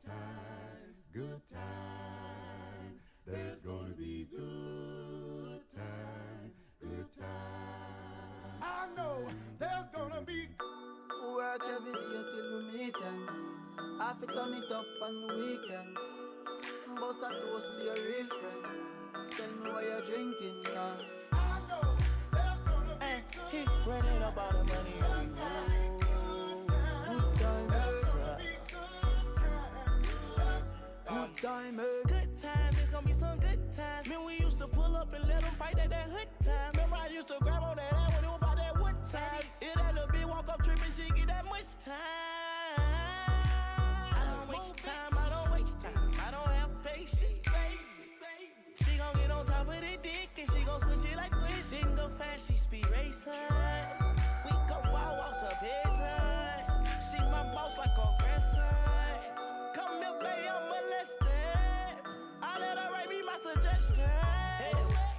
time. Good times. There's gonna be good times. Good times. I know there's gonna be. Work every day till we meet ends. Have to turn it up on the weekends. Boss a toast to your real friend. Tell me what you're drinking, yeah. I know there's gonna be good. Running up all the money on you. Good times. Good time, good times, it's gonna be some good times. Man, we used to pull up and let them fight at that hood time. Remember I used to grab on that ass when it was about that wood time. If that little bitch walk up tripping, she get that much time. I don't waste time, I don't waste time. I don't have patience, baby. She gon' get on on top of the dick and she gon' squish it like squish. Didn't go fast, she speed racing. We go ball walks up bedtime. She my boss like a grandson. Come here, play, I'm molested. I let her write me my suggestion.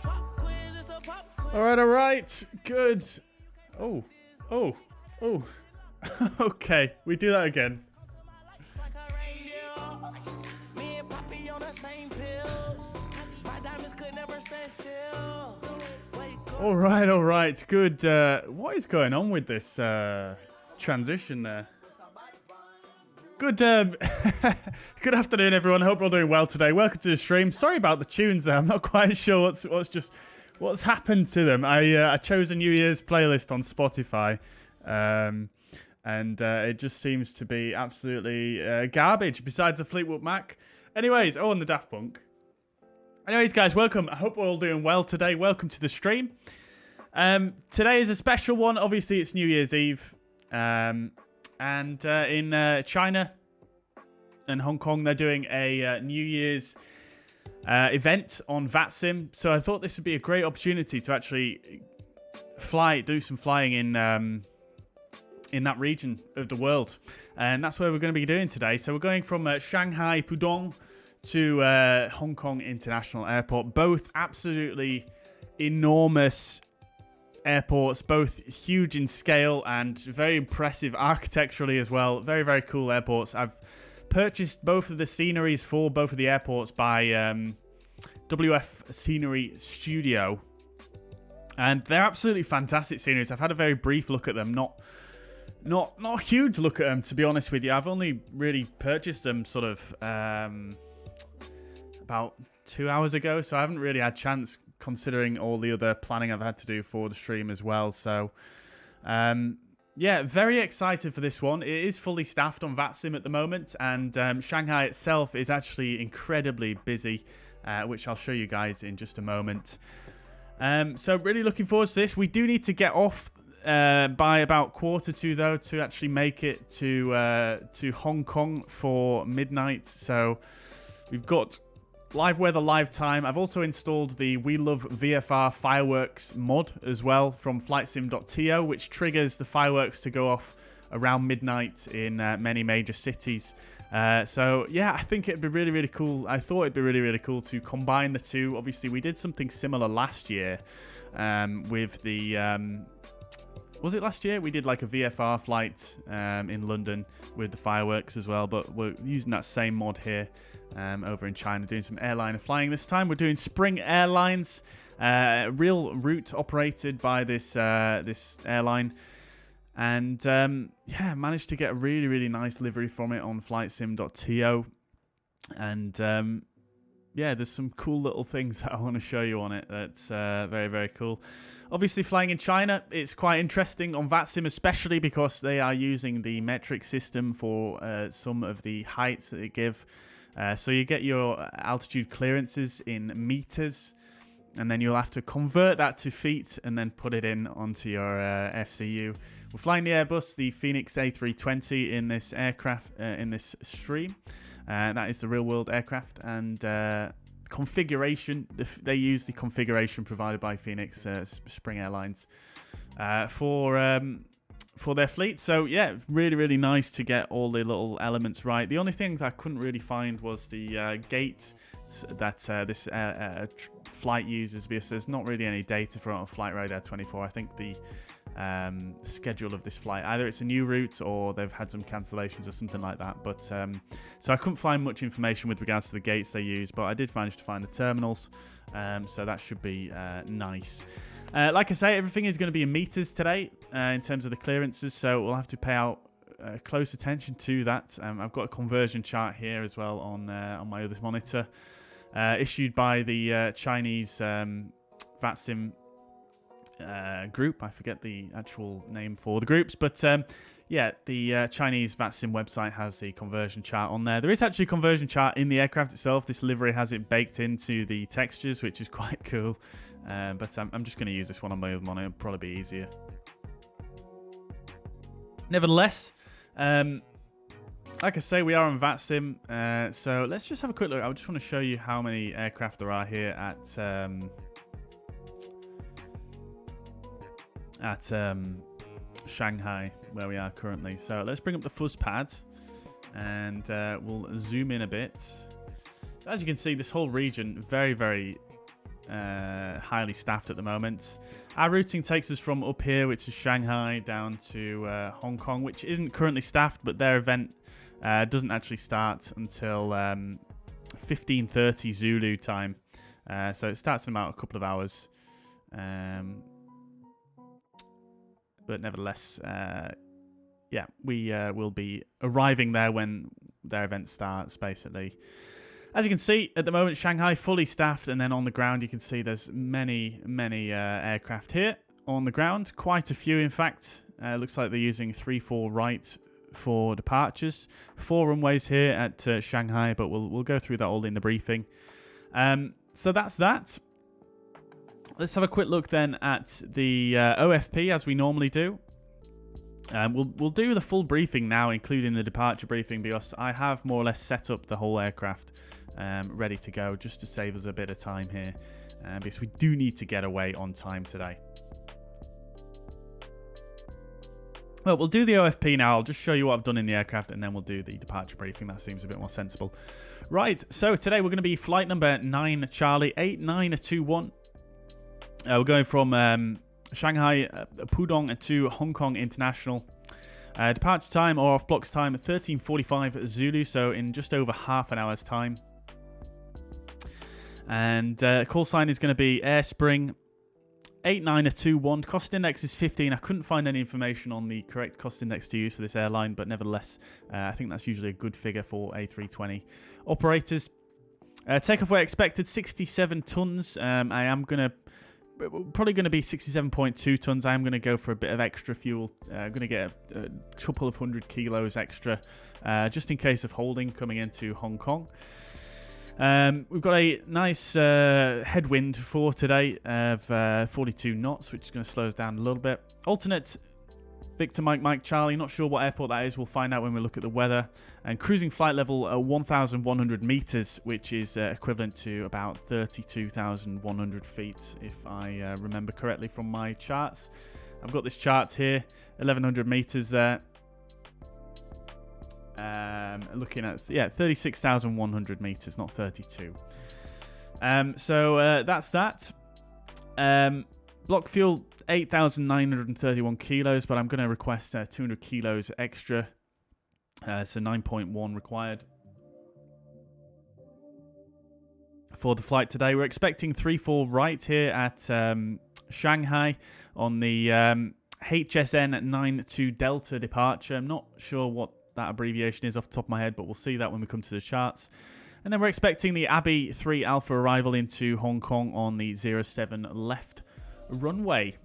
Pop quiz, it's a pop quiz. All right. Good. Oh. Okay, we do that again. All right. Good. What is going on with this transition there? Good. Good afternoon, everyone. I hope we're all doing well today. Welcome to the stream. Sorry about the tunes there. I'm not quite sure what's happened to them. I chose a New Year's playlist on Spotify, and it just seems to be absolutely garbage. Besides the Fleetwood Mac. Anyways, and the Daft Punk. Anyways, guys, welcome. I hope we're all doing well today. Welcome to the stream. Today is a special one. Obviously, it's New Year's Eve. And in China and Hong Kong, they're doing a New Year's event on VATSIM. So I thought this would be a great opportunity to actually do some flying in that region of the world. And that's where we're going to be doing today. So we're going from Shanghai, Pudong, to Hong Kong International Airport. Both absolutely enormous airports, both huge in scale and very impressive architecturally as well. Very, very cool airports. I've purchased both of the sceneries for both of the airports by WF Scenery Studio. And they're absolutely fantastic sceneries. I've had a very brief look at them, not a huge look at them, to be honest with you. I've only really purchased them sort of about 2 hours ago, so I haven't really had a chance considering all the other planning I've had to do for the stream as well. So yeah, very excited for this one. It is fully staffed on VATSIM at the moment, and Shanghai itself is actually incredibly busy, which I'll show you guys in just a moment. So really looking forward to this. We do need to get off by about 1:45 though to actually make it to Hong Kong for midnight. So we've got live weather, live time. I've also installed the We Love VFR fireworks mod as well from flightsim.to, which triggers the fireworks to go off around midnight in many major cities. So yeah, I think it'd be really, really cool. I thought it'd be really, really cool to combine the two. Obviously, we did something similar last year with the... was it last year? We did like a VFR flight in London with the fireworks as well, but we're using that same mod here over in China, doing some airliner flying. This time we're doing Spring Airlines, real route operated by this airline. And yeah, managed to get a really, really nice livery from it on flightsim.to. And yeah, there's some cool little things that I want to show you on it. That's very, very cool. Obviously, flying in China, it's quite interesting on VATSIM, especially because they are using the metric system for some of the heights that they give. So you get your altitude clearances in meters, and then you'll have to convert that to feet and then put it in onto your FCU. We're flying the Airbus, the Fenix A320 in this aircraft, in this stream. That is the real-world aircraft, and configuration. They use the configuration provided by Phoenix Spring Airlines for their fleet. So yeah, really, really nice to get all the little elements right. The only things I couldn't really find was the gate that this flight uses, because there's not really any data for it on Flight Radar 24. I think the schedule of this flight, either it's a new route or they've had some cancellations or something like that. But so I couldn't find much information with regards to the gates they use, but I did manage to find the terminals, so that should be nice. Like I say, everything is going to be in meters today in terms of the clearances, so we'll have to pay out close attention to that. I've got a conversion chart here as well on my other monitor, issued by the Chinese VATSIM group. I forget the actual name for the groups, but yeah, the Chinese VATSIM website has the conversion chart on there. There is actually a conversion chart in the aircraft itself. This livery has it baked into the textures, which is quite cool. But I'm just going to use this one on my other monitor. It'll probably be easier. Nevertheless, like I say, we are on VATSIM. So let's just have a quick look. I just want to show you how many aircraft there are here at Shanghai, where we are currently. So let's bring up the fuzz pad and we'll zoom in a bit. So as you can see, this whole region very, very highly staffed at the moment. Our routing takes us from up here, which is Shanghai, down to Hong Kong, which isn't currently staffed, but their event doesn't actually start until 15:30 Zulu time. So it starts in about a couple of hours. But nevertheless, yeah, we will be arriving there when their event starts, basically. As you can see, at the moment, Shanghai fully staffed, and then on the ground, you can see there's many aircraft here on the ground. Quite a few, in fact. Looks like they're using 3-4 right for departures. 4 runways here at Shanghai, but we'll go through that all in the briefing. So that's that. Let's have a quick look then at the OFP, as we normally do. We'll do the full briefing now, including the departure briefing, because I have more or less set up the whole aircraft ready to go, just to save us a bit of time here, because we do need to get away on time today. Well, we'll do the OFP now. I'll just show you what I've done in the aircraft, and then we'll do the departure briefing. That seems a bit more sensible. Right, so today we're going to be flight number 9 Charlie 8921. We're going from Shanghai, Pudong to Hong Kong International. Departure time or off blocks time 13:45 Zulu, so in just over half an hour's time. And call sign is going to be Airspring 8921. Cost index is 15. I couldn't find any information on the correct cost index to use for this airline, but nevertheless, I think that's usually a good figure for A320 operators. Takeoff weight expected 67 tons. I am probably going to be 67.2 tons. I am going to go for a bit of extra fuel. I'm going to get a couple of 100 kilos extra, just in case of holding coming into Hong Kong. We've got a nice headwind for today of 42 knots, which is going to slow us down a little bit. Alternate Victor Mike Charlie, not sure what airport that is. We'll find out when we look at the weather. And cruising flight level 1,100 meters, which is equivalent to about 32,100 feet, if I remember correctly from my charts. I've got this chart here, 1,100 meters there. Looking at 36,100 meters, not 32. So that's that. Block fuel 8,931 kilos, but I'm going to request 200 kilos extra, so 9.1 required for the flight today. We're expecting 3-4 right here at Shanghai on the HSN 92 Delta departure. I'm not sure what that abbreviation is off the top of my head, but we'll see that when we come to the charts. And then we're expecting the Abbey 3 Alpha arrival into Hong Kong on the 07 left runway.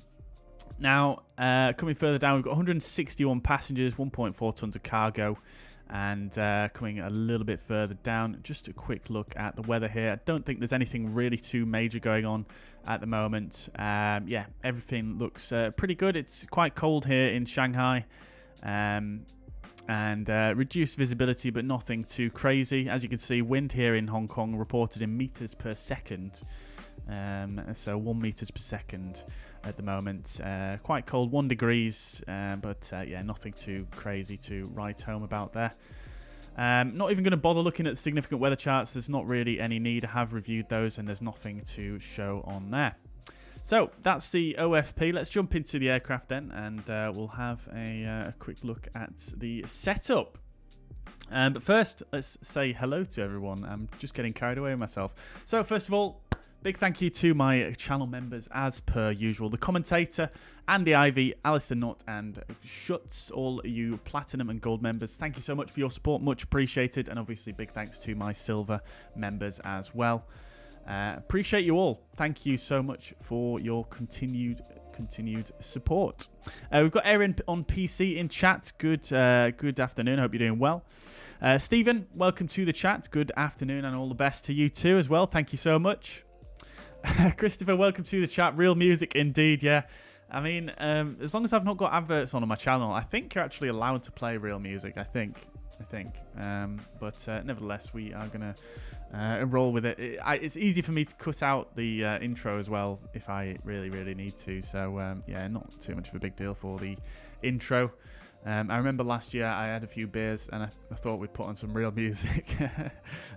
Now, coming further down, we've got 161 passengers, 1.4 tons of cargo. And coming a little bit further down, just a quick look at the weather here. I don't think there's anything really too major going on at the moment. Yeah, everything looks pretty good. It's quite cold here in Shanghai. And reduced visibility, but nothing too crazy. As you can see, wind here in Hong Kong reported in meters per second. So 1 meters per second at the moment. Quite cold, 1 degrees, but yeah, nothing too crazy to write home about there. Not even going to bother looking at significant weather charts. There's not really any need. I have reviewed those and there's nothing to show on there. So that's the OFP. Let's jump into the aircraft then, and we'll have a quick look at the setup. But first, let's say hello to everyone. I'm just getting carried away with myself. So first of all, big thank you to my channel members as per usual. The commentator, Andy Ivy, Alistair Nutt, and Schutz, all you platinum and gold members. Thank you so much for your support. Much appreciated. And obviously big thanks to my silver members as well. Appreciate you all. Thank you so much for your continued support. We've got Erin on PC in chat. Good afternoon. Hope you're doing well. Stephen, welcome to the chat. Good afternoon and all the best to you too as well. Thank you so much. Christopher, welcome to the chat. Real music indeed, yeah. I mean, as long as I've not got adverts on my channel, I think you're actually allowed to play real music, I think. I think. But nevertheless, we are going to roll with it. It's easy for me to cut out the intro as well if I really, really need to. So, yeah, not too much of a big deal for the intro. I remember last year I had a few beers and I thought we'd put on some real music.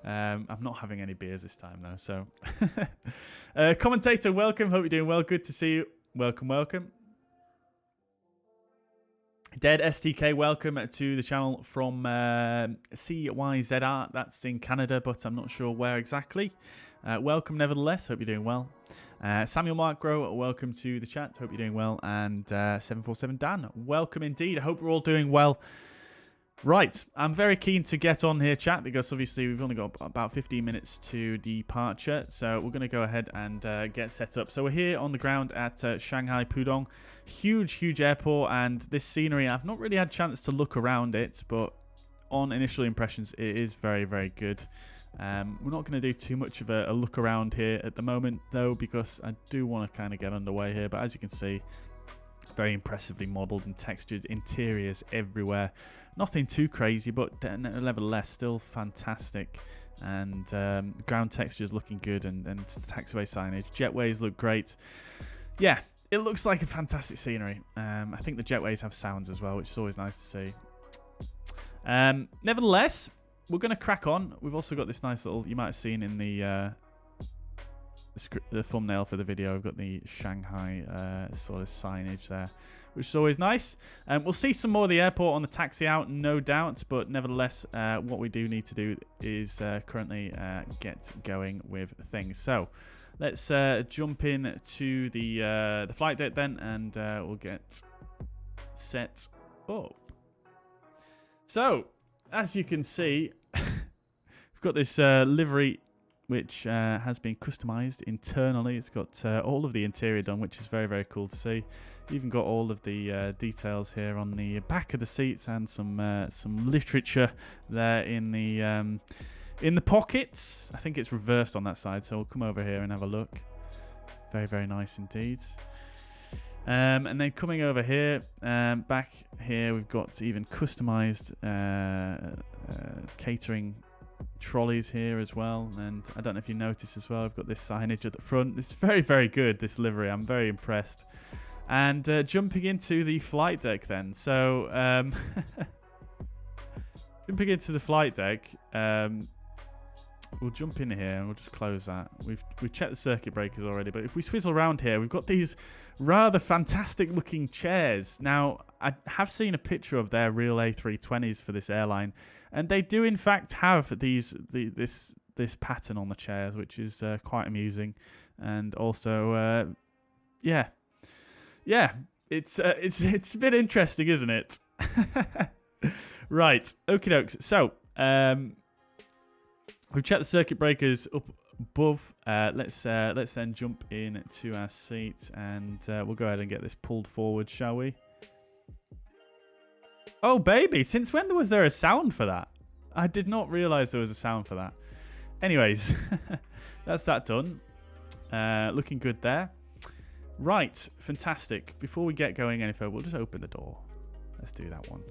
I'm not having any beers this time, though. So, commentator, welcome. Hope you're doing well. Good to see you. Welcome, welcome. Dead STK, welcome to the channel from CYZR. That's in Canada, but I'm not sure where exactly. Welcome, nevertheless. Hope you're doing well. Samuel Markgrow, welcome to the chat. Hope you're doing well. And 747 Dan, welcome indeed. I hope we're all doing well. Right, I'm very keen to get on here, chat, because obviously we've only got about 15 minutes to departure. So we're going to go ahead and get set up. So we're here on the ground at Shanghai Pudong. Huge, huge airport, and this scenery, I've not really had a chance to look around it, but on initial impressions, it is very, very good. We're not going to do too much of a look around here at the moment, though, because I do want to kind of get underway here. But as you can see, very impressively modelled and textured interiors everywhere. Nothing too crazy, but nevertheless, still fantastic. And ground textures looking good, and taxiway signage. Jetways look great. Yeah. It looks like a fantastic scenery. I think the jetways have sounds as well, which is always nice to see. Nevertheless, we're going to crack on. We've also got this nice little, you might have seen in the thumbnail for the video, we've got the Shanghai sort of signage there, which is always nice. We'll see some more of the airport on the taxi out, no doubt. But nevertheless, what we do need to do is currently get going with things. So let's jump in to the flight deck then, and we'll get set up. So, as you can see, we've got this livery which has been customized internally. It's got all of the interior done, which is very, very cool to see. Even got all of the details here on the back of the seats, and some literature there in the pockets. I think it's reversed on that side, so we'll come over here and have a look. Very, very nice indeed. And then coming over here, back here, we've got even customized catering trolleys here as well. And I don't know if you notice as well, I've got this signage at the front. It's very, very good, this livery. I'm very impressed. And jumping into the flight deck then. So, jumping into the flight deck, we'll jump in here and we'll just close that. We've checked the circuit breakers already, but if we swizzle around here, we've got these rather fantastic looking chairs. Now, I have seen a picture of their real A320s for this airline, and they do in fact have this pattern on the chairs, which is quite amusing. And also, yeah, it's a bit interesting, isn't it? Right, okie dokes. So, we've checked the circuit breakers up above. Let's then jump in to our seats, and we'll go ahead and get this pulled forward, shall we? Oh, baby! Since when was there a sound for that? I did not realise there was a sound for that. Anyways, that's that done. Looking good there. Right, fantastic. Before we get going any further, we'll just open the door. Let's do that one.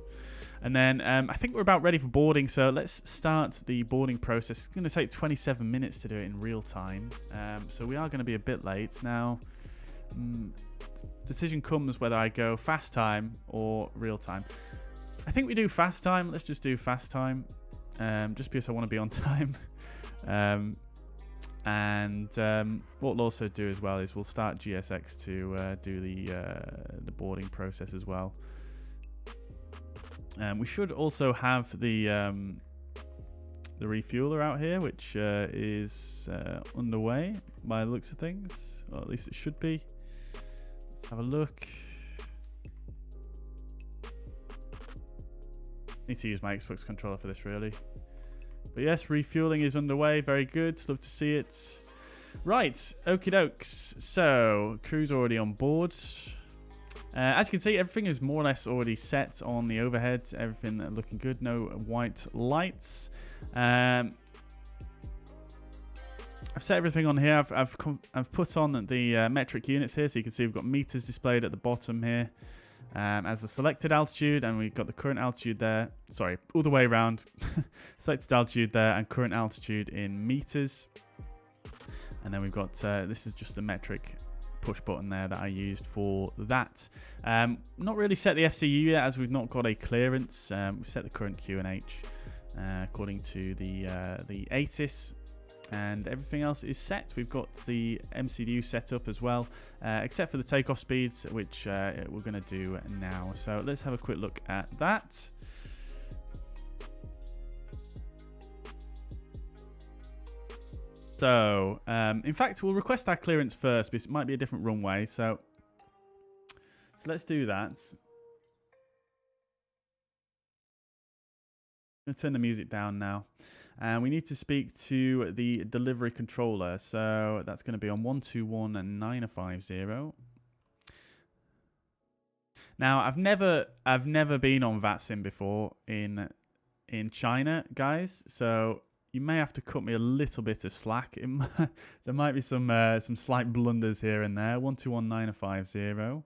And then I think we're about ready for boarding, so let's start the boarding process. It's going to take 27 minutes to do it in real time, so we are going to be a bit late. Now, decision comes whether I go fast time or real time. I think we do fast time. Let's just do fast time, just because I want to be on time. And what we'll also do as well is we'll start GSX to do the boarding process as well. We should also have the refueler out here, which is underway by the looks of things. Well, at least it should be. Let's have a look. Need to use my Xbox controller for this, really. But yes, refueling is underway. Very good. Love to see it. Right, okie dokes. So, crew's already on board. As you can see, everything is more or less already set on the overhead. Everything looking good. No white lights. I've set everything on here. I've put on the metric units here, so you can see we've got meters displayed at the bottom here. as the selected altitude, and we've got the current altitude there. Sorry, all the way around. Selected altitude there and current altitude in meters. And then we've got, this is just the metric push button there that I used for that. Not really set the FCU yet, as we've not got a clearance. We've set the current QNH according to the ATIS. And everything else is set. We've got the MCU set up as well, except for the takeoff speeds, which we're going to do now. So let's have a quick look at that. So, in fact, we'll request our clearance first, because it might be a different runway. So let's do that. I'm going to turn the music down now. And we need to speak to the delivery controller. So that's going to be on 121.950. Now, I've never been on VATSIM before in China, guys. So you may have to cut me a little bit of slack. There might be some slight blunders here and there. 121.950.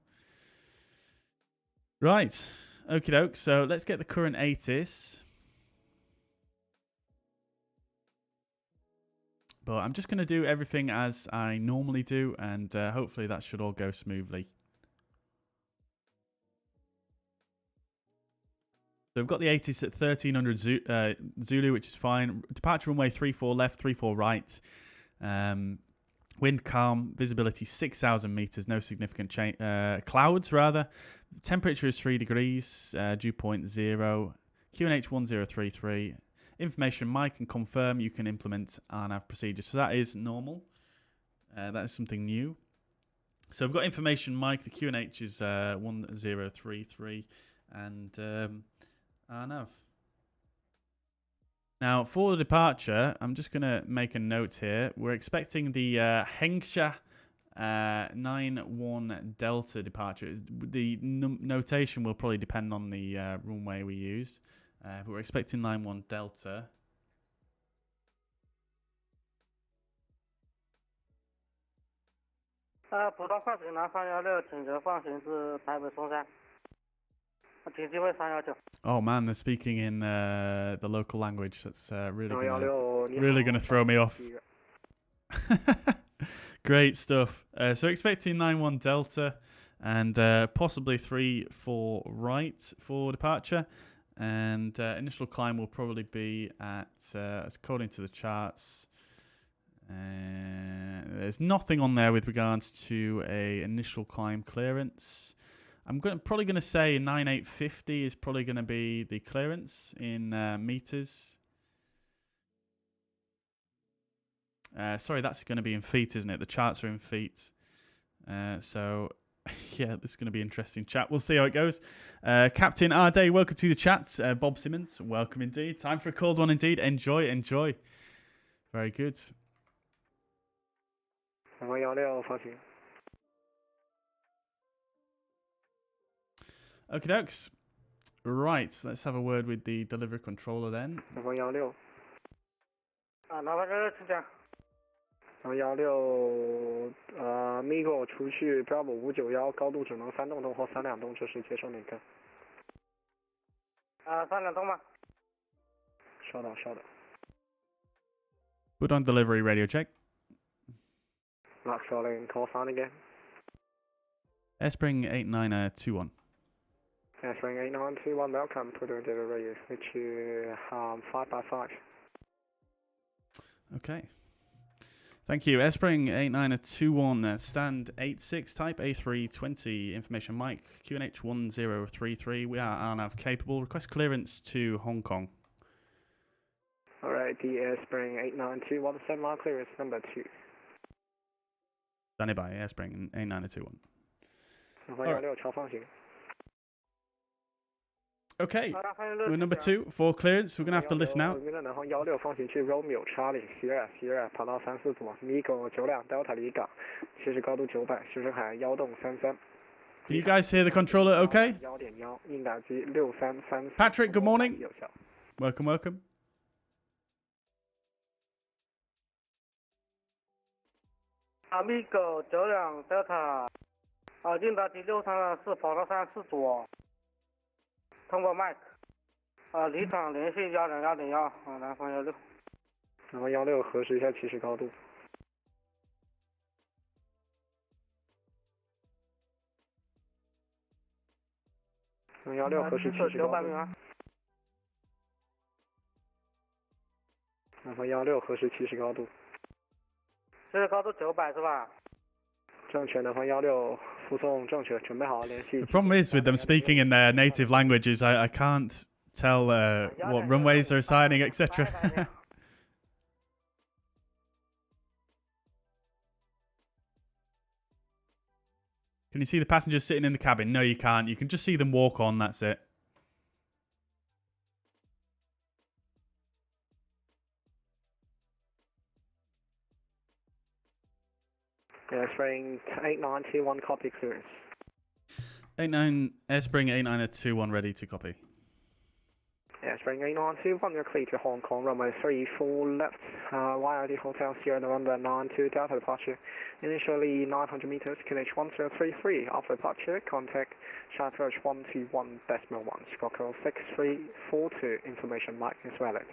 Right. Okie doke. So let's get the current ATIS. But I'm just going to do everything as I normally do, and hopefully that should all go smoothly. So we've got the ATIS at 1300 Zulu, which is fine. Departure runway 34 left, 34 right. Wind calm, visibility 6,000 meters, no significant clouds rather. Temperature is 3 degrees, dew point 0. QNH 1033. Information mic and confirm you can implement RNAV procedures. So that is normal. That is something new. So we've got information mic. The QNH is 1033 and RNAV. Now for the departure, I'm just going to make a note here. We're expecting the Hengsha 91 Delta departure. The notation will probably depend on the runway we use. But we're expecting 91 Delta. Pudong 快水南316，请求放行至台北松山，停机位319。 Oh man, they're speaking in the local language. That's really gonna throw me off. Great stuff. So expecting 91 Delta and possibly 34 right for departure. And initial climb will probably be at, according to the charts, there's nothing on there with regards to a initial climb clearance. I'm probably going to say 9850 is probably going to be the clearance in meters. Sorry, that's going to be in feet, isn't it? The charts are in feet. So... yeah, this is going to be interesting chat. We'll see how it goes. Captain Arday, welcome to the chat. Bob Simmons, welcome indeed. Time for a cold one indeed. Enjoy, enjoy. Very good. Okie dokes. Right, let's have a word with the delivery controller then. 16，16，Migo 出去 Bravo 591，高度只能3栋通或3两栋，这是接受哪个？3两栋吧。稍等。Pudong delivery radio check. Max calling, call sign again. Spring 8921. Spring 8921, welcome. Pudong delivery, which 5x5. Okay. Thank you. Spring 8921, stand 86, type A320, information mic, QNH 1033. We are RNAV capable. Request clearance to Hong Kong. Alright, the Spring 8921, send my clearance number 2. Standing by, Spring 8921. Right. Okay, we're number 2 for clearance. We're going to have to listen out. 16放行去 Romeo Charlie Sierra 跑道3-4组 Migo 92 Delta 离港，其实高度900，徐生海1栋33。 Can you guys hear the controller okay? 1.1应答机6334。 Patrick, good morning. Welcome. Migo 92 Delta 进的第634跑道34左，通过麦克。离场联系101.1，南方16。南方16，核实一下起始高度。16，核实起始高度。南方16，核实起始高度。这是高度900是吧？正确，南方16，附送正确，准备好联系。 The problem is with them speaking in their native languages, I can't tell what runways they're assigning, etc. Can you see the passengers sitting in the cabin? No, you can't. You can just see them walk on, that's it. Spring 8921, copy clearance. 89 Airspring 8921 ready to copy. Spring 8921, you're clear to Hong Kong, runway 34 left, YID Hotel Sierra November 92 Delta departure. Initially 900 meters, QNH 1033. After departure, contact Shanghai 121.1, squawk code 6342. Information mic is valid.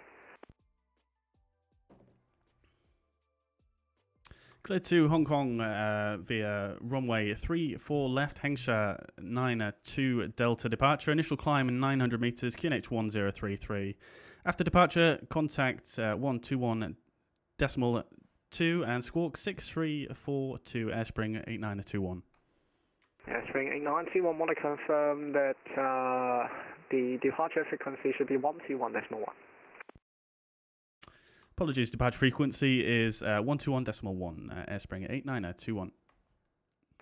Clear to Hong Kong via runway 34 left, Hengsha 92 Delta departure. Initial climb 900 meters, QNH 1033. After departure, contact 121.2 and squawk 6342, Airspring 8921. Spring 8921, want to confirm that the departure frequency should be 121.1. Apologies, departure frequency is 121.1, Airspring 8921.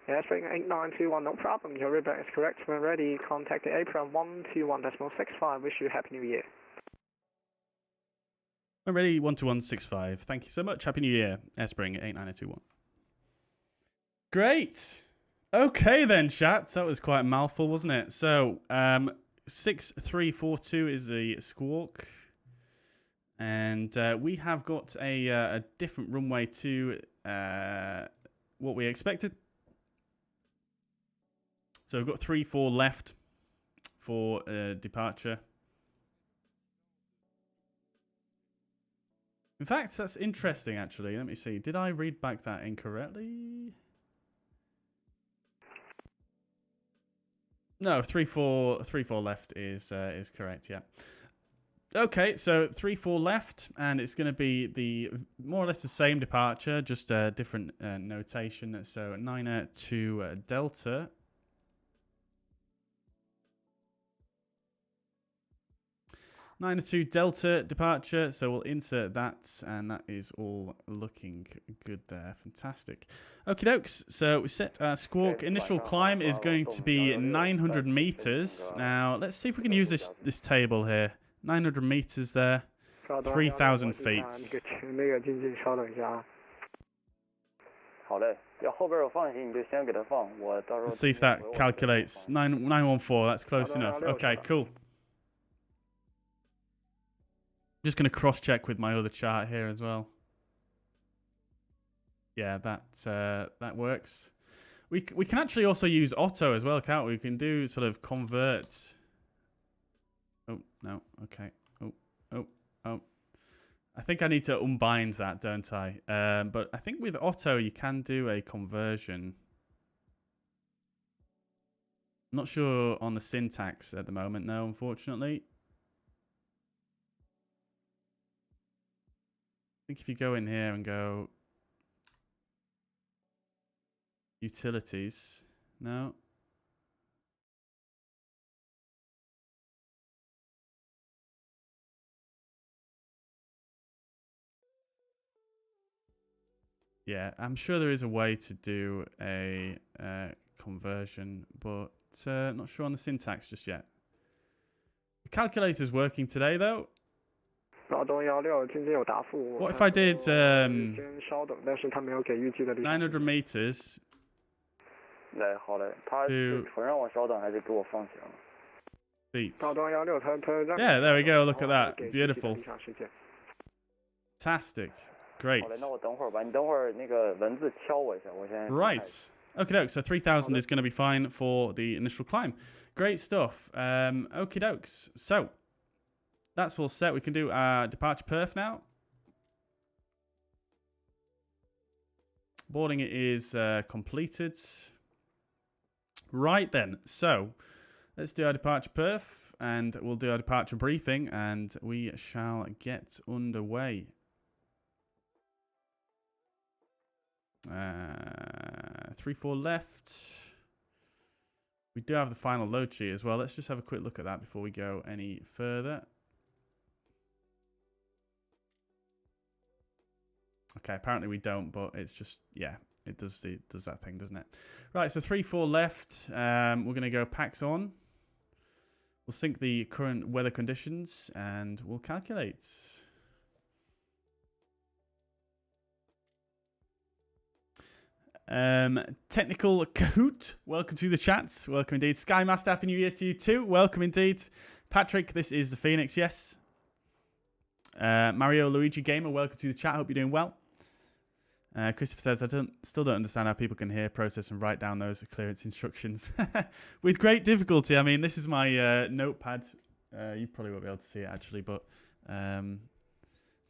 Spring 8921, no problem. Your rebate is correct. When ready, contact the April 121.65. Wish you Happy New Year. When ready, 121.65. Thank you so much. Happy New Year, Airspring 8921. Great. Okay then, chat. That was quite a mouthful, wasn't it? So, 6342 is the squawk. And we have got a different runway to what we expected. So we've got 34 left for departure. In fact, that's interesting, actually. Let me see. Did I read back that incorrectly? No, 34 left is correct, yeah. Okay, so 34 left, and it's going to be the more or less the same departure, just a different notation. So 902 Delta. Nine two Delta departure, so we'll insert that, and that is all looking good there. Fantastic. Okie dokes, so we set our squawk. Initial climb is going to be 900 meters. Now, let's see if we can use this table here. 900 meters there, 3,000 feet. Let's see if that calculates. 914, that's close enough. Okay, cool. Just going to cross-check with my other chart here as well. Yeah, that works. We can actually also use auto as well, can't we? We can do sort of convert. Oh, no. Okay. Oh. I think I need to unbind that, don't I? But I think with auto, you can do a conversion. I'm not sure on the syntax at the moment, no, unfortunately. I think if you go in here and go utilities, no. Yeah, I'm sure there is a way to do a conversion, but not sure on the syntax just yet. The calculator's working today, though. What if I did 900 meters to feet? Yeah, there we go. Look at that. Beautiful. Fantastic. Great. Right. Okie doke. So 3,000 is going to be fine for the initial climb. Great stuff. Okie dokes. So that's all set. We can do our departure perf now. Boarding it is completed. Right then. So let's do our departure perf and we'll do our departure briefing and we shall get underway. 34 left. We do have the final load sheet as well. Let's just have a quick look at that before we go any further. Okay, apparently we don't, but it's just, yeah, it does that thing, doesn't it? Right, so 3-4 left. We're going to go packs on. We'll sync the current weather conditions and we'll calculate. Technical Kahoot, welcome to the chat. Welcome indeed. Skymaster, Happy New Year to you too. Welcome indeed. Patrick, this is the Phoenix, yes. Mario Luigi Gamer, welcome to the chat. Hope you're doing well. Christopher says, still don't understand how people can hear, process, and write down those clearance instructions. With great difficulty. I mean, this is my notepad. You probably won't be able to see it, actually, but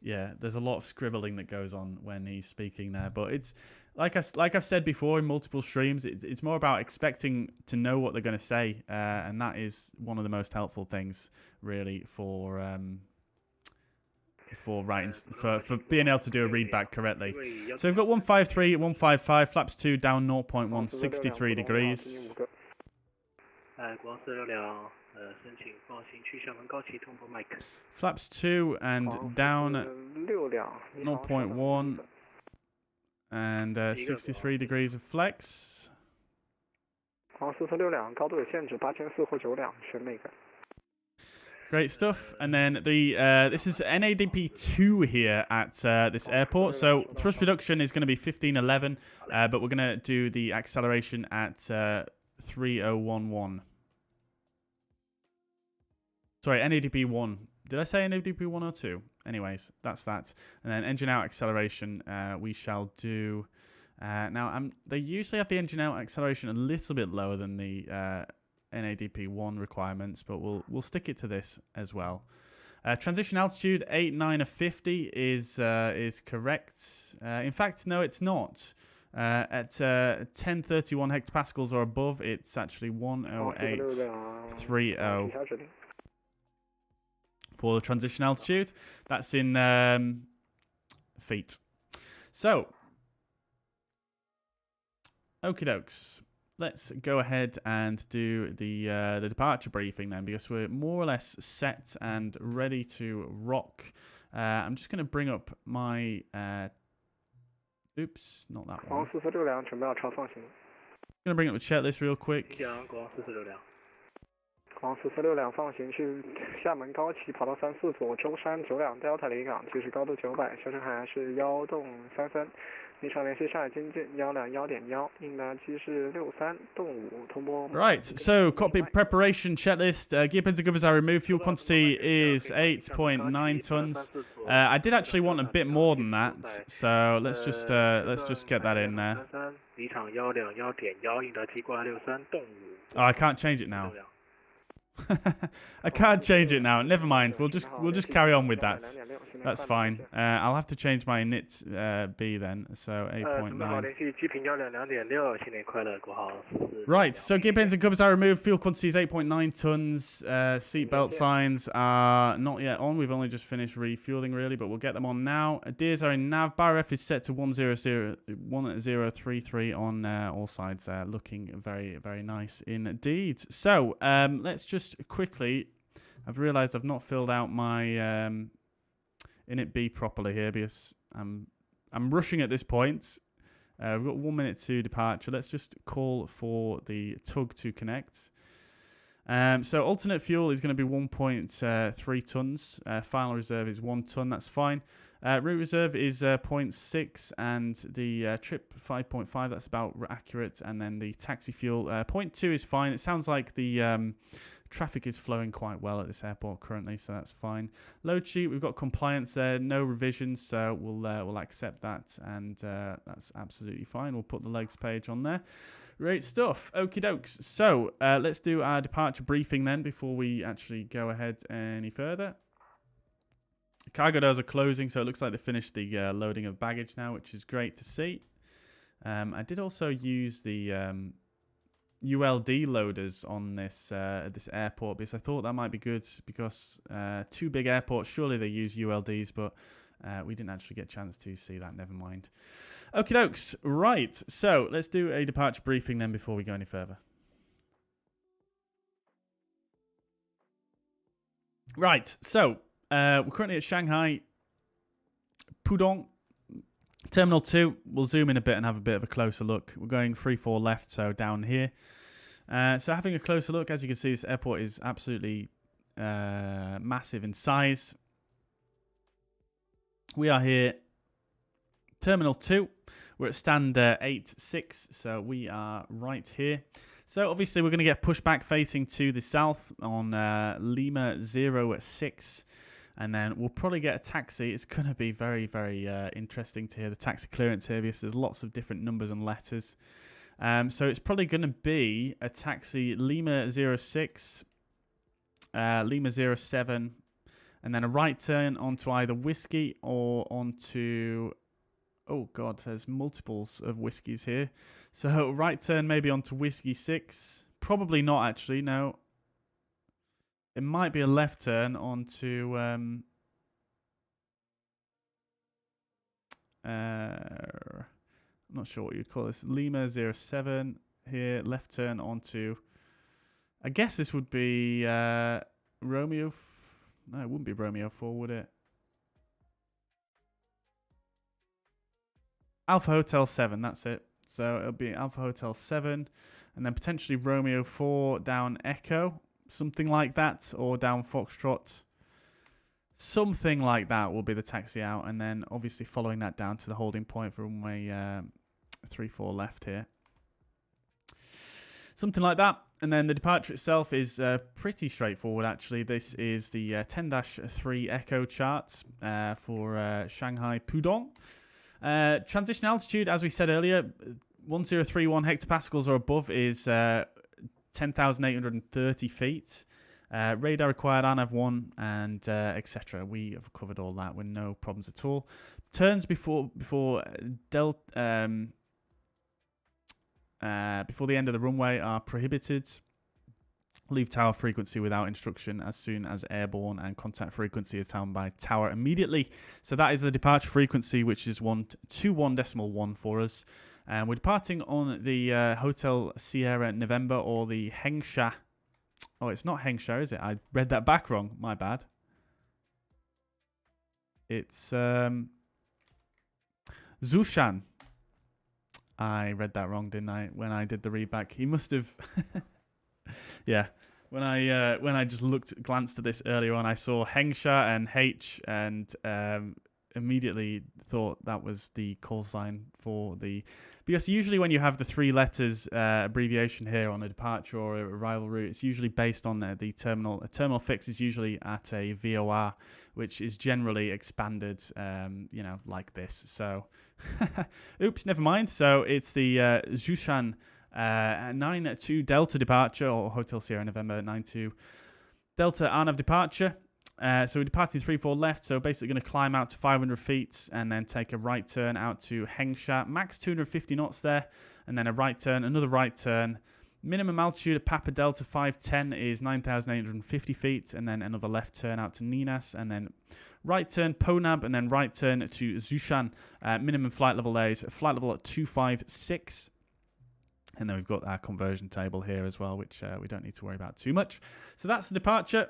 yeah, there's a lot of scribbling that goes on when he's speaking there. But it's, like I've said before in multiple streams, it's more about expecting to know what they're going to say. And that is one of the most helpful things, really, for writing, for being able to do a read back correctly. So we've got 153, 155, flaps 2 down 0.1, 63 degrees. Flaps 2 and down 0.1 and 63 degrees of flex. Great stuff. And then the this is NADP 2 here at this airport. So thrust reduction is going to be 1511, but we're going to do the acceleration at 3011. Sorry, NADP 1. Did I say NADP 1 or 2? Anyways, that's that. And then engine out acceleration, we shall do. Now, they usually have the engine out acceleration a little bit lower than the NADP 1 requirements, but we'll stick it to this as well. Transition altitude 89 of 50 is correct. In fact, no, it's not. At 1031 hectopascals or above, it's actually 10830 for the transition altitude. That's in feet. So, okie dokes. Let's go ahead and do the departure briefing then, because we're more or less set and ready to rock. I'm just going to bring up my... oops, not that one. I'm going to bring up the checklist real quick. 航446辆放行去厦门高起跑道34左舟山9辆 Delta 离港，即时高度900，小深海是1洞33，离场联系上海经济121.1，应答机是63洞5，通波。Right, so cockpit preparation checklist. Gear pins and covers are removed. Fuel quantity is 8.9 tons. I did actually want a bit more than that, so let's just get that in there. 离场121.1，应答机挂63洞5。Oh, I can't change it now. I can't change it now. Never mind. We'll just carry on with that. That's fine. I'll have to change my NIT B then. So 8.9. Right. So gear pins and covers are removed. Fuel quantity is 8.9 tons. Seatbelt signs are not yet on. We've only just finished refueling really, but we'll get them on now. DIRs are in nav. Bar-ref is set to 1033 on all sides. Looking very, very nice indeed. So let's just quickly, I've realized I've not filled out my init B properly here because I'm rushing at this point. We've got 1 minute to departure. Let's just call for the tug to connect. So alternate fuel is going to be 1.3 tons. Final reserve is 1 ton. That's fine. Route reserve is 0.6 and the trip 5.5. That's about accurate. And then the taxi fuel 0.2 is fine. It sounds like the traffic is flowing quite well at this airport currently, so that's fine. Load sheet, we've got compliance there, no revisions, so we'll accept that, and that's absolutely fine. We'll put the legs page on there. Great stuff. Okie dokes. So let's do our departure briefing then before we actually go ahead any further. Cargo doors are closing, so it looks like they finished the loading of baggage now, which is great to see. I did also use the ULD loaders on this this airport because I thought that might be good because two big airports, surely they use ULDs, but we didn't actually get a chance to see that. Never mind. Okie dokes. Right, so let's do a departure briefing then before we go any further. Right, so we're currently at Shanghai, Pudong, Terminal 2. We'll zoom in a bit and have a bit of a closer look. We're going 3-4 left, so down here. So having a closer look, as you can see, this airport is absolutely massive in size. We are here, Terminal 2. We're at stand 86, so we are right here. So obviously we're going to get pushed back facing to the south on Lima 06. And then we'll probably get a taxi. It's going to be very, very interesting to hear the taxi clearance here because there's lots of different numbers and letters. So it's probably going to be a taxi Lima 06, Lima 07, and then a right turn onto either Whiskey or onto... Oh, God, there's multiples of Whiskies here. So right turn maybe onto Whiskey 6. Probably not, actually, no. It might be a left turn onto... I'm not sure what you'd call this. Lima 07 here. Left turn onto... I guess this would be Romeo... No, it wouldn't be Romeo 4, would it? Alpha Hotel 7, that's it. So it'll be Alpha Hotel 7. And then potentially Romeo 4 down Echo. Something like that. Or down Foxtrot. Something like that will be the taxi out. And then obviously following that down to the holding point for runway 34 left here. Something like that. And then the departure itself is pretty straightforward, actually. This is the 10-3 Echo chart for Shanghai Pudong. Transition altitude, as we said earlier, 1031 hectopascals or above is 10,830 feet. Radar required, ANAV 1, and etc. We have covered all that with no problems at all. Turns before the end of the runway are prohibited. Leave tower frequency without instruction as soon as airborne, and contact frequency is found by tower immediately. So that is the departure frequency, which is 121.1 for us. And we're departing on the Hotel Sierra November, or the Hengsha. Oh, it's not Hengsha, is it? I read that back wrong. My bad. It's Zushan. I read that wrong, didn't I? When I did the readback, he must have. Yeah, when I just glanced at this earlier on, I saw Hengsha and H, and immediately thought that was the call sign for the. Because usually when you have the 3 letters abbreviation here on a departure or a arrival route, it's usually based on the terminal. A terminal fix is usually at a VOR, which is generally expanded, like this. So, oops, never mind. So it's the Zushan 92 Delta departure, or Hotel Sierra November 92 Delta ANAV departure. So we're departing 3-4 left, so basically going to climb out to 500 feet and then take a right turn out to Hengsha. Max 250 knots there, and then a right turn, another right turn. Minimum altitude at Papa Delta 510 is 9,850 feet, and then another left turn out to Ninas, and then right turn Ponab, and then right turn to Zushan. Minimum flight level there is flight level at 256. And then we've got our conversion table here as well, which we don't need to worry about too much. So that's the departure.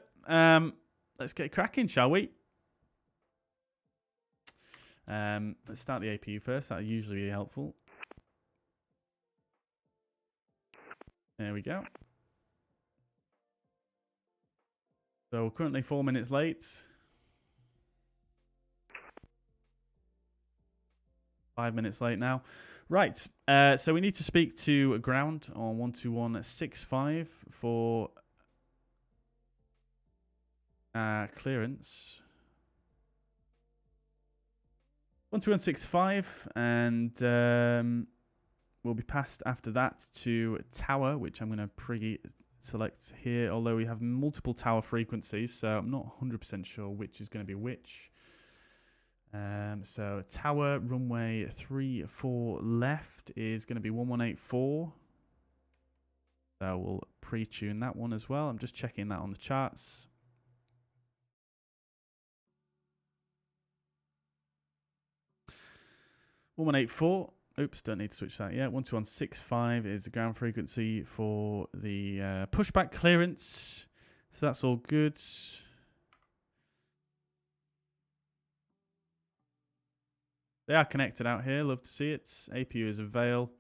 Let's get cracking, shall we? Let's start the APU first. That'll usually be helpful. There we go. So we're currently 4 minutes late. 5 minutes late now. Right, so we need to speak to ground on 12165 for clearance. 12165, and we'll be passed after that to tower, which I'm going to pre-select here, although we have multiple tower frequencies, so I'm not 100% sure which is going to be which. So tower runway 34 left is going to be 1184. So we'll pre-tune that one as well. I'm just checking that on the charts. (1184). Oops, don't need to switch that yet. 12165 is the ground frequency for the pushback clearance. So that's all good. They are connected out here. Love to see it. APU is a veil.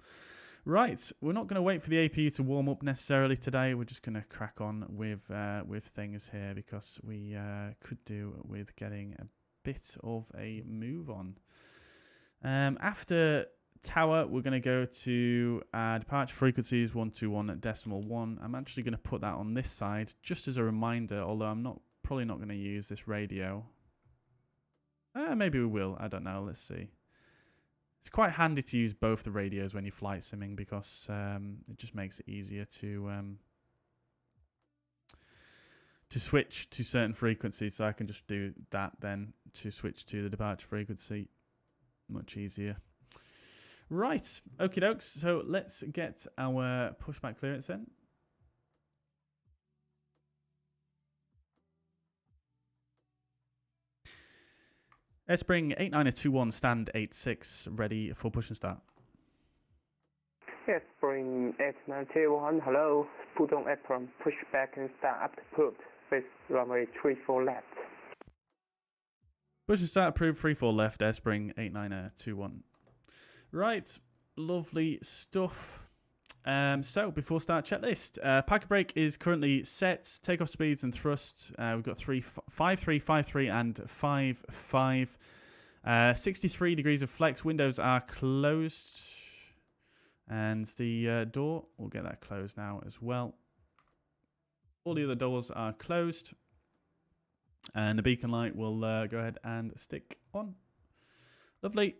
Right, we're not going to wait for the APU to warm up necessarily today. We're just going to crack on with things here because we could do with getting a bit of a move on. After tower, we're going to go to departure frequencies 121.1. I'm actually going to put that on this side just as a reminder, although I'm probably not going to use this radio. Maybe we will. I don't know. Let's see. It's quite handy to use both the radios when you're flight simming because it just makes it easier to switch to certain frequencies. So I can just do that then to switch to the departure frequency. Much easier. Right. Okie dokes. So let's get our pushback clearance in. Airspring 8921 stand 86 ready for push and start. Airspring 8921, hello. Pudong apron, pushback and start up to put. Face runway 34 left. Push and start approved 34 left, Airspring 8921. Right, lovely stuff. So before start checklist, parking brake is currently set. Takeoff speeds and thrust. We've got 5.3, 5.3, and 5.5. 63 degrees of flex. Windows are closed, and the door. We'll get that closed now as well. All the other doors are closed, and the beacon light will go ahead and stick on. Lovely.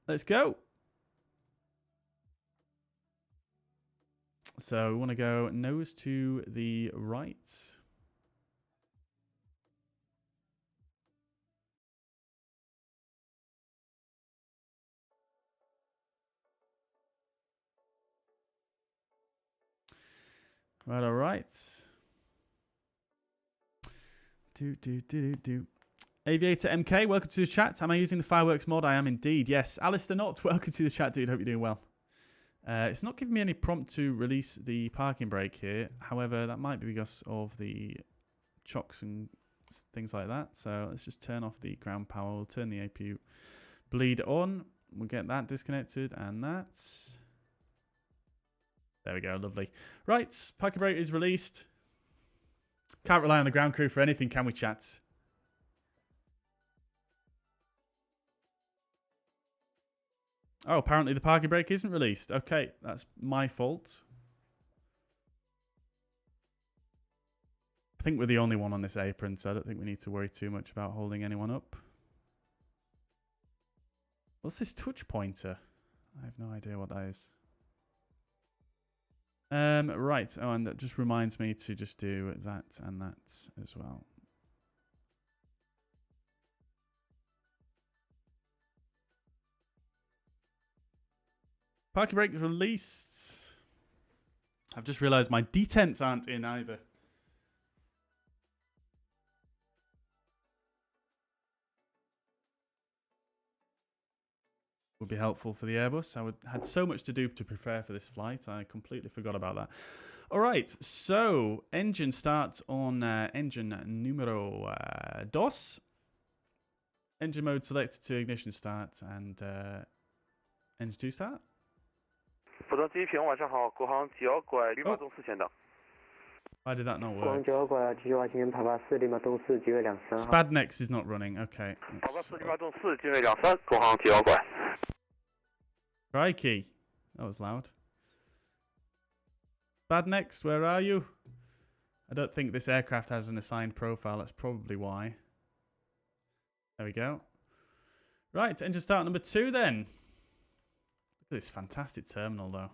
Let's go. So we want to go nose to the right. Right, all right. Aviator MK, welcome to the chat. Am I using the fireworks mod? I am indeed. Yes. Alistair Knott, welcome to the chat, dude. Hope you're doing well. It's not giving me any prompt to release the parking brake here. However, that might be because of the chocks and things like that. So let's just turn off the ground power. We'll turn the APU bleed on. We'll get that disconnected and that's... There we go, lovely. Right, parking brake is released. Can't rely on the ground crew for anything, can we, chat? Oh, apparently the parking brake isn't released. Okay, that's my fault. I think we're the only one on this apron, so I don't think we need to worry too much about holding anyone up. What's this touch pointer? I have no idea what that is. Right. Oh, and that just reminds me to just do that and that as well. Parking brake is released. I've just realised my detents aren't in either. Would be helpful for the Airbus. I had so much to do to prepare for this flight. I completely forgot about that. All right, so engine starts on engine numero 2. Engine mode selected to ignition start and engine 2 start. 浦东机坪晚上好，国航9号拐绿码东4前到。 Why did that not 国航 work? 9号拐继续往前跑吧，4立马东4，机位23号。 SPAD.neXt is not running. Okay. 跑吧4绿码东4，机位23，国航9号拐。 Crikey. That was loud. SPAD.neXt, where are you? I don't think this aircraft has an assigned profile. That's probably why. There we go. Right, engine start number 2 then. Look at this fantastic terminal though.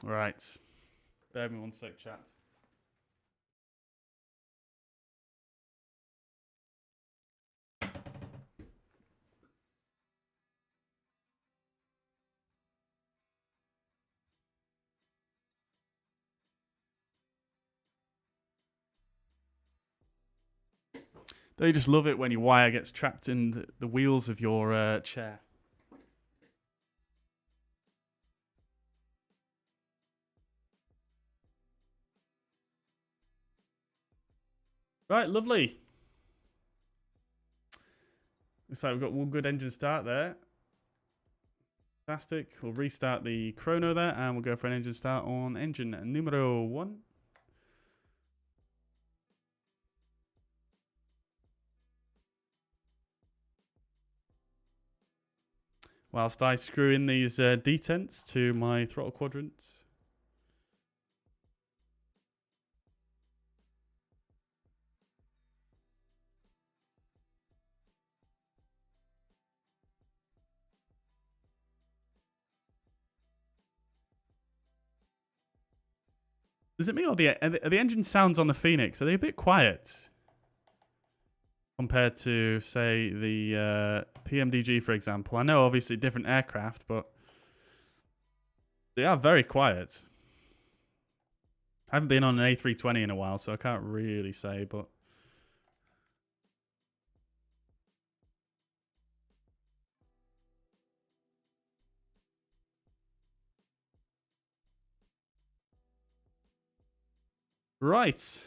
Right. Bear with me one sec, chat. Don't you just love it when your wire gets trapped in the wheels of your chair? Right, lovely. Looks like we've got one good engine start there. Fantastic. We'll restart the chrono there and we'll go for an engine start on engine numero 1. Whilst I screw in these detents to my throttle quadrant. Is it me or are the engine sounds on the Fenix? Are they a bit quiet compared to, say, the PMDG, for example? I know, obviously, different aircraft, but they are very quiet. I haven't been on an A320 in a while, so I can't really say, but... Right.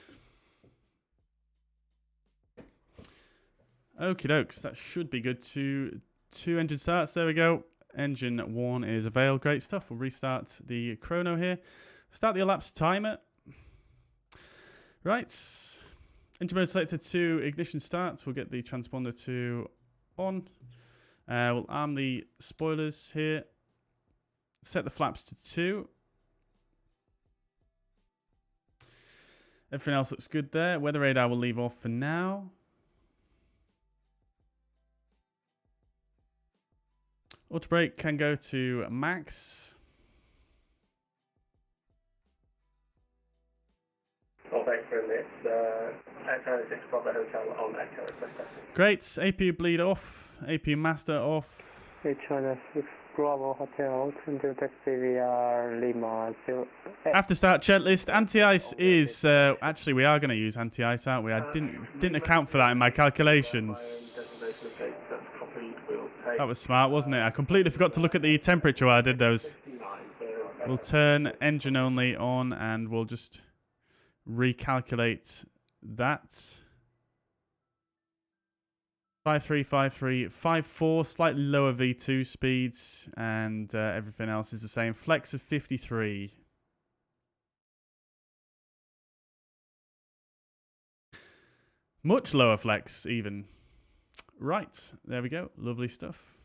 Okie dokes. That should be good. Two engine starts. There we go. Engine 1 is availed. Great stuff. We'll restart the chrono here. Start the elapsed timer. Right. Engine mode selector 2. Ignition starts. We'll get the transponder 2 on. We'll arm the spoilers here. Set the flaps to 2. Everything else looks good there. Weather radar will leave off for now. Auto brake can go to max. All back from this. Echo 6 Bravo Hotel on Echo request. Great. APU bleed off. APU master off. China 6 Bravo Hotel, into taxi via Lima. After start checklist, anti-ice is actually we are going to use anti-ice, aren't we? I didn't account for that in my calculations. That was smart, wasn't it? I completely forgot to look at the temperature while I did those. We'll turn engine only on and we'll just recalculate that. 5353, 54, slightly lower V2 speeds, and everything else is the same. Flex of 53. Much lower flex, even. Right, there we go. Lovely stuff.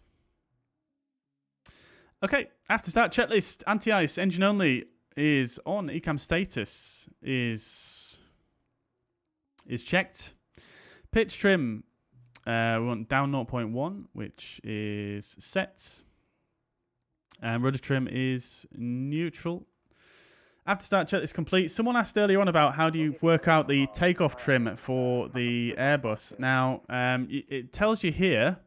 Okay, after start checklist, anti-ice, engine only is on. Ecam status is checked. Pitch trim. We want down 0.1, which is set. And rudder trim is neutral. After start check is complete. Someone asked earlier on about how do you work out the takeoff trim for the Airbus. Now, it tells you here,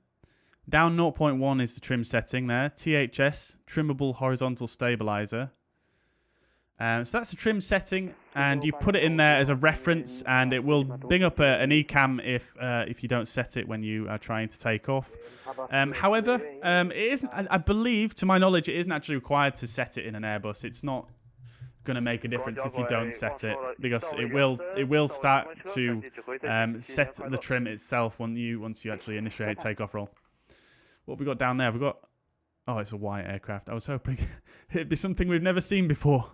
down 0.1 is the trim setting there. THS, trimmable horizontal stabilizer. So that's the trim setting, and you put it in there as a reference, and it will bring up an ECAM if you don't set it when you are trying to take off. However, it isn't. I believe, to my knowledge, it isn't actually required to set it in an Airbus. It's not going to make a difference if you don't set it, because it will start to set the trim itself once you actually initiate takeoff roll. What have we got down there? We've got, oh, it's a white aircraft. I was hoping it'd be something we've never seen before.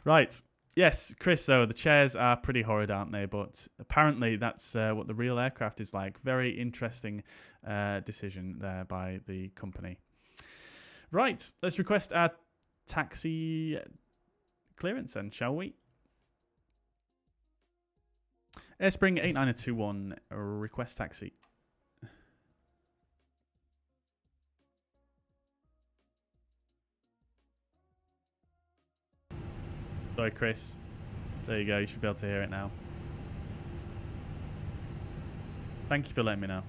Right. Yes, Chris, though, the chairs are pretty horrid, aren't they? But apparently that's what the real aircraft is like. Very interesting decision there by the company. Right, let's request our taxi clearance then, shall we? Airspring 89021, request taxi. Sorry, Chris. There you go. You should be able to hear it now. Thank you for letting me know.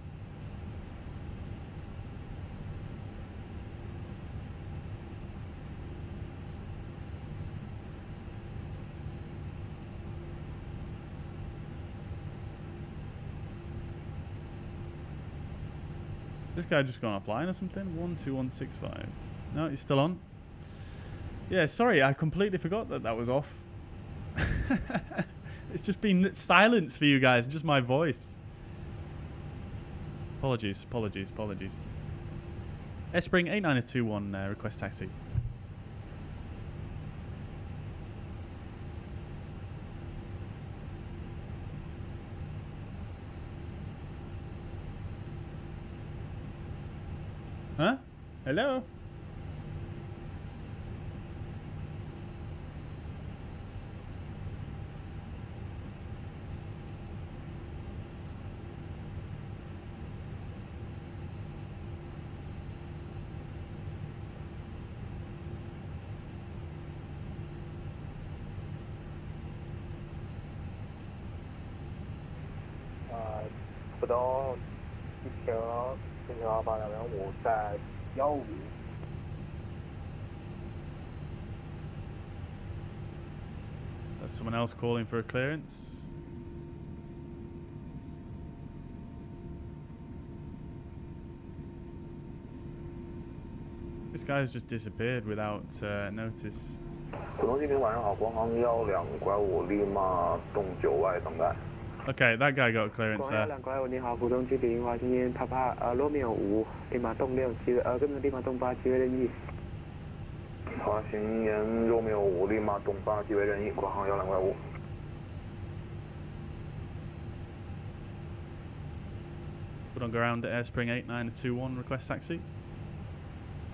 This guy just gone offline or something? 12165. No, he's still on. Yeah, sorry, I completely forgot that was off. It's just been silence for you guys, just my voice. Apologies. Airspring 89021, request taxi. Huh? Hello? Pudong, 10825在15。 That's someone else calling for a clearance. This guy's just disappeared without notice. 浦东机坪晚上好，国航12.5立马东9外等待。 Okay, that guy got a clearance there. 2.5你好，浦东机坪华兴帕帕罗密欧5立马东6跟着立马东8机位任意。华兴沿罗密欧5立马东8机位任意，国航1.2。 Put on ground at Airspring 89021, request taxi.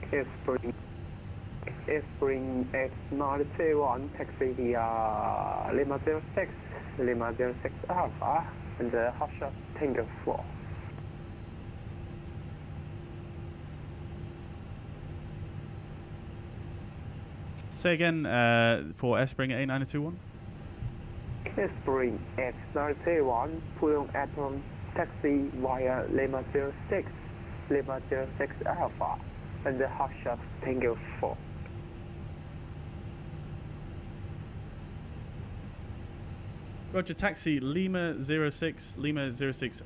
Airspring 89021 taxi via Lima 06 Alpha and the hot shot Tango 4. Say again for Airspring 89021. Airspring 89021 Pudong Addon taxi via Lima 06 Alpha and the hot shot Tango 4. Roger, taxi Lima 06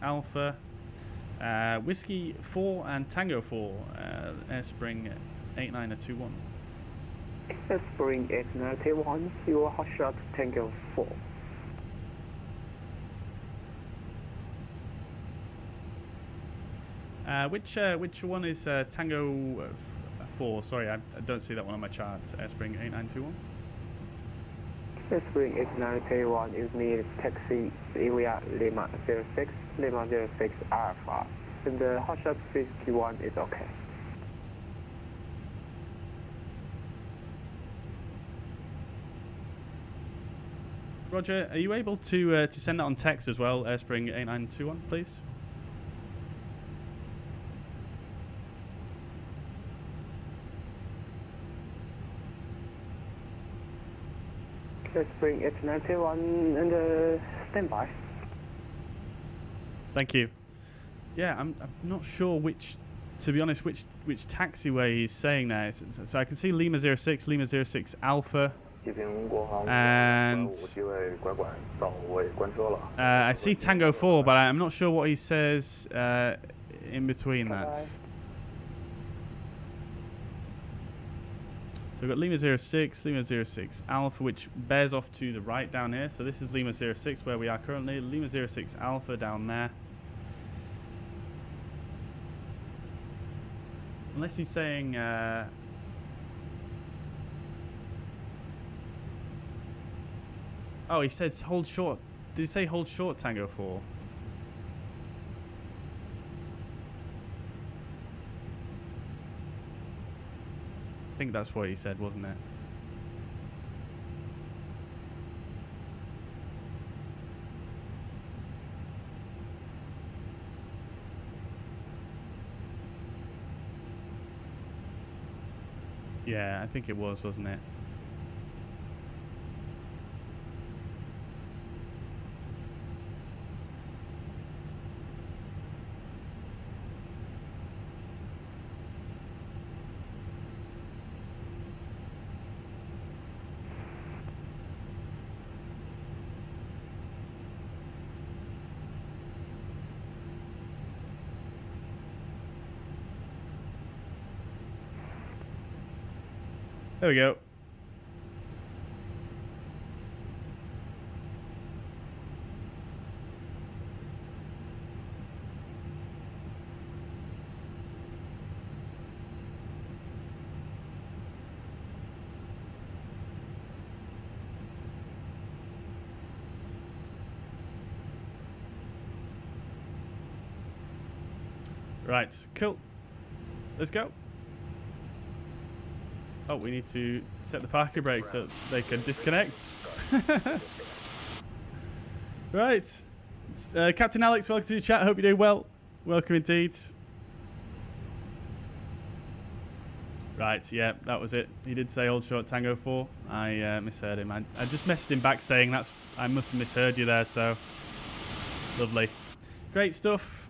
Alpha, Whiskey 4 and Tango 4, Airspring 89021. Airspring 89021, your hot shot Tango 4. Which one is Tango 4? Sorry, I don't see that one on my chart. Airspring 8921. Airspring 89021 is near taxi area Lima 06 Alpha, and the hot shot 51 is okay. Roger, are you able to send that on text as well, Airspring 8921, please? Airspring 891 and standby. Thank you. Yeah, I'm not sure to be honest, which taxiway he's saying there. So I can see Lima 06 Alpha, and I see Tango 4, but I'm not sure what he says in between that. So we've got Lima 06, Lima 06 Alpha, which bears off to the right down here. So this is Lima 06 where we are currently. Lima 06 Alpha down there. Unless he's saying... oh, he said hold short. Did he say hold short Tango 4? I think that's what he said, wasn't it? Yeah, I think it was, wasn't it? There we go. Right, cool. Let's go. Oh, we need to set the parking brakes so they can disconnect. Right. Captain Alex, welcome to the chat. Hope you're doing well. Welcome indeed. Right, yeah, that was it. He did say hold short Tango 4. I misheard him. I just messaged him back saying I must have misheard you there, so lovely. Great stuff.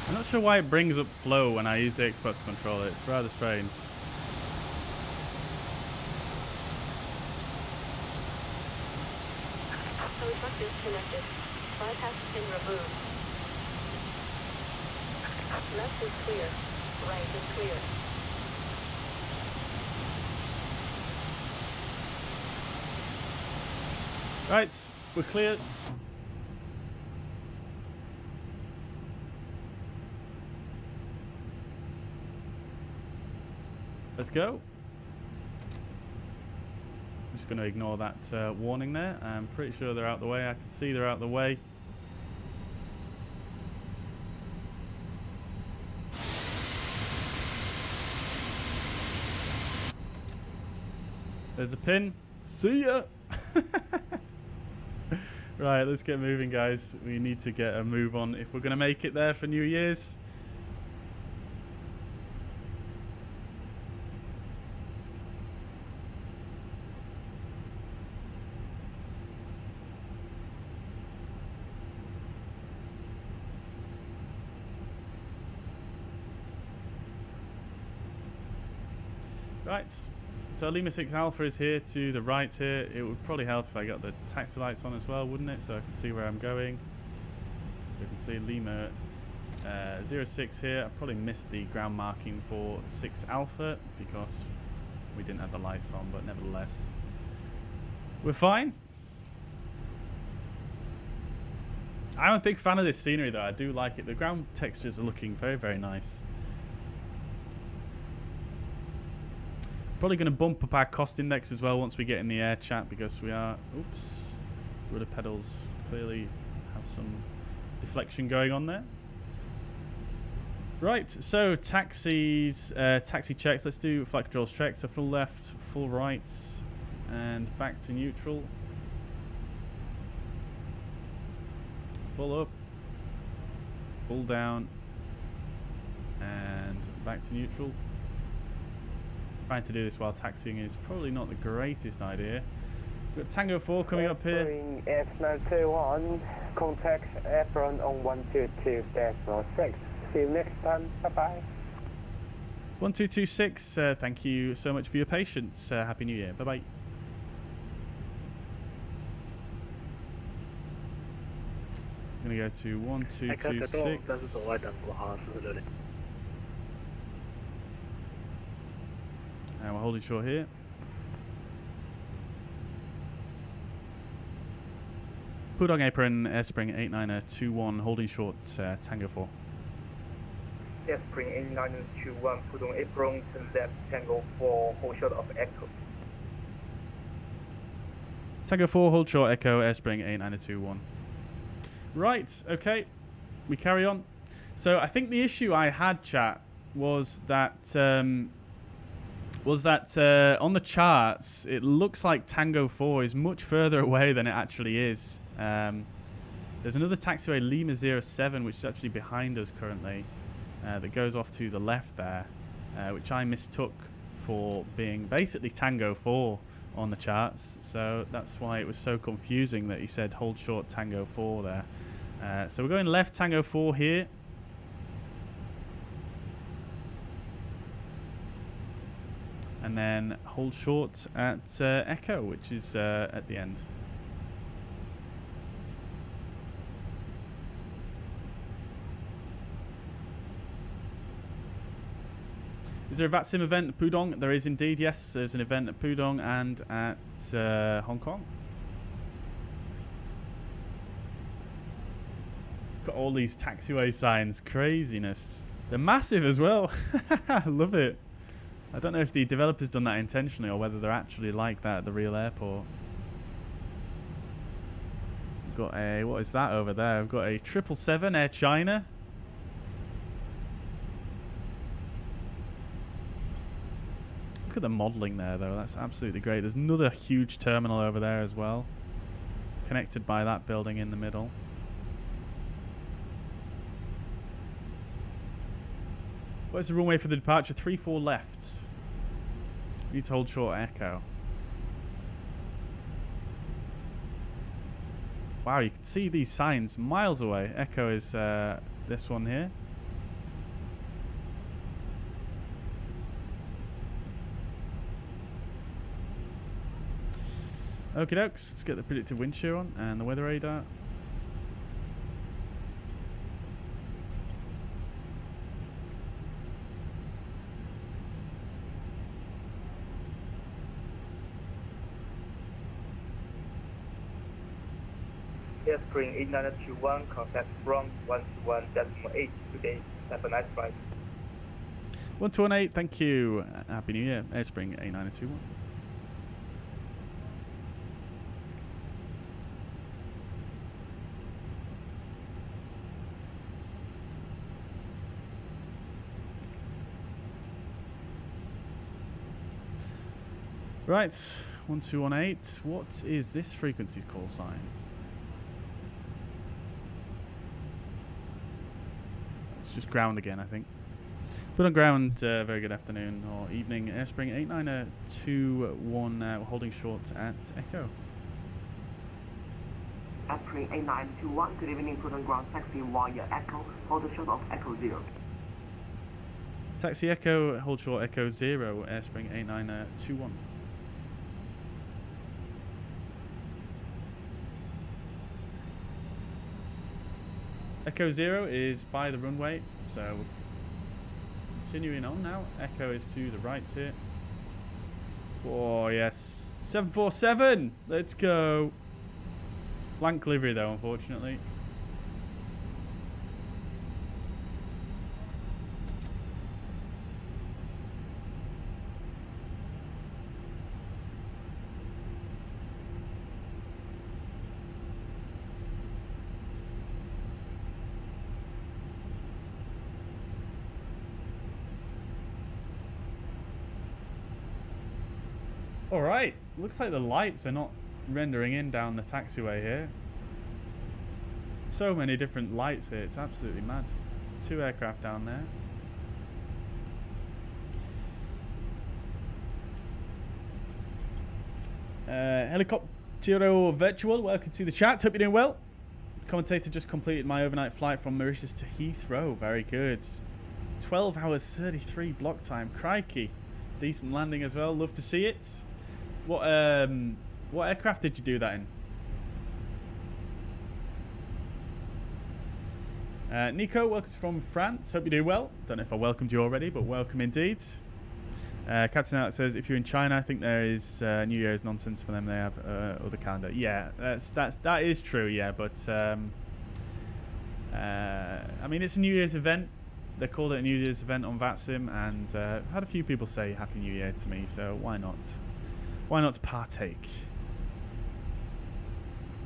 I'm not sure why it brings up flow when I use the Xbox controller. It's rather strange. Power truck disconnected. Bypass pin removed. Left is clear. Right is clear. Right, we're clear. Let's go. I'm just going to ignore that warning there. I'm pretty sure they're out the way. I can see they're out the way. There's a pin. See ya! Right, let's get moving, guys. We need to get a move on if we're going to make it there for New Year's. Right, so Lima 6 Alpha is here to the right here. It would probably help if I got the taxi lights on as well, wouldn't it? So I can see where I'm going. You can see Lima 06 here. I probably missed the ground marking for 6 Alpha because we didn't have the lights on, but nevertheless, we're fine. I'm a big fan of this scenery though. I do like it. The ground textures are looking very, very nice. Probably going to bump up our cost index as well once we get in the air chat because we are, oops, rudder pedals clearly have some deflection going on there. Right, so taxis, taxi checks. Let's do flight controls checks. So full left, full right, and back to neutral. Full up, full down, and back to neutral. Trying to do this while taxiing is probably not the greatest idea. We've got Tango 4 coming up here. F921, contact Apron on 122-06. See you next time. Bye-bye. 1226, thank you so much for your patience. Happy New Year. Bye-bye. I'm going to go to 1226. And we're holding short here. Pudong apron, Airspring 8921, holding short, Tango 4. Airspring 8921, Pudong apron, left Tango 4, hold short of Echo. Tango 4, hold short, Echo, Airspring 8921. Right, okay, we carry on. So I think the issue I had, chat, was that on the charts it looks like Tango 4 is much further away than it actually is. There's another taxiway, Lima 07, which is actually behind us currently, that goes off to the left there, which I mistook for being basically Tango 4 on the charts. So that's why it was so confusing that he said hold short Tango 4 there. So we're going left Tango 4 here. And then hold short at Echo, which is at the end. Is there a VATSIM event at Pudong? There is indeed, yes. There's an event at Pudong and at Hong Kong. Got all these taxiway signs. Craziness. They're massive as well. I love it. I don't know if the developer's done that intentionally or whether they're actually like that at the real airport. We've got a... What is that over there? We've got a 777 Air China. Look at the modelling there, though. That's absolutely great. There's another huge terminal over there as well, connected by that building in the middle. Where's the runway for the departure? 34 left. We need to hold short Echo. Wow, you can see these signs miles away. Echo is this one here. Okie dokes, let's get the predicted wind shear on and the weather radar. Airspring 8921, contact from 121.8 today. Have a nice flight. 1218, thank you. Happy New Year. Airspring 8921. Right, 1218. What is this frequency call sign? It's just ground again, I think. Put on ground, very good afternoon or evening. Airspring 8921, we're holding short at Echo. Airspring 8921, good evening, put on ground, taxi wire Echo, hold short of Echo 0. Taxi Echo, hold short Echo 0, Airspring 8921. Echo 0 is by the runway, so we're continuing on now. Echo is to the right here. Oh, yes. 747! Let's go. Blank livery, though, unfortunately. Alright, looks like the lights are not rendering in down the taxiway here. So many different lights here, it's absolutely mad. 2 aircraft down there. Helicoptero Virtual, welcome to the chat. Hope you're doing well. Commentator just completed my overnight flight from Mauritius to Heathrow. Very good. 12 hours 33 block time. Crikey. Decent landing as well. Love to see it. What aircraft did you do that in? Nico, welcome from France. Hope you're doing well. Don't know if I welcomed you already, but welcome indeed. Captain Alex says, if you're in China, I think there is New Year's nonsense for them. They have other calendar. Yeah, that is true. Yeah, but I mean, it's a New Year's event. They called it a New Year's event on VATSIM, and I've had a few people say Happy New Year to me. So why not? Why not partake?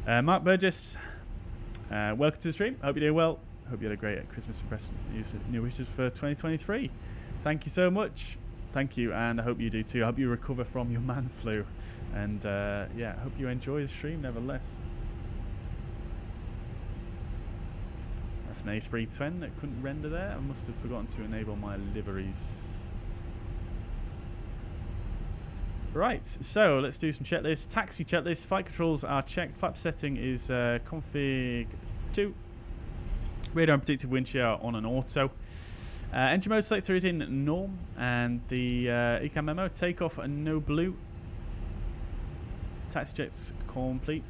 Mark Burgess, welcome to the stream. Hope you're doing well. Hope you had a great Christmas and best new wishes for 2023. Thank you so much. Thank you, and I hope you do too. I hope you recover from your man flu, and yeah, I hope you enjoy the stream nevertheless. That's an A320 that couldn't render there. I must have forgotten to enable my liveries. Right, so let's do some checklists. Taxi checklist. Flight controls are checked. Flap setting is config 2. Radar and predictive wind shear are on an auto. Engine mode selector is in norm, and the ECAM memo takeoff and no blue. Taxi checks complete.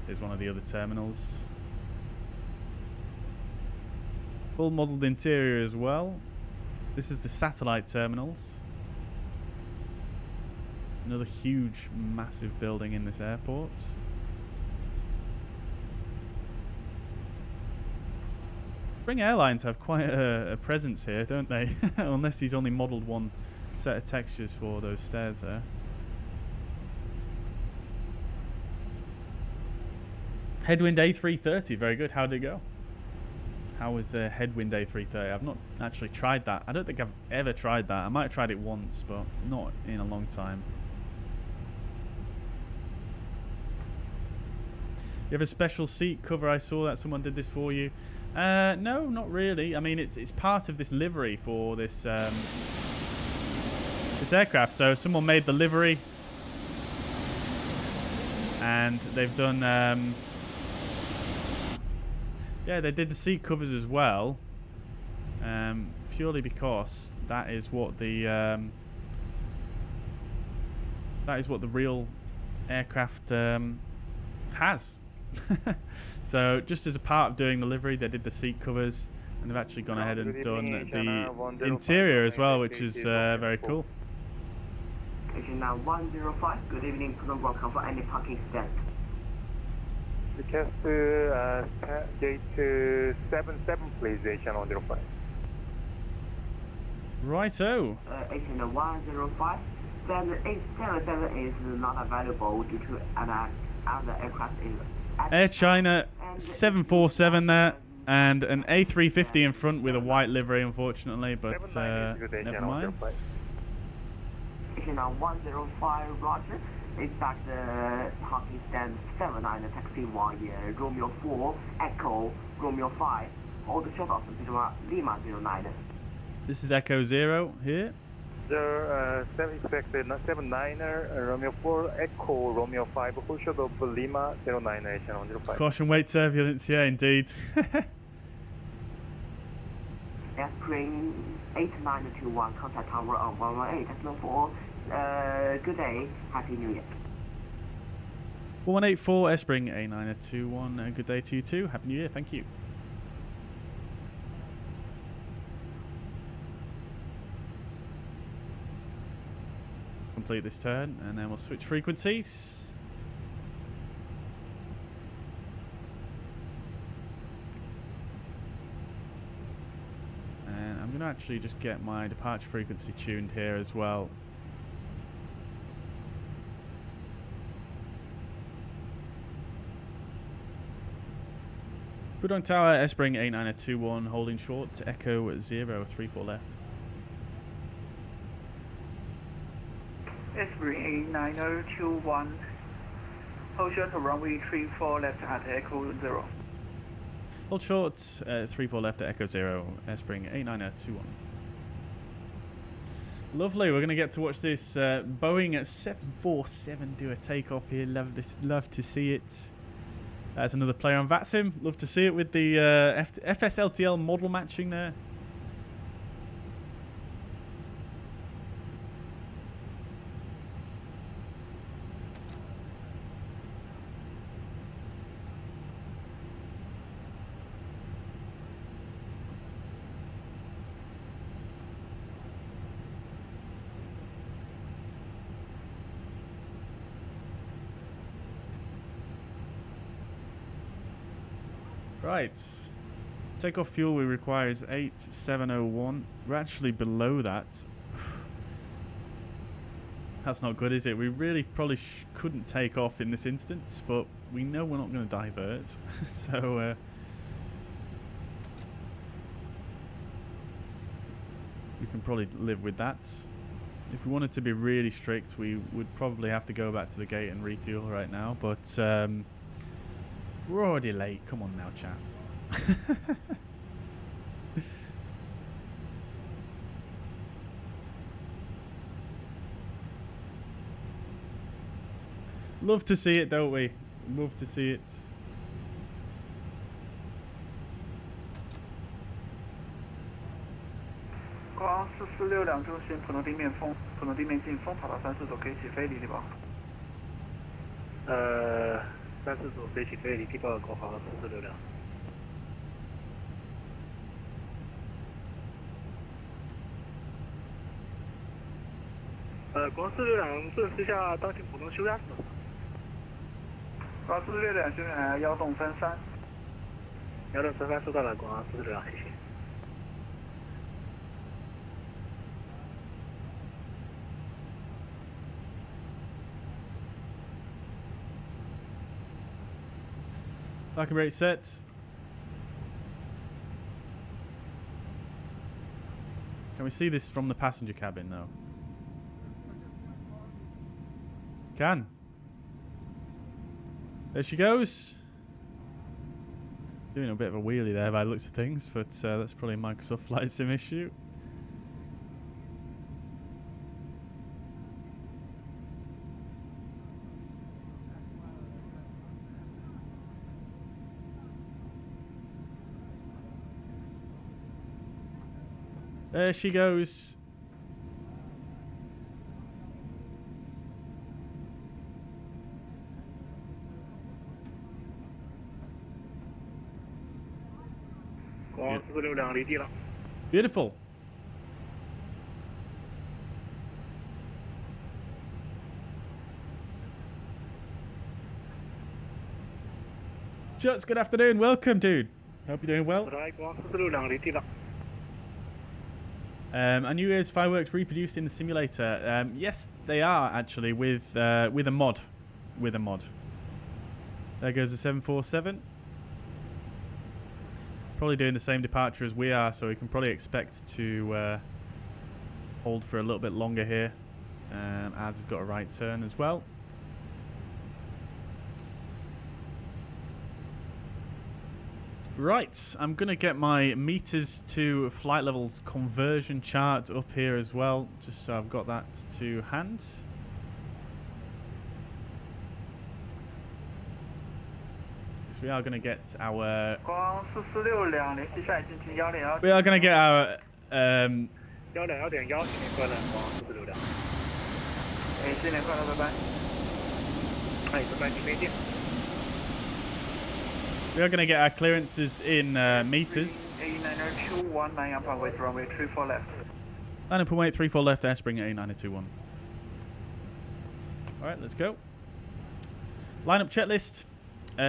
Here's one of the other terminals. Full modelled interior as well. This is the satellite terminals. Another huge, massive building in this airport. Spring Airlines have quite a presence here, don't they? Unless he's only modelled one set of textures for those stairs there. Headwind A330, very good. How did it go? How was Headwind A330? I've not actually tried that. I don't think I've ever tried that. I might have tried it once, but not in a long time. You have a special seat cover. I saw that someone did this for you. No, not really. I mean, it's part of this livery for this this aircraft. So someone made the livery, and they've done. Yeah, they did the seat covers as well. Purely because that is what the real aircraft has. So just as a part of doing the livery, they did the seat covers, and they've actually gone ahead and done the interior as well, which is very cool. Station now 105. Good evening, Pudong. Welcome for any parking stand. Request gate 77, please, Station 105. Station Righto. 105. 787 is not available due to other aircraft is Air China 747 there, and an A350 in front with a white livery, unfortunately, but never mind. Station now 105, Roger. Expect the parking stand 79 Taxiways, Romeo 4, Echo, Romeo 5. Hold the short of Lima 09. This is Echo 0 here. Sir, expected 79er, Romeo 4, Echo, Romeo 5, hold short of Lima 09, Station 105. Caution weight turbulence, yeah, indeed. Airplane 8921, contact tower on 118, Tesla 4. Good day, Happy New Year. 1184 Espring A921, good day to you too. Happy New Year, thank you. Complete this turn, and then we'll switch frequencies. And I'm going to actually just get my departure frequency tuned here as well. Pudong Tower, Espring 8921, holding short, Echo 034 left. Espring 8921, hold short to runway 34 left at Echo 0. Hold short, 34 left at Echo 0, Airspring 8921. Lovely, we're going to get to watch this Boeing at 747 do a takeoff here. Love to see it. That's another player on VATSIM. Love to see it with the FSLTL model matching there. Right, takeoff fuel we require is 8701. We're actually below that. That's not good, is it? We really probably couldn't take off in this instance, but we know we're not going to divert. So, we can probably live with that. If we wanted to be really strict, we would probably have to go back to the gate and refuel right now, but we're already late. Come on now, chat. Love to see it, don't we? Love to see it.高446中心，普通地面进风跑道34组，可以起飞离地包。34组飞起飞离地包，国航4462。国航462证实一下当前普通修压是多少？高462修压1栋分3。1栋分3收到了，国航462，谢谢。Vacuum rate set. Can we see this from the passenger cabin though? Can. There she goes. Doing a bit of a wheelie there by the looks of things, but that's probably a Microsoft Flight Sim issue. There she goes. Beautiful. Chuts, good afternoon. Welcome, dude. Hope you're doing well. Are New Year's fireworks reproduced in the simulator? Yes, they are actually with a mod. With a mod. There goes the 747. Probably doing the same departure as we are, so we can probably expect to hold for a little bit longer here. As has got a right turn as well. Right, I'm going to get my meters to flight levels conversion chart up here as well, just so I've got that to hand. Because we are going to get our... We are going to get our... We are going to get our clearances in meters. 8921, up runway 34 left. 9.834 left, Airspring at 8921. Alright, let's go. Lineup checklist.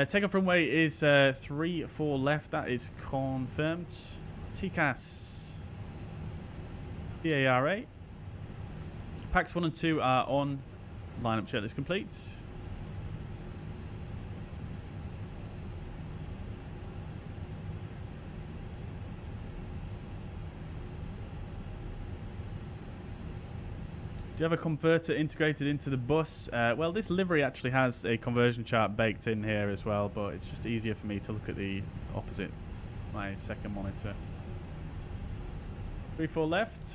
Takeoff runway is 34 left, that is confirmed. TCAS. PARA. Packs 1 and 2 are on. Lineup checklist complete. Do you have a converter integrated into the bus? Well, this livery actually has a conversion chart baked in here as well, but it's just easier for me to look at the opposite my second monitor. 34 left.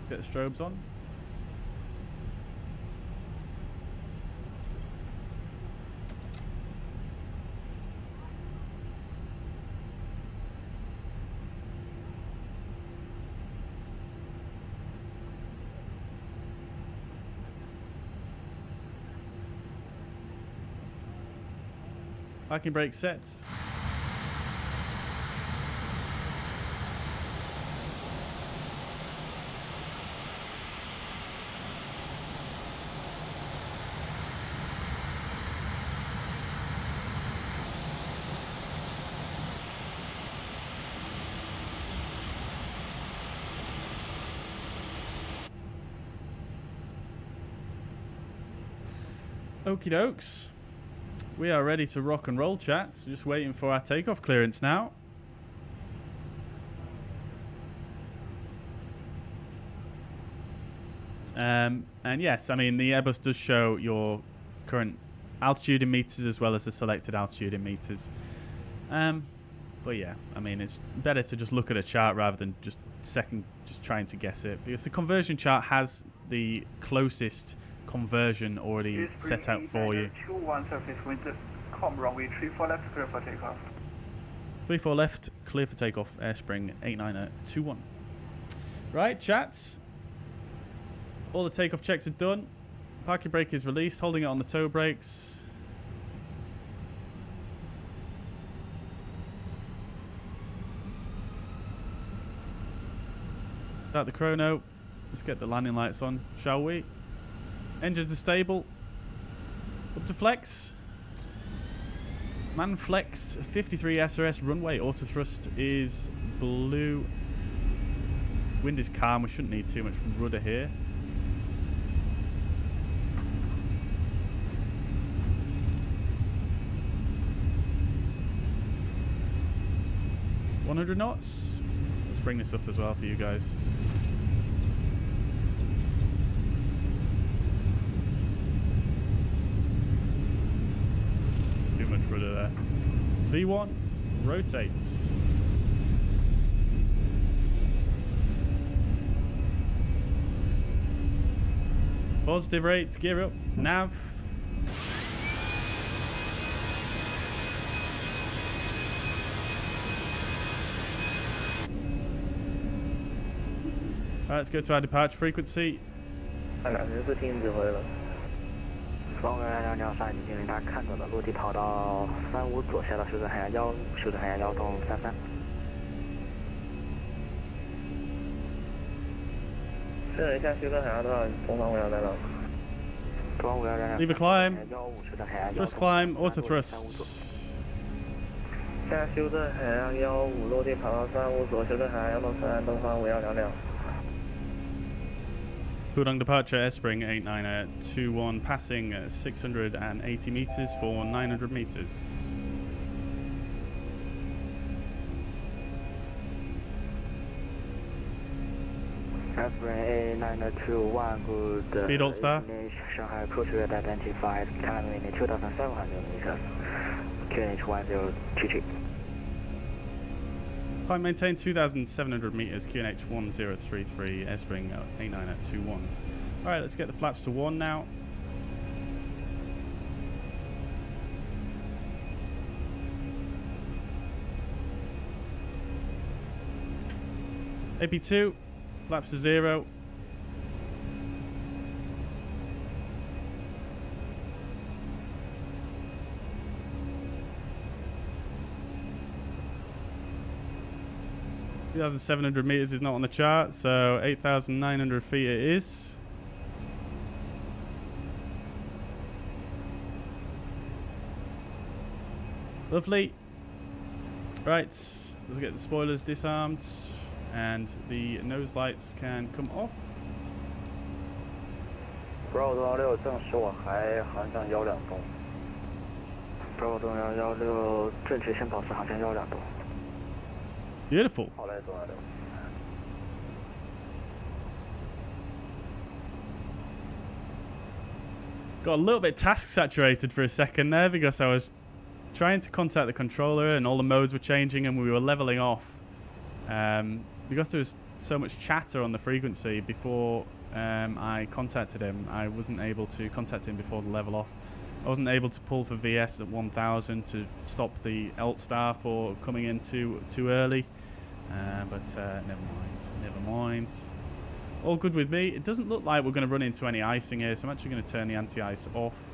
Get the strobes on. Parking brake sets. Okie dokes. We are ready to rock and roll, chats. Just waiting for our takeoff clearance now. And yes, I mean, the Airbus does show your current altitude in meters as well as the selected altitude in meters. But yeah, I mean, it's better to just look at a chart rather than just trying to guess it, because the conversion chart has the closest conversion already set out for you. 21 surface wind, com runway 34 left, clear for takeoff. 34 left, clear for takeoff, Airspring 89021. Right, chats. All the takeoff checks are done. Parking brake is released, holding it on the toe brakes. Start the chrono. Let's get the landing lights on, shall we? Engines are stable. Up to flex. Man flex 53 SRS runway. Auto thrust is blue. Wind is calm. We shouldn't need too much rudder here. $100 knots. Let's bring this up as well for you guys. Much rudder there. V1 rotates. Positive rates, gear up, nav. Alright, let's go to our departure frequency. 双人223已经为大家看到的落地跑道35左下到修正海洋155，修正海洋133。确认一下修正海洋多少？东方512了。东方512。Leave a climb. 155修正海洋155。Thrust climb, auto thrust. 现在修正海洋155落地跑道35左，修正海洋163，东方5122。 Pudong departure, Airspring 89021, passing 680 meters for 900 meters. Airspring 89021, good. Speed alt star. Shanghai approach rate identified, climbing 2,700 meters. QNH 1023. Climb maintain 2,700 meters, QNH 1033, Airspring 89021. Alright, let's get the flaps to 1 now. AP2, flaps to 0. $2,700 meters is not on the chart, so 8,900 feet it is. Lovely. Right, let's get the spoilers disarmed and the nose lights can come off. Bravo 东6正使我还航向1.2度。Bravo 东16正确线保持航向1.2度。 Beautiful. Got a little bit task saturated for a second there because I was trying to contact the controller, and all the modes were changing, and we were leveling off. Because there was so much chatter on the frequency before I contacted him, I wasn't able to contact him before the level off. I wasn't able to pull for VS at 1000 to stop the alt star for coming in too early. But never mind. All good with me. It doesn't look like we're going to run into any icing here, so I'm actually going to turn the anti-ice off.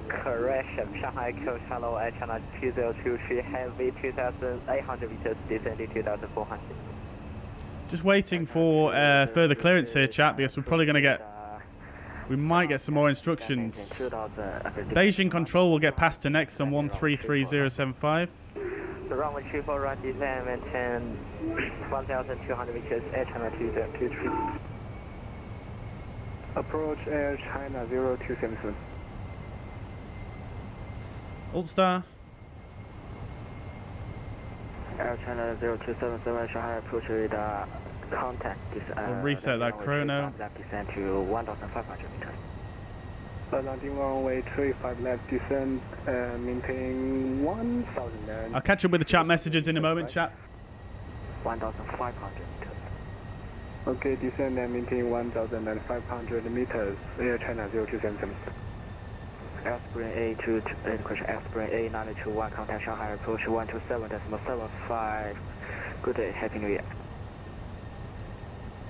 Correction, Shanghai Coast, hello, Air China 2023, heavy 2,800 meters, descending 2,400. Just waiting for further clearance here, chat, because we're probably going to we might get some more instructions. Beijing control will get passed to next on 133075. The runway 24 run descend, maintain 1,200 meters, Air China 2023. Approach Air China 0277. Alt star. Air China 0277, Shanghai approach with contact. We'll reset that chrono. Left descend to 1,500 meters. Landing runway 35 left descend, maintain 1,000. I'll catch up with the chat messages in a moment, chat. 1,500 meters. Okay, descend and maintain 1,500 meters, Air China 0277. Airspring A2, question Airspring A921, contact Shanghai approach 127.75. Good day, Happy New Year.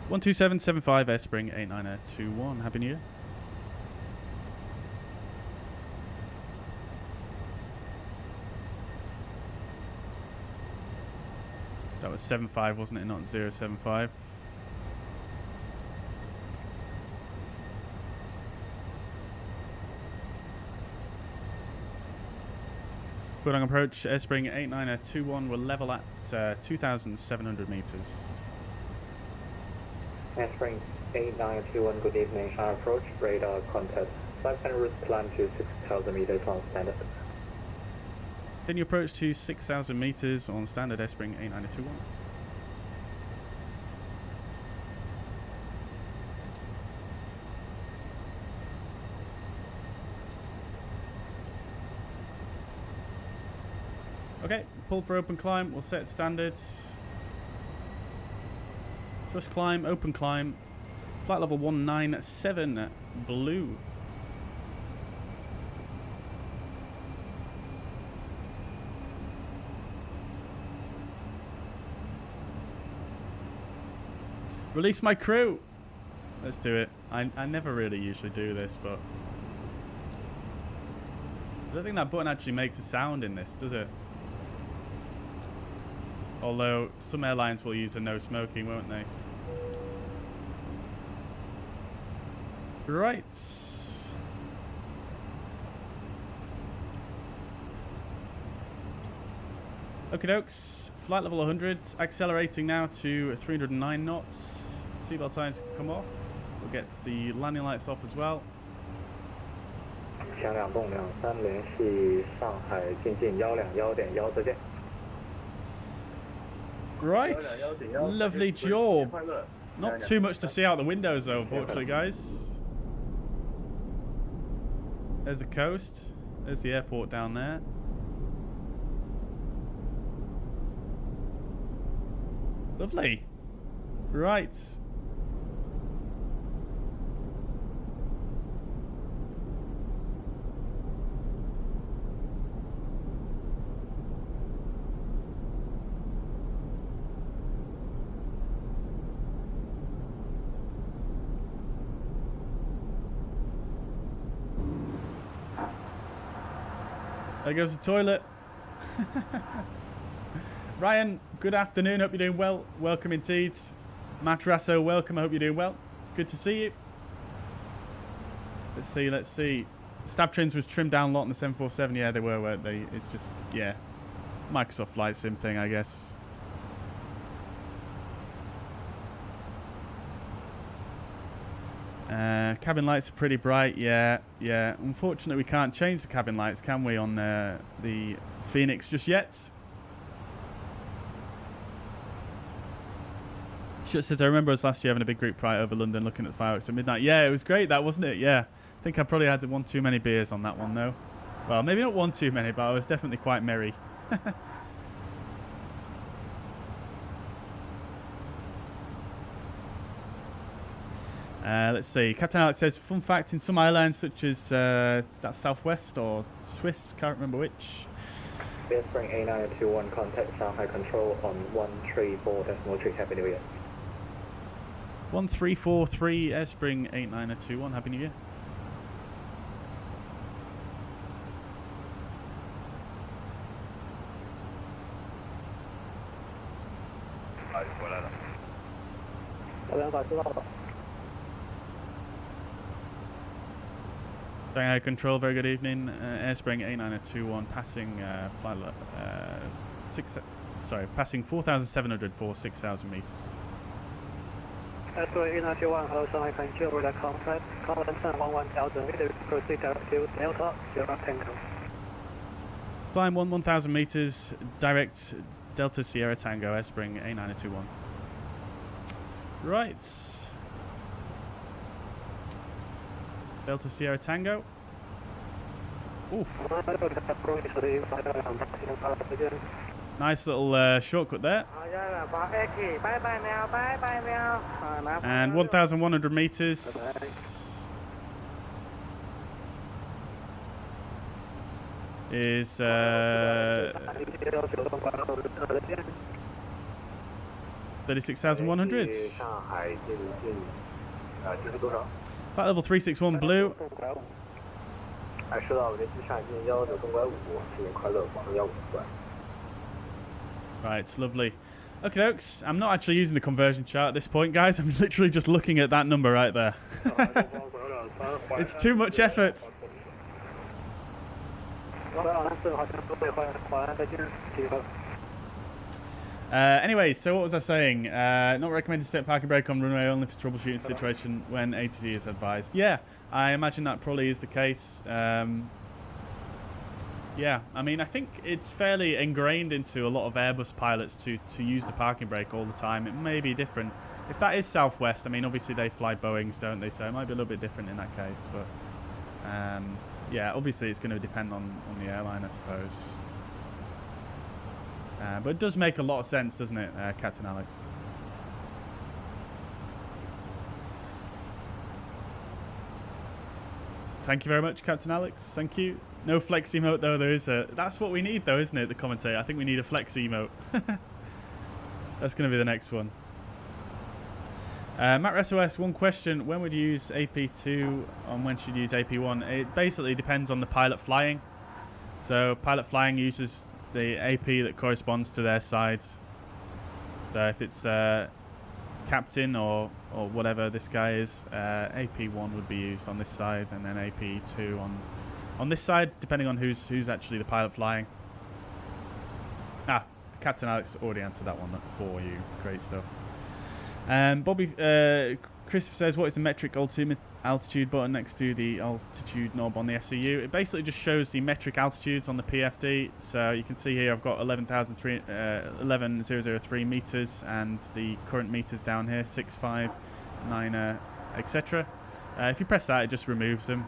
12775 Airspring 8921. Happy New Year. That was 75, wasn't it? Not 075. Pudong approach, Airspring 8921. We're level at 2,700 meters. Airspring 8921, good evening. Shanghai approach, radar contact. 500 route climb to 6,000 meters on standard. Then you approach to 6,000 meters on standard Airspring 8921. Okay, pull for open climb. We'll set standard. Just climb, open climb. Flight level 197, blue. Release my crew. Let's do it. I never really usually do this, but I don't think that button actually makes a sound in this, does it? Although some airlines will use a no smoking, won't they? Right. Okie dokes. Flight level 100. Accelerating now to 309 knots. Seatbelt signs come off. We'll get the landing lights off as well. 向两栋23联系上海进近121.1再见。 Right, lovely job. Not too much to see out the windows though, unfortunately, guys. There's the coast. There's the airport down there. Lovely. Right. There goes the toilet. Ryan, good afternoon. Hope you're doing well. Welcome indeed. Matrasso, welcome. I hope you're doing well. Good to see you. Let's see. Stab trims was trimmed down a lot on the 747. Yeah, they were, weren't they? It's just, yeah. Microsoft Flight Sim thing, I guess. Cabin lights are pretty bright. Yeah. Unfortunately, we can't change the cabin lights, can we, on the Phoenix just yet? Shut says, I remember us last year having a big group fight over London looking at the fireworks at midnight. Yeah, it was great, that, wasn't it? Yeah. I think I probably had one too many beers on that one, though. Well, maybe not one too many, but I was definitely quite merry. Let's see. Captain Alex says, fun fact, in some airlines such as is that Southwest or Swiss, can't remember which. Spring A921, contact Shanghai Control on 134.3, Happy New Year. 1343 Airspring 8921, Happy New Year. Shanghai Control, very good evening. Airspring 8921, passing passing 4,700 for 6,000 meters. Airspring 8921, hello Shanghai Control, with a contact, confidence 11,000 meters, proceed direct to Delta, Sierra Tango. Flying 1,000 meters, direct Delta Sierra Tango, Airspring 8921. Right. Delta Sierra Tango. Oof. Nice little shortcut there. And 1,100 meters is 36,100. Flight level 361 blue. Right, lovely. Okay, folks. I'm not actually using the conversion chart at this point, guys. I'm literally just looking at that number right there. It's too much effort. Anyway, so what was I saying? Not recommended to set parking brake on runway only for troubleshooting situation when ATC is advised. Yeah, I imagine that probably is the case. Yeah, I mean, I think it's fairly ingrained into a lot of Airbus pilots to use the parking brake all the time. It may be different. If that is Southwest, I mean, obviously they fly Boeings, don't they? So it might be a little bit different in that case. But yeah, obviously it's going to depend on the airline, I suppose. But it does make a lot of sense, doesn't it, Captain Alex? Thank you very much, Captain Alex. Thank you. No flex emote, though. There is a... That's what we need, though, isn't it, the commentator? I think we need a flex emote. That's going to be the next one. Matt SOS, one question. When would you use AP2 and when should you use AP1? It basically depends on the pilot flying. So pilot flying uses the AP that corresponds to their side. So if it's captain or whatever this guy is, AP1 would be used on this side, and then AP2 on this side, depending on who's actually the pilot flying. Captain Alex already answered that one for you. Great stuff. Bobby Christopher says, what is the metric altitude button next to the altitude knob on the FCU? It basically just shows the metric altitudes on the PFD. So you can see here I've got 11,003 meters, and the current meters down here 659, etc. If you press that, it just removes them.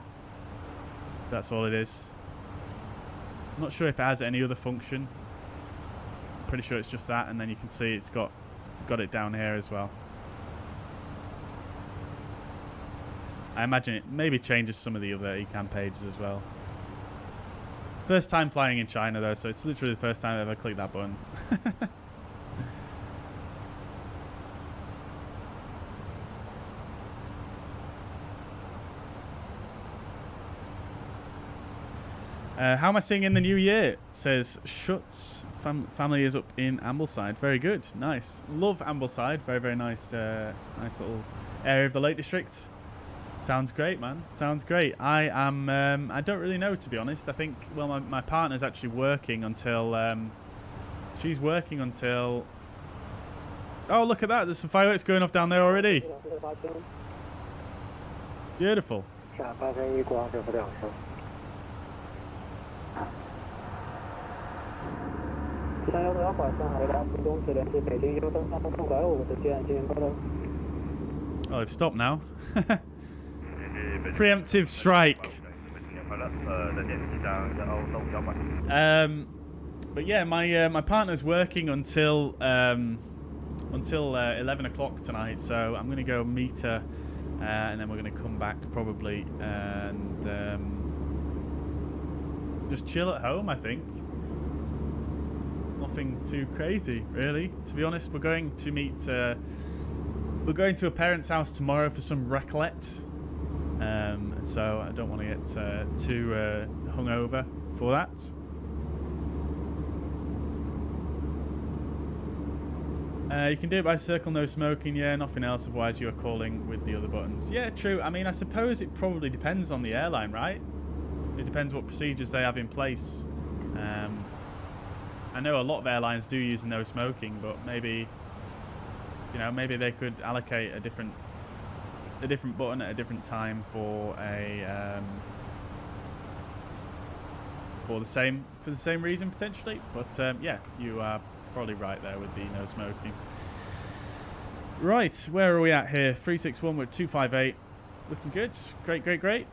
That's all it is. I'm not sure if it has any other function. Pretty sure it's just that, and then you can see it's got it down here as well. I imagine it maybe changes some of the other ECAM pages as well. First time flying in China though, so it's literally the first time I've ever clicked that button. How am I seeing in the new year? Says Schutz. Family is up in Ambleside. Very good. Nice. Love Ambleside. Very, very nice. Nice little area of the Lake District. Sounds great, man. Sounds great. I don't really know, to be honest. I think, well, my partner's actually working until... she's working until... Oh, look at that. There's some fireworks going off down there already. Beautiful. 下831国航政府2声。向右摇拐3回答浦东只联系北京右东3通250的接岸进行高度。 Oh, they've stopped now. Preemptive strike. But yeah, my partner's working until 11 o'clock tonight, so I'm gonna go meet her, and then we're gonna come back probably and just chill at home. I think nothing too crazy, really. To be honest, we're going to meet. We're going to a parent's house tomorrow for some raclette, so I don't want to get too hungover for that. You can do it by circle, no smoking, yeah, nothing else, otherwise you are calling with the other buttons. Yeah, true. I mean, I suppose it probably depends on the airline, right? It depends what procedures they have in place. I know a lot of airlines do use no smoking, but maybe, you know, maybe they could allocate a different button at a different time for a for the same reason potentially. But yeah, you are probably right there with the no smoking. Right, where are we at here? 361, we're at 258. Looking good. Great, great, great.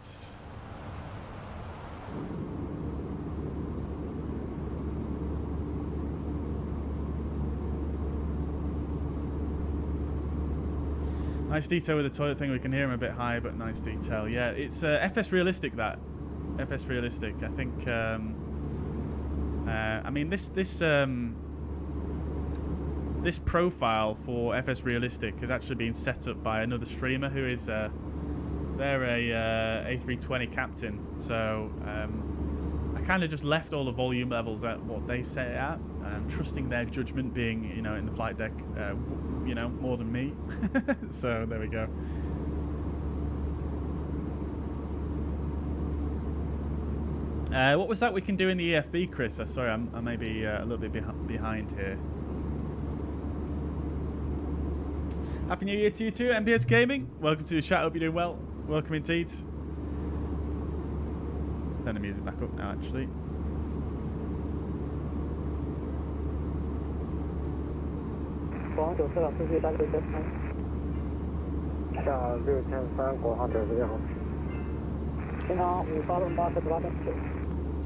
Nice detail with the toilet thing. We can hear him a bit high, but nice detail. Yeah, it's FS Realistic, that. FS Realistic. I think, I mean, this profile for FS Realistic has actually been set up by another streamer who is, they're a A320 captain. So I kind of just left all the volume levels at what they set it at, trusting their judgment, being, you know, in the flight deck, you know, more than me. So there we go. What was that we can do in the EFB, Chris? Sorry, I may be a little bit behind here. Happy New Year to you too, MPS Gaming. Welcome to the chat. Hope you're doing well. Welcome indeed. Turn the music back up now, actually.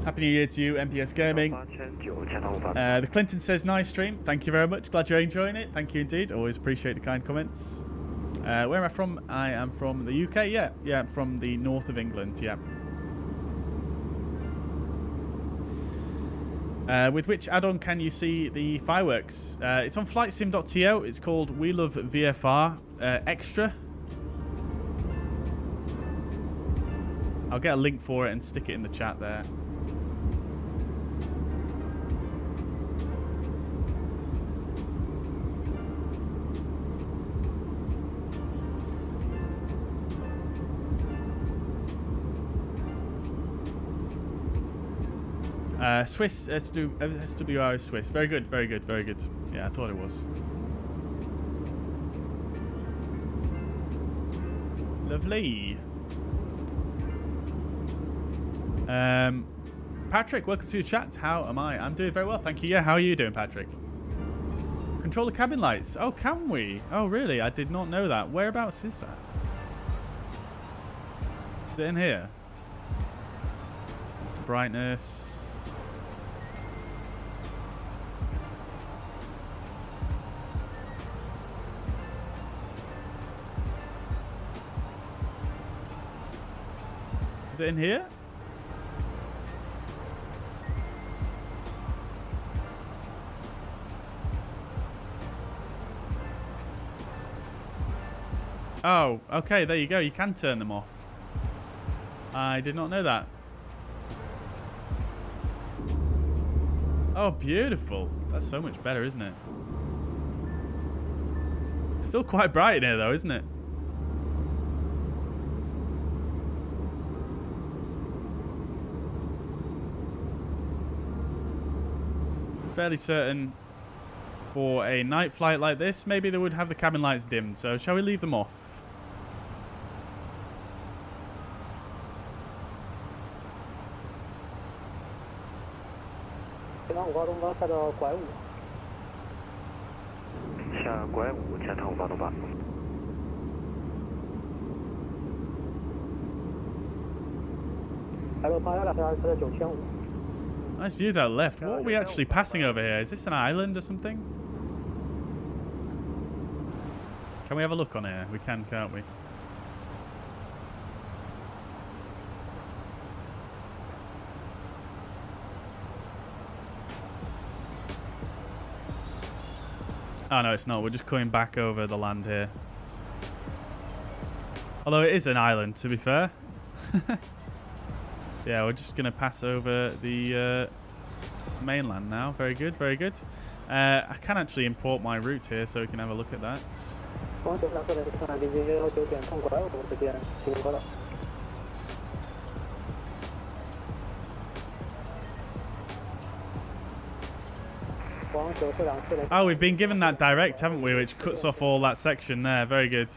Happy New Year to you, MPS Gaming. The Clinton says, nice stream. Thank you very much. Glad you're enjoying it. Thank you indeed. Always appreciate the kind comments. Where am I from? I am from the UK. Yeah, I'm from the north of England. Yeah. With which add-on can you see the fireworks? It's on flightsim.to. It's called We Love VFR Extra. I'll get a link for it and stick it in the chat there. Swiss, SWR is Swiss. Very good, very good, very good. Yeah, I thought it was. Lovely. Patrick, welcome to the chat. How am I? I'm doing very well, thank you. Yeah, how are you doing, Patrick? Control the cabin lights. Oh, can we? Oh, really? I did not know that. Whereabouts is that? Is it in here? It's the brightness. Is it in here? Oh, okay, there you go. You can turn them off. I did not know that. Oh, beautiful. That's so much better, isn't it? Still quite bright in here, though, isn't it? Fairly certain for a night flight like this, maybe they would have the cabin lights dimmed. So shall we leave them off? 下拐5前头发动8。Nice view to the left. What are we actually passing over here? Is this an island or something? Can we have a look on here? We can, can't we? Oh no, it's not. We're just coming back over the land here. Although it is an island, to be fair. Yeah, we're just going to pass over the mainland now. Very good, very good. I can actually import my route here so we can have a look at that. Oh, we've been given that direct, haven't we? Which cuts off all that section there. Very good.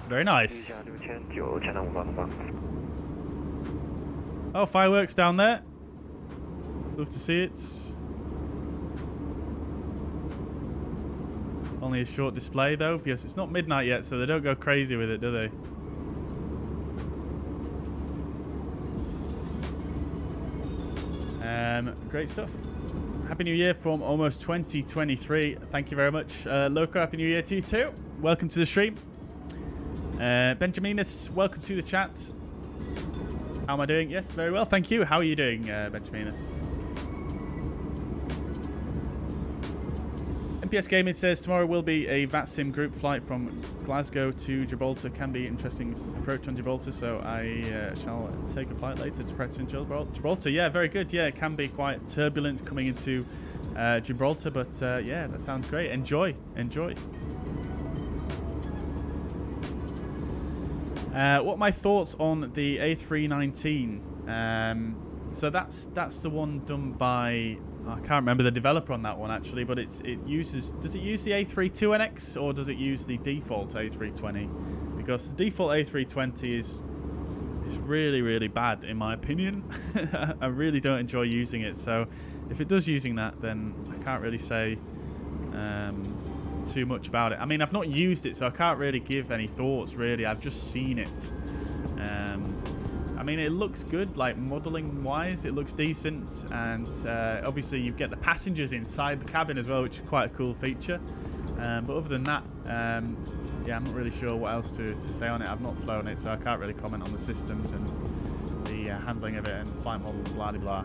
Very nice. Oh, fireworks down there. Love to see it. Only a short display though, because it's not midnight yet, so they don't go crazy with it, do they? Great stuff. Happy New Year from almost 2023. Thank you very much. Loco, Happy New Year to you too. Welcome to the stream. Benjaminus, welcome to the chat. How am I doing? Yes, very well. Thank you. How are you doing, Benjaminus? MPS Gaming says tomorrow will be a VATSIM group flight from Glasgow to Gibraltar. Can be interesting approach on Gibraltar, so I shall take a flight later to Preston Gibraltar. Yeah, very good. Yeah, it can be quite turbulent coming into Gibraltar, but yeah, that sounds great. Enjoy. What are my thoughts on the A319? So that's the one done by, I can't remember the developer on that one actually, but does it use the A320NX or does it use the default A320? Because the default A320 is really, really bad in my opinion. I really don't enjoy using it, so if it does using that, then I can't really say too much about it. I mean, I've not used it, so I can't really give any thoughts really. I've just seen it. I mean, it looks good, like modeling wise, it looks decent, and obviously you get the passengers inside the cabin as well, which is quite a cool feature. But other than that, yeah, I'm not really sure what else to say on it. I've not flown it, so I can't really comment on the systems and the handling of it and flight model, blah blah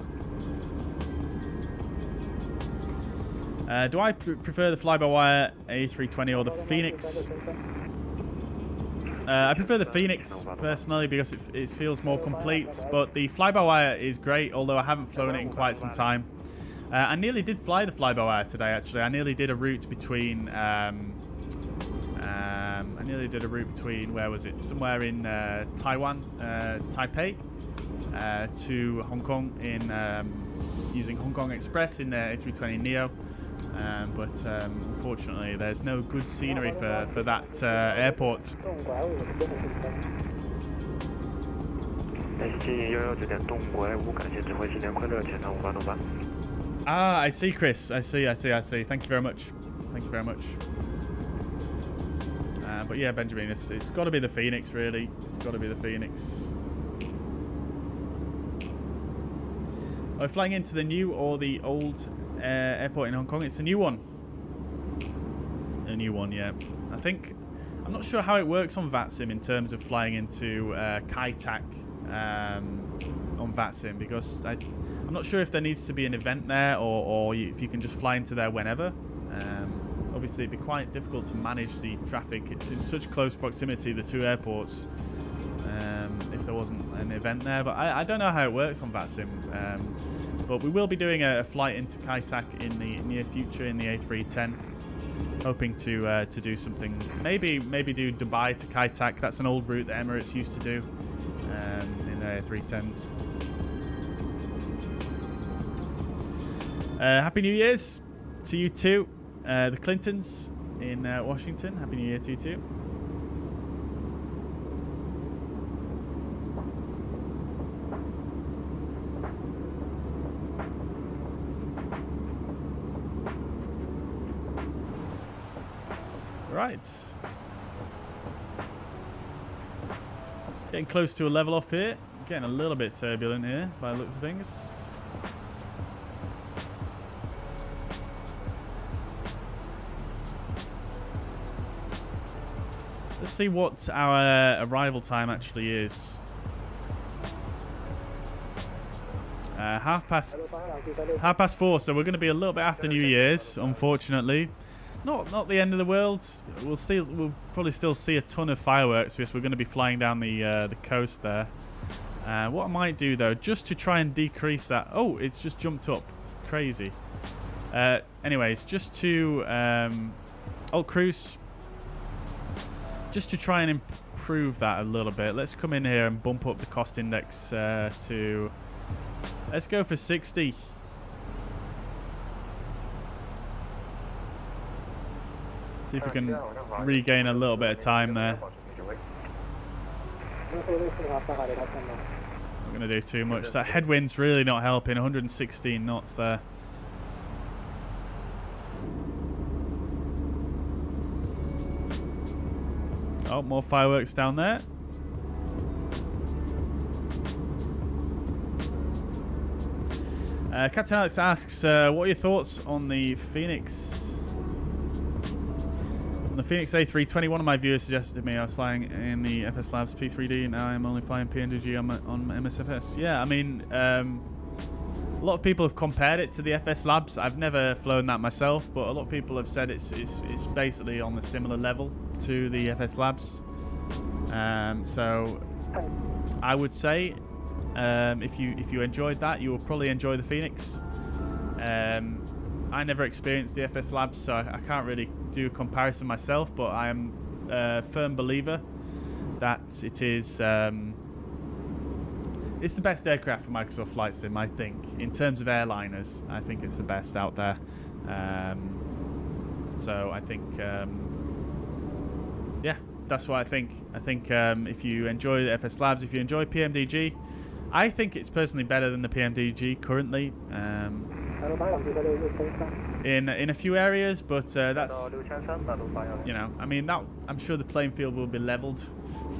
blah. Do I prefer the fly-by-wire A320 or the Fenix? I prefer the Fenix personally because it feels more complete, but the fly-by-wire is great, although I haven't flown it in quite some time. I nearly did fly the fly-by-wire today actually. I nearly did a route between where was it? Somewhere in Taiwan, Taipei, to Hong Kong in using Hong Kong Express in the A320 Neo. But unfortunately there's no good scenery for that airport. Ah, I see, Chris. I see. Thank you very much. But yeah, Benjamin, it's got to be the Phoenix, really. It's got to be the Phoenix. Are we flying into the new or the old airport in Hong Kong? It's a new one. A new one, yeah. I'm not sure how it works on VATSIM in terms of flying into Kai Tak on VATSIM, because I'm not sure if there needs to be an event there or if you can just fly into there whenever. Obviously, it'd be quite difficult to manage the traffic. It's in such close proximity, the two airports, if there wasn't an event there. But I don't know how it works on VATSIM. But we will be doing a flight into Kai Tak in the near future in the A310. Hoping to do something, maybe do Dubai to Kai Tak. That's an old route that Emirates used to do in their A310s. Happy New Year's to you too. The Clintons in Washington. Happy New Year to you too. Right. Getting close to a level off here. Getting a little bit turbulent here by the looks of things. Let's see what our arrival time actually is. 4:30. So we're going to be a little bit after New Year's, unfortunately. Not the end of the world. We'll probably still see a ton of fireworks because we're going to be flying down the coast there. What I might do though, just to try and decrease that. Oh, it's just jumped up. Crazy. Anyways, just to alt cruise. Just to try and improve that a little bit, let's come in here and bump up the cost index to. Let's go for 60. See if we can regain a little bit of time there. Not going to do too much. That headwind's really not helping. 116 knots there. Oh, more fireworks down there. Captain Alex asks, what are your thoughts on the Fenix? On the Fenix A320, one of my viewers suggested to me I was flying in the FS Labs P3D, and now I'm only flying PMDG on MSFS. Yeah, I mean, a lot of people have compared it to the FS Labs. I've never flown that myself, but a lot of people have said it's basically on the similar level to the FS Labs. So I would say if you enjoyed that, you will probably enjoy the Fenix. I never experienced the FS Labs, so I can't really do a comparison myself, but I am a firm believer that it is it's the best aircraft for Microsoft Flight Sim, I think. In terms of airliners, I think it's the best out there. So I think yeah, that's what I think. I think if you enjoy the FS Labs, if you enjoy PMDG, I think it's personally better than the PMDG currently in a few areas, but that's, you know, I mean, that I'm sure the playing field will be leveled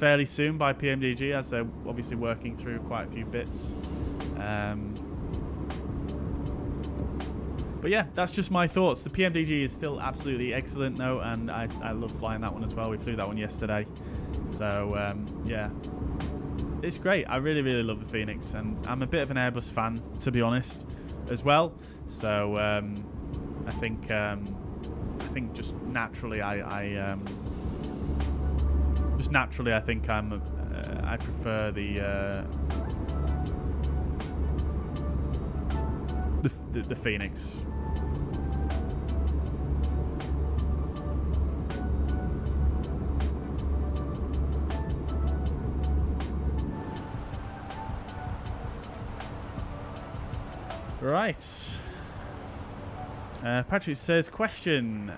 fairly soon by PMDG, as they're obviously working through quite a few bits. But yeah, that's just my thoughts. The PMDG is still absolutely excellent though, and I love flying that one as well. We flew that one yesterday, so yeah, it's great. I really love the Fenix, and I'm a bit of an Airbus fan, to be honest, as well. So I think just naturally I think I prefer the Fenix. Right. Patrick says, question.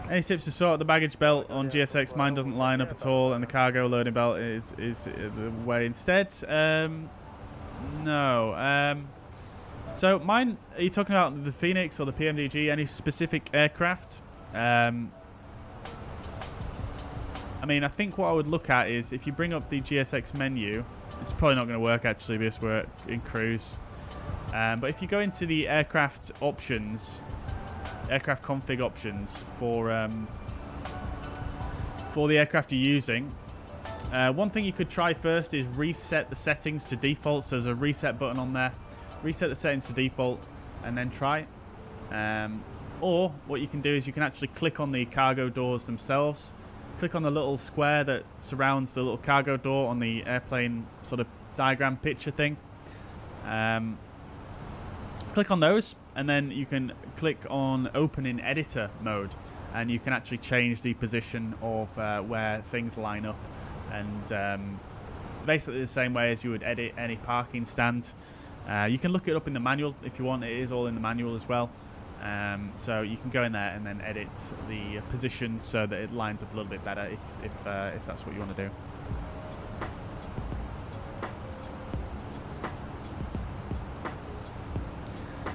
Any tips to sort the baggage belt on GSX? Mine doesn't line up at all, and the cargo loading belt is the way instead. No. So mine, are you talking about the Fenix or the PMDG? Any specific aircraft? I mean, I think what I would look at is if you bring up the GSX menu, it's probably not going to work actually because we're in cruise. But if you go into the aircraft options, aircraft config options for the aircraft you're using, one thing you could try first is reset the settings to default. So there's a reset button on there. Reset the settings to default and then try. Or what you can do is you can actually click on the cargo doors themselves. Click on the little square that surrounds the little cargo door on the airplane sort of diagram picture thing. Click on those, and then you can click on open in editor mode, and you can actually change the position of where things line up, and basically the same way as you would edit any parking stand. You can look it up in the manual if you want. It is all in the manual as well. So you can go in there and then edit the position so that it lines up a little bit better if that's what you want to do.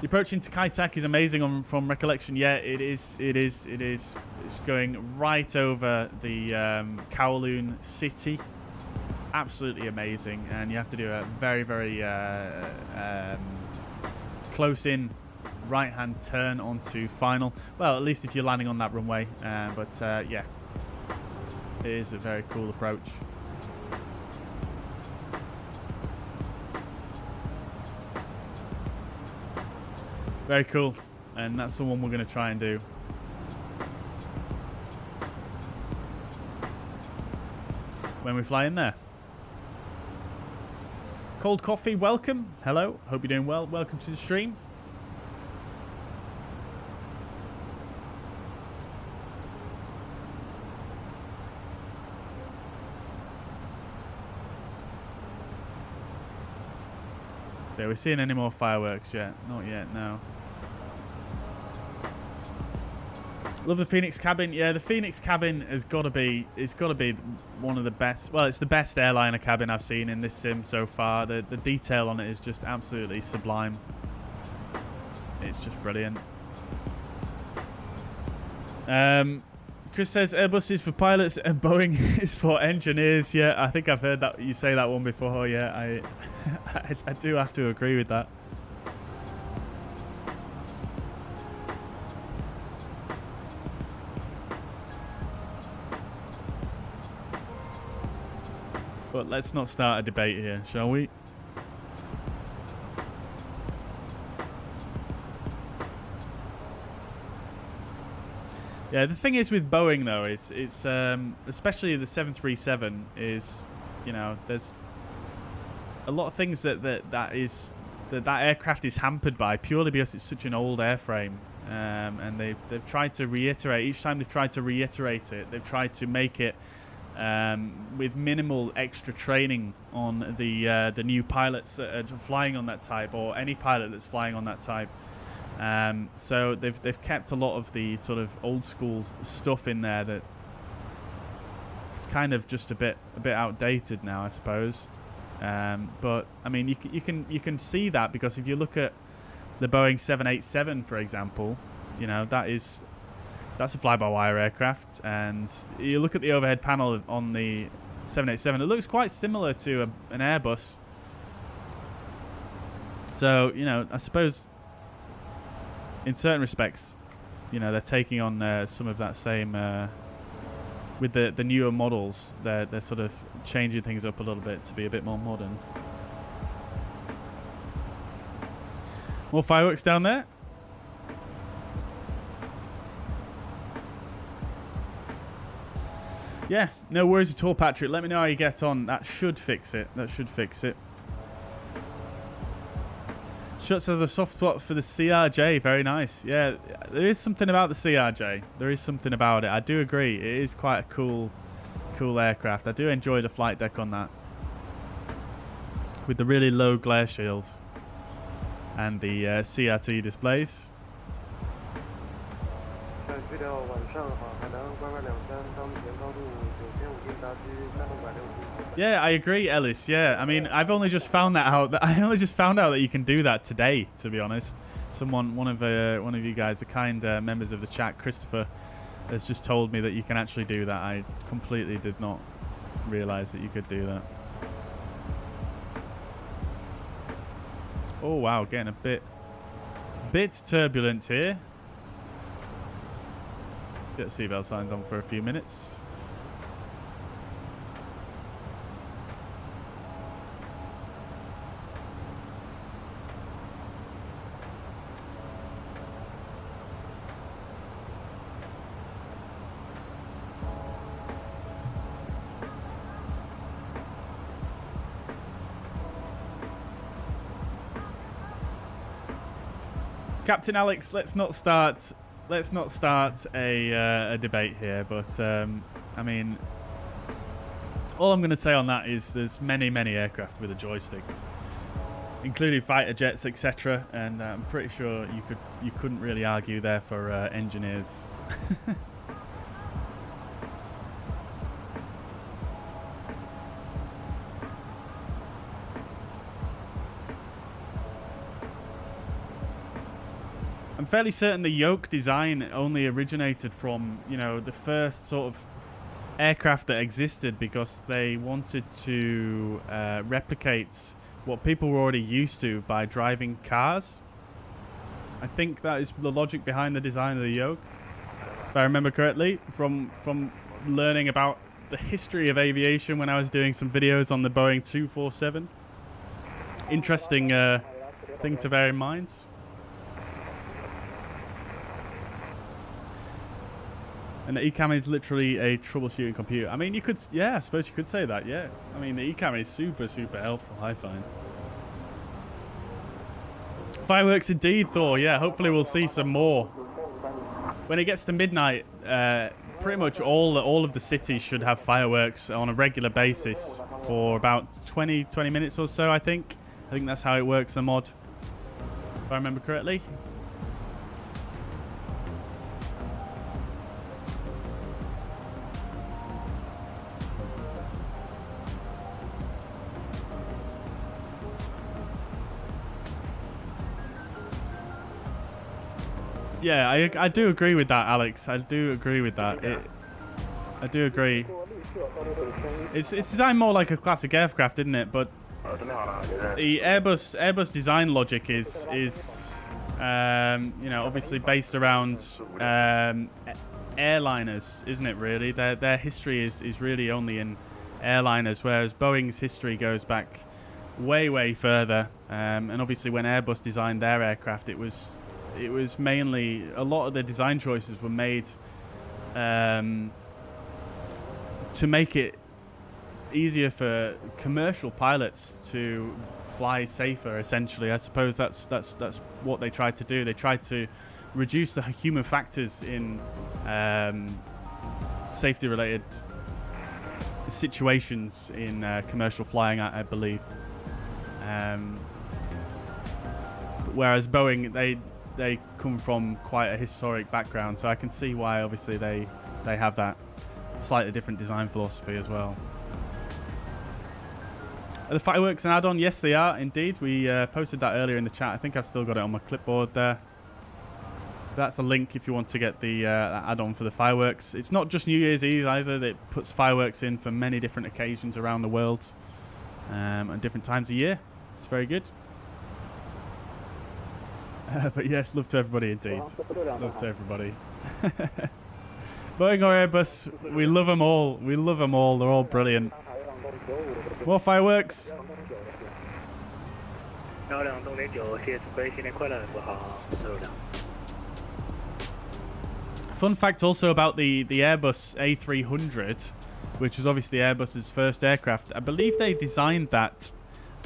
The approach into Kai Tak is amazing from recollection. Yeah, it is. It's going right over the Kowloon city. Absolutely amazing. And you have to do a very, very close in right-hand turn onto final. Well, at least if you're landing on that runway. But yeah, it is a very cool approach. Very cool, and that's the one we're going to try and do. When we fly in there. Cold Coffee, welcome. Hello, hope you're doing well. Welcome to the stream. Are we seeing any more fireworks yet? Not yet, no. Love the Phoenix cabin. Yeah, the Phoenix cabin has got to be. It's got to be one of the best. Well, it's the best airliner cabin I've seen in this sim so far. The detail on it is just absolutely sublime. It's just brilliant. Chris says Airbus is for pilots and Boeing is for engineers. Yeah, I think I've heard that you say that one before. Yeah, I do have to agree with that. But let's not start a debate here, shall we? Yeah, the thing is with Boeing though, it's especially the 737 is, you know, there's a lot of things that aircraft is hampered by purely because it's such an old airframe, and they've tried to reiterate each time they've tried to reiterate it. They've tried to make it with minimal extra training on the new pilots that are flying on that type, or any pilot that's flying on that type. So they've kept a lot of the sort of old school stuff in there that it's kind of just a bit outdated now, I suppose. But I mean, you can see that because if you look at the Boeing 787, for example, you know that's a fly-by-wire aircraft, and you look at the overhead panel on the 787, it looks quite similar to an Airbus. So, you know, I suppose in certain respects, you know, they're taking on some of that same with the newer models. They're sort of changing things up a little bit to be a bit more modern. More fireworks down there. Yeah, no worries at all, Patrick. Let me know how you get on. That should fix it. That should fix it. Schutz has a soft spot for the CRJ. Very nice. Yeah, there is something about the CRJ. There is something about it. I do agree. It is quite a cool aircraft. I do enjoy the flight deck on that, with the really low glare shield and the CRT displays. Yeah, I agree, Ellis. Yeah, I mean, I've only just found that out. I only just found out that you can do that today, to be honest. One of you guys, the kind members of the chat, Christopher, has just told me that you can actually do that. I completely did not realize that you could do that. Oh wow, getting a bit turbulent here. Get seatbelt signs on for a few minutes. Captain Alex, let's not start a debate here, but I mean, all I'm going to say on that is there's many aircraft with a joystick, including fighter jets, etc. And I'm pretty sure you couldn't really argue there for engineers. I'm fairly certain the yoke design only originated from, you know, the first sort of aircraft that existed because they wanted to replicate what people were already used to by driving cars. I think that is the logic behind the design of the yoke, if I remember correctly, from learning about the history of aviation when I was doing some videos on the Boeing 247. Interesting thing to bear in mind. And the ECAM is literally a troubleshooting computer. I mean, you could, yeah, I suppose you could say that, yeah. I mean, the ECAM is super, super helpful, I find. Fireworks indeed, Thor, yeah, hopefully we'll see some more. When it gets to midnight, pretty much all of the cities should have fireworks on a regular basis for about 20 minutes or so, I think. I think that's how it works, the mod, if I remember correctly. Yeah, I do agree with that, Alex. I do agree with that. I do agree. It's designed more like a classic aircraft, isn't it? But the Airbus design logic is you know, obviously based around airliners, isn't it? Really, their history is really only in airliners, whereas Boeing's history goes back way further. And obviously, when Airbus designed their aircraft, it was mainly, a lot of the design choices were made to make it easier for commercial pilots to fly safer, essentially. I suppose that's what they tried to do. They tried to reduce the human factors in safety related situations in commercial flying, I believe. Whereas Boeing, they come from quite a historic background, so I can see why obviously they have that slightly different design philosophy as well. Are the fireworks an add-on? Yes, they are indeed. We posted that earlier in the chat. I think I've still got it on my clipboard there. That's a link if you want to get the add-on for the fireworks. It's not just New Year's Eve either. It puts fireworks in for many different occasions around the world and different times of year. It's very good. But yes, love to everybody indeed. Love to everybody. Boeing or Airbus, we love them all. We love them all. They're all brilliant. More fireworks. Fun fact also about the Airbus A300, which was obviously Airbus's first aircraft. I believe they designed that.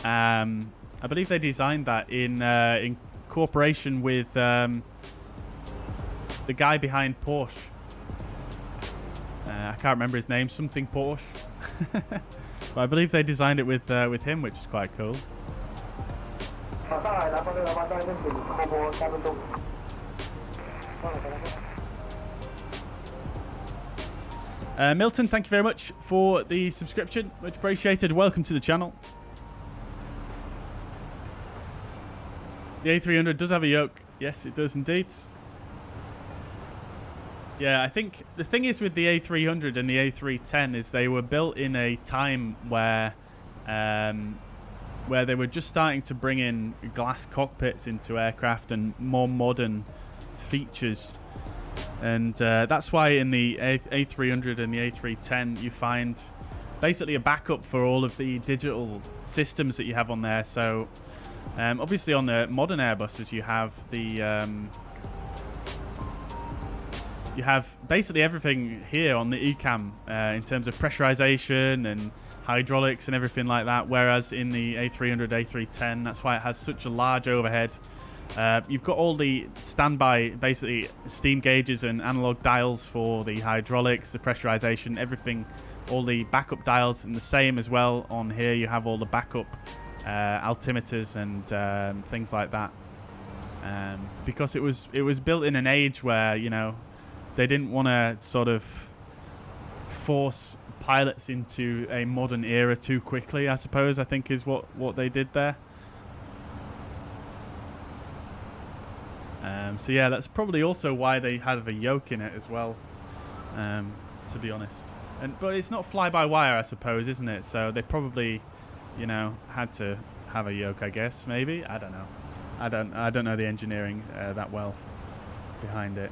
In cooperation with the guy behind Porsche. I can't remember his name. Something Porsche. But I believe they designed it with him, which is quite cool. Milton, thank you very much for the subscription. Much appreciated. Welcome to the channel. The A300 does have a yoke. Yes, it does indeed. Yeah, I think the thing is with the A300 and the A310 is they were built in a time where they were just starting to bring in glass cockpits into aircraft and more modern features. And that's why in the A300 and the A310 you find basically a backup for all of the digital systems that you have on there. So obviously on the modern Airbuses you have the you have basically everything here on the ECAM in terms of pressurization and hydraulics and everything like that, whereas in the A300, A310, that's why it has such a large overhead. You've got all the standby, basically, steam gauges and analog dials for the hydraulics, the pressurization, everything, all the backup dials, and the same as well on here. You have all the backup altimeters and things like that. Because it was built in an age where, you know, they didn't want to sort of force pilots into a modern era too quickly, I suppose, I think is what they did there. So yeah, that's probably also why they have a yoke in it as well, to be honest. But it's not fly-by-wire, I suppose, isn't it? So they probably, you know, had to have a yoke, I guess. Maybe, I don't know. I don't know the engineering that well behind it.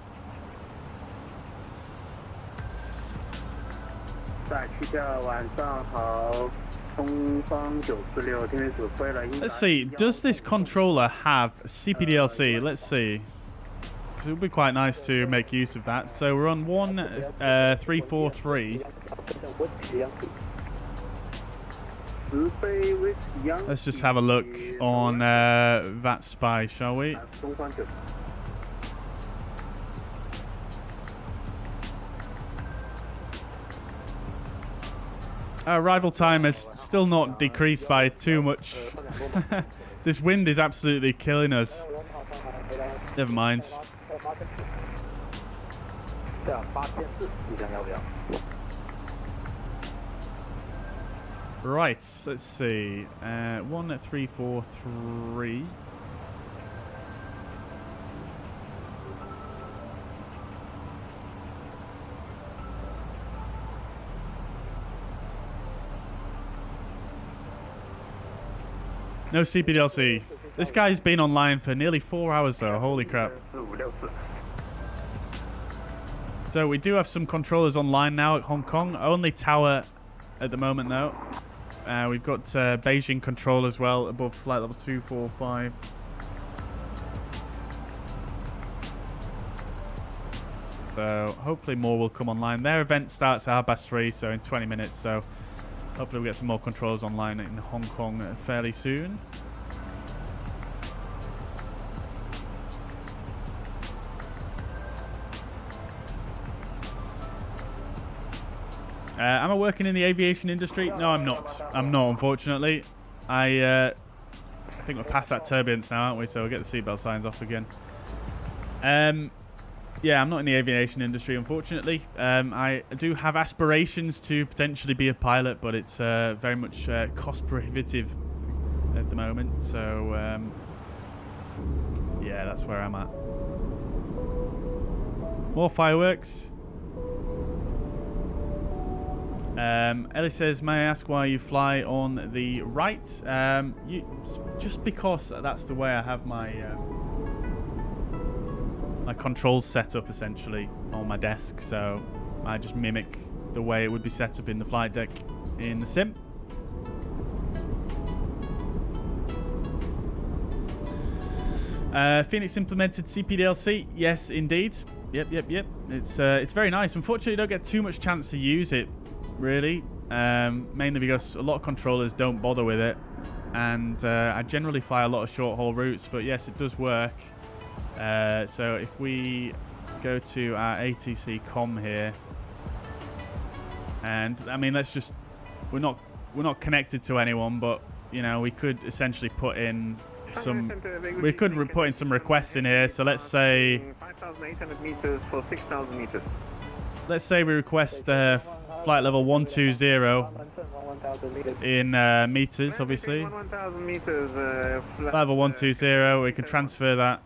Let's see, does this controller have CPDLC? Let's see. Because it would be quite nice to make use of that. So we're on 1343. Let's just have a look on VATSPy, shall we? Arrival time has still not decreased by too much. This wind is absolutely killing us. Never mind. Right, let's see. 1343. No CPDLC. This guy's been online for nearly 4 hours though, holy crap. So we do have some controllers online now at Hong Kong. Only tower at the moment though. We've got Beijing control as well above flight level 245. So hopefully more will come online. Their event starts at 3:30, so in 20 minutes. So hopefully we'll get some more controllers online in Hong Kong fairly soon. Am I working in the aviation industry? No, I'm not. I'm not, unfortunately. I think we're past that turbulence now, aren't we? So we'll get the seatbelt signs off again. Yeah, I'm not in the aviation industry, unfortunately. I do have aspirations to potentially be a pilot, but it's very much cost prohibitive at the moment. So, yeah, that's where I'm at. More fireworks. Ellie says, may I ask why you fly on the right? Just because that's the way I have my my controls set up essentially on my desk, so I just mimic the way it would be set up in the flight deck in the sim. Phoenix implemented CPDLC. Yes, indeed. Yep. It's very nice. Unfortunately, you don't get too much chance to use it, really. Mainly because a lot of controllers don't bother with it, and I generally fly a lot of short haul routes. But yes, it does work. So if we go to our ATC com here, and I mean, let's just we're not connected to anyone, but you know, we could essentially put in some put in some requests in here. So let's say 5,800 meters for 6,000 meters. Let's say we request flight level 120 in meters, obviously. 1,000 meters. Flight level 120, we can transfer that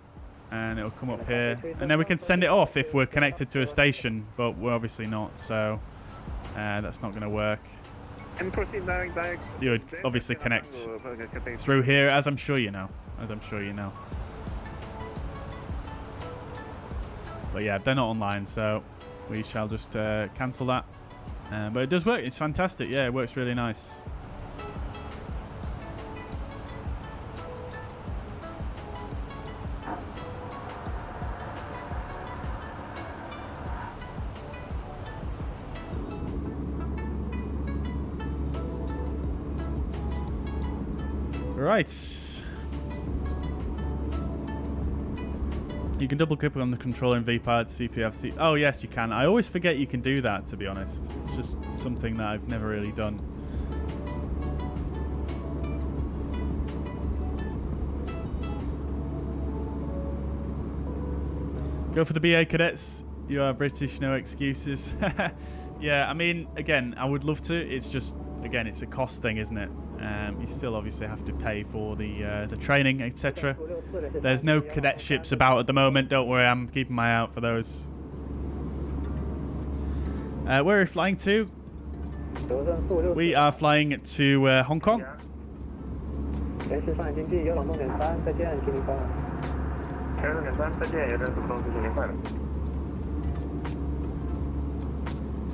and it'll come up here. And then we can send it off if we're connected to a station, but we're obviously not, so that's not going to work. And proceed direct. You would obviously connect through here, as I'm sure you know. But yeah, they're not online, so we shall just cancel that. But it does work. It's fantastic. Yeah, it works really nice. Right. You can double click on the controller in VPAD to see if you have Oh yes, you can. I always forget you can do that, to be honest. It's just something that I've never really done. Go for the BA cadets. You are British, no excuses. Yeah, I mean, again, I would love to. It's just, again, it's a cost thing, isn't it? You still obviously have to pay for the training, etc. There's no cadetships about at the moment. Don't worry, I'm keeping my eye out for those. Where are we flying to? We are flying to Hong Kong.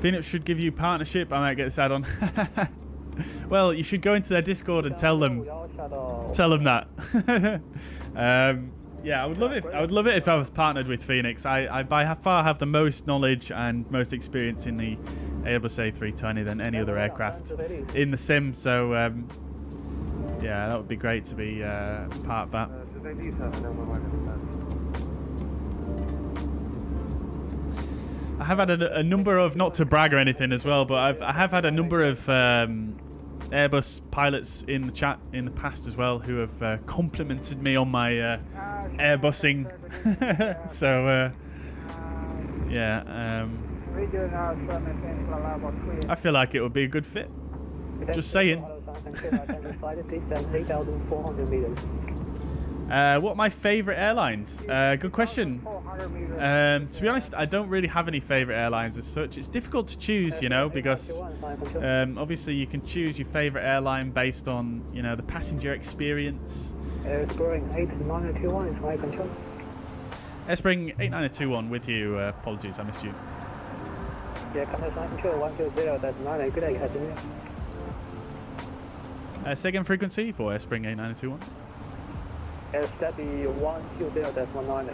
Phoenix should give you partnership. I might get this add-on. Well, you should go into their Discord and tell them that. Yeah, I would love it. I would love it if I was partnered with Phoenix. I by far have the most knowledge and most experience in the Airbus A320 than any other aircraft in the sim. So yeah, that would be great to be part of that. I have had a number of, not to brag or anything as well, but I have had a number of Airbus pilots in the chat in the past as well who have complimented me on my airbusing. So yeah, I feel like it would be a good fit. Just saying. What are my favourite airlines? Good question. To be honest, I don't really have any favourite airlines as such. It's difficult to choose, you know, because obviously you can choose your favourite airline based on, you know, the passenger experience. Spring 8921 is high control. Spring 8921 with you. Apologies, I missed you. Yeah, high control 120, that's 9, good day, happy new year. Second frequency for Spring 8921. SW 120.9.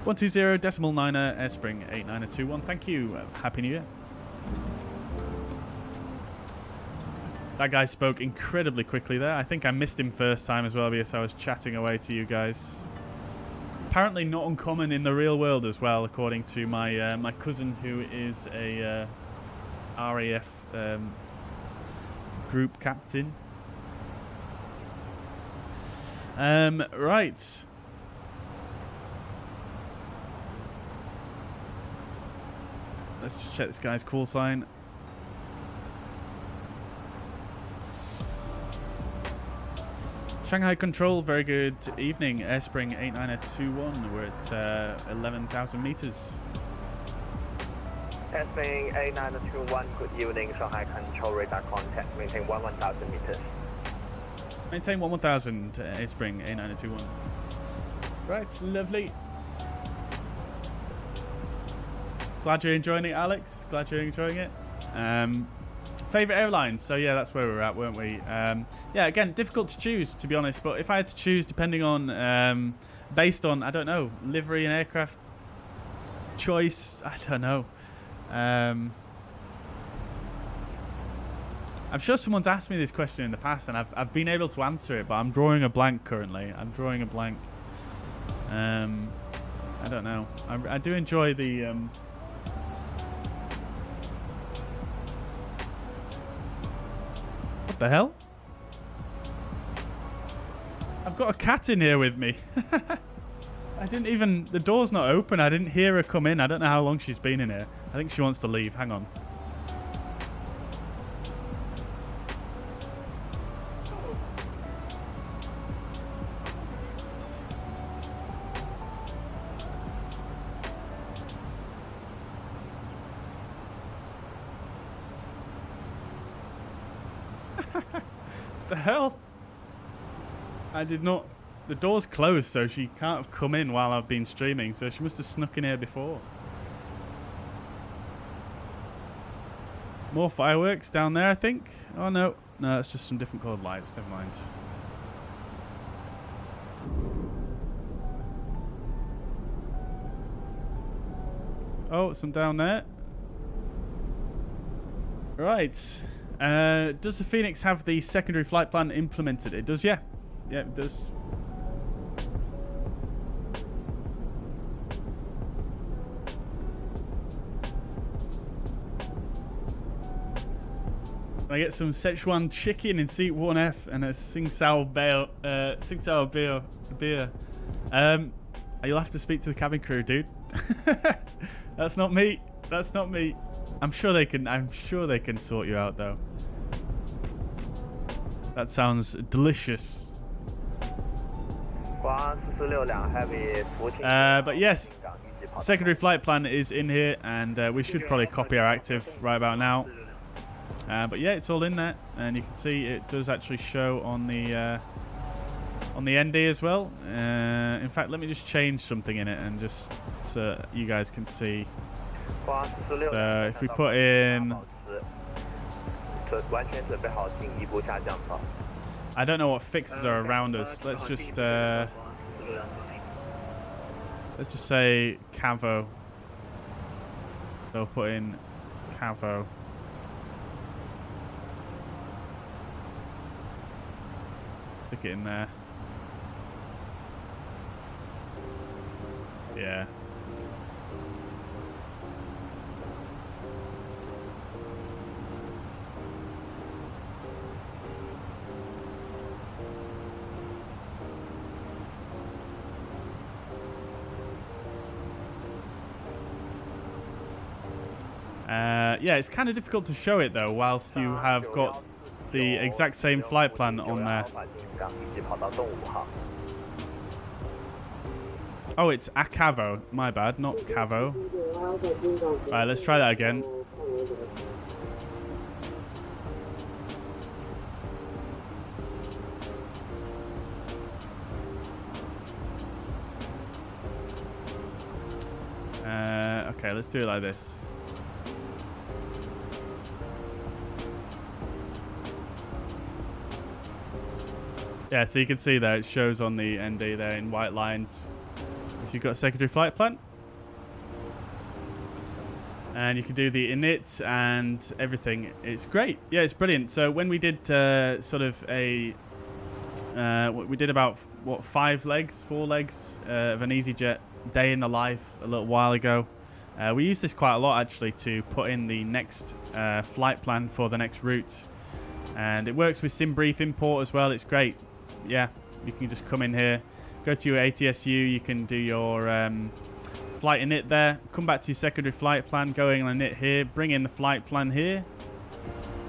120.9 Spring 8921. Thank you. Happy New Year. That guy spoke incredibly quickly there. I think I missed him first time as well because I was chatting away to you guys. Apparently not uncommon in the real world as well, according to my my cousin who is a RAF group captain. Right. Let's just check this guy's call sign. Shanghai Control, very good evening. Airspring 8921, we're at 11,000 meters. Airspring 8921, good evening. Shanghai Control, radar contact, maintain 11,000 meters. Maintain 11,000, Airspring 8921. Right, lovely. Glad you're enjoying it, Alex. Glad you're enjoying it. Favourite airlines. So yeah, that's where we were at, weren't we? Yeah, again, difficult to choose, to be honest. But if I had to choose, depending on, based on, I don't know, livery and aircraft choice, I don't know. I'm sure someone's asked me this question in the past, and I've been able to answer it, but I'm drawing a blank currently. I'm drawing a blank. I don't know. I do enjoy the. What the hell? I've got a cat in here with me. I didn't even... The door's not open. I didn't hear her come in. I don't know how long she's been in here. I think she wants to leave. Hang on. The hell? I did not... The door's closed, so she can't have come in while I've been streaming, so she must have snuck in here before. More fireworks down there, I think. Oh, no. No, it's just some different coloured lights. Never mind. Oh, some down there. Right. Does the Phoenix have the secondary flight plan implemented? It does, yeah. Yeah, it does. I get some Szechuan chicken in seat 1F and a Sing Sao beer. You'll have to speak to the cabin crew, dude. That's not me. That's not me. I'm sure they can sort you out though. That sounds delicious. But yes, secondary flight plan is in here, and we should probably copy our active right about now. But yeah, it's all in there, and you can see it does actually show on the ND as well. In fact, let me just change something in it, and just so you guys can see. So if we put in, I don't know what fixes are around us. Let's just say Cavo. So we'll put in Cavo. Stick it in there. Yeah. Yeah, it's kind of difficult to show it though, whilst you have got the exact same flight plan on there. Oh, it's Acavo. My bad, not Cavo. Right, let's try that again. Okay, let's do it like this. Yeah, so you can see there, it shows on the ND there in white lines. If you've got a secondary flight plan. And you can do the init and everything. It's great. Yeah, it's brilliant. So when we did sort of a... we did about, what, 4 legs of an EasyJet day in the life a little while ago. We used this quite a lot, actually, to put in the next flight plan for the next route. And it works with SimBrief import as well. It's great. Yeah, you can just come in here, go to your ATSU, you can do your flight init there, come back to your secondary flight plan, go in and init here, bring in the flight plan here,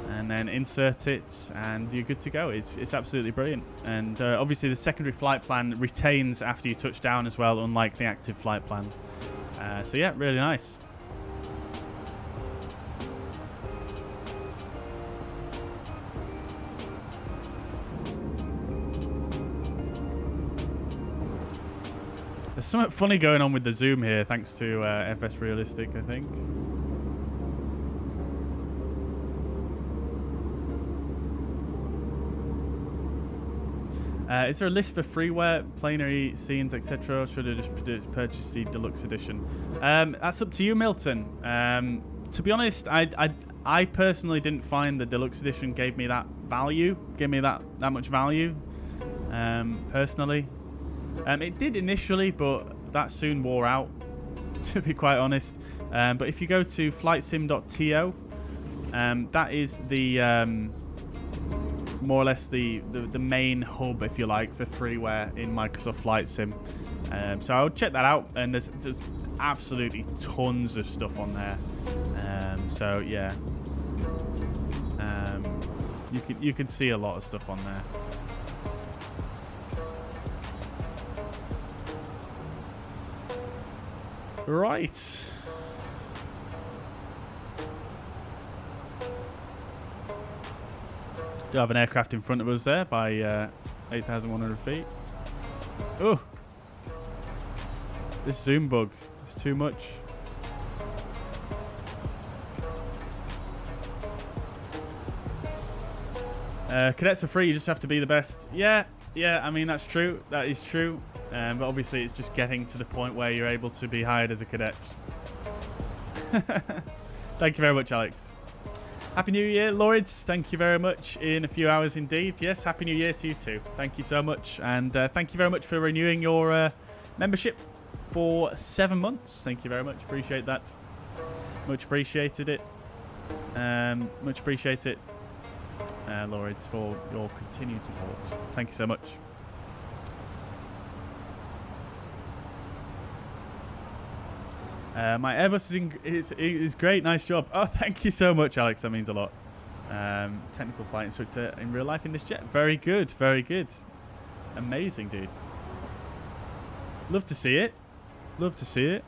and then insert it, and you're good to go. It's absolutely brilliant. And obviously the secondary flight plan retains after you touch down as well, unlike the active flight plan. So yeah, really nice. There's something funny going on with the zoom here, thanks to FS Realistic, I think. Is there a list for freeware, planary scenes, etc.? Or should I just purchase the deluxe edition? That's up to you, Milton. To be honest, I personally didn't find the deluxe edition gave me that value, that much value, personally. It did initially, but that soon wore out, to be quite honest. But if you go to flightsim.to, that is the more or less the main hub, if you like, for freeware in Microsoft Flight Sim. So I would check that out, and there's absolutely tons of stuff on there. So yeah, you can see a lot of stuff on there. Right. Do have an aircraft in front of us there by 8,100 feet. Oh, this zoom bug is too much. Cadets are free, you just have to be the best. Yeah, I mean, that's true. That is true. But obviously it's just getting to the point where you're able to be hired as a cadet. Thank you very much, Alex. Happy New Year, Lords. Thank you very much. In a few hours indeed. Yes, Happy New Year to you too. Thank you so much. And thank you very much for renewing your membership for 7 months. Thank you very much. Appreciate that. Much appreciated it. Much appreciate it, Lords, for your continued support. Thank you so much. My Airbus is great. Nice job. Oh, thank you so much, Alex. That means a lot. Technical flight instructor in real life in this jet. Very good, very good. Amazing, dude. Love to see it. Love to see it.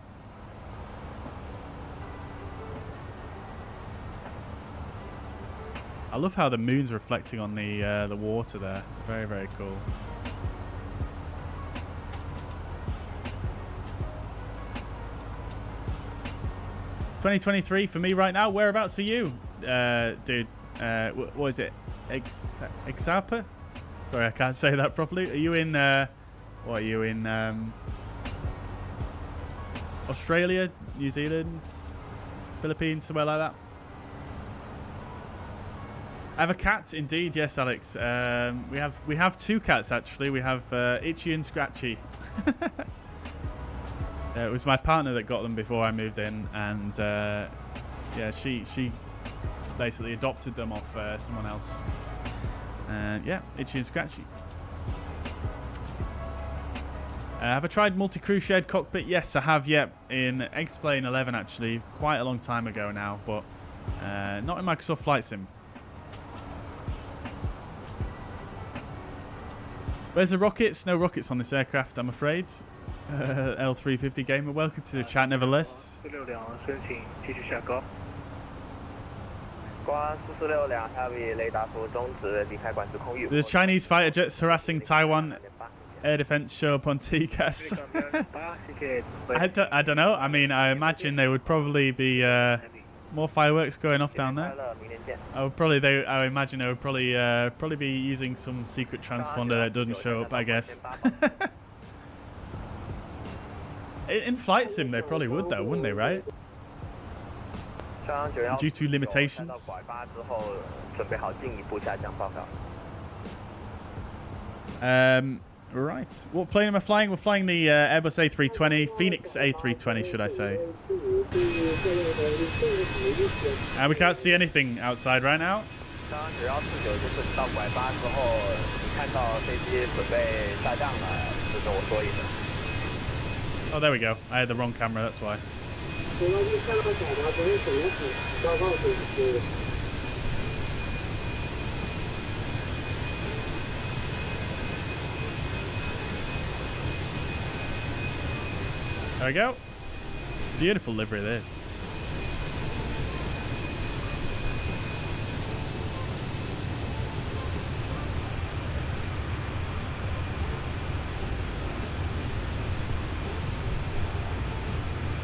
I love how the moon's reflecting on the water there. Very, very cool. $2023 for me right now. Whereabouts are you, dude? What is it? Exapa? Sorry, I can't say that properly. Are you in? What are you in? Australia, New Zealand, Philippines, somewhere like that. I have a cat, indeed. Yes, Alex. We have two cats actually. We have Itchy and Scratchy. It was my partner that got them before I moved in, and yeah, she basically adopted them off someone else. And yeah, Itchy and Scratchy. Have I tried multi-crew shared cockpit? Yes, I have. Yep, in X-Plane 11 actually, quite a long time ago now, but not in Microsoft Flight Sim. Where's the rockets? No rockets on this aircraft, I'm afraid. L350 gamer, welcome to the chat nevertheless. The Chinese fighter jets harassing Taiwan air defense show up on TCAS. I don't know. I mean, I imagine there would probably be more fireworks going off down there. I imagine they would probably be using some secret transponder that doesn't show up, I guess. In Flight Sim, they probably would, though, wouldn't they, right? Due to limitations. Right. What plane am I flying? We're flying the Airbus A320, Fenix A320, should I say. And we can't see anything outside right now. Oh, there we go. I had the wrong camera, that's why. There we go. Beautiful livery, this.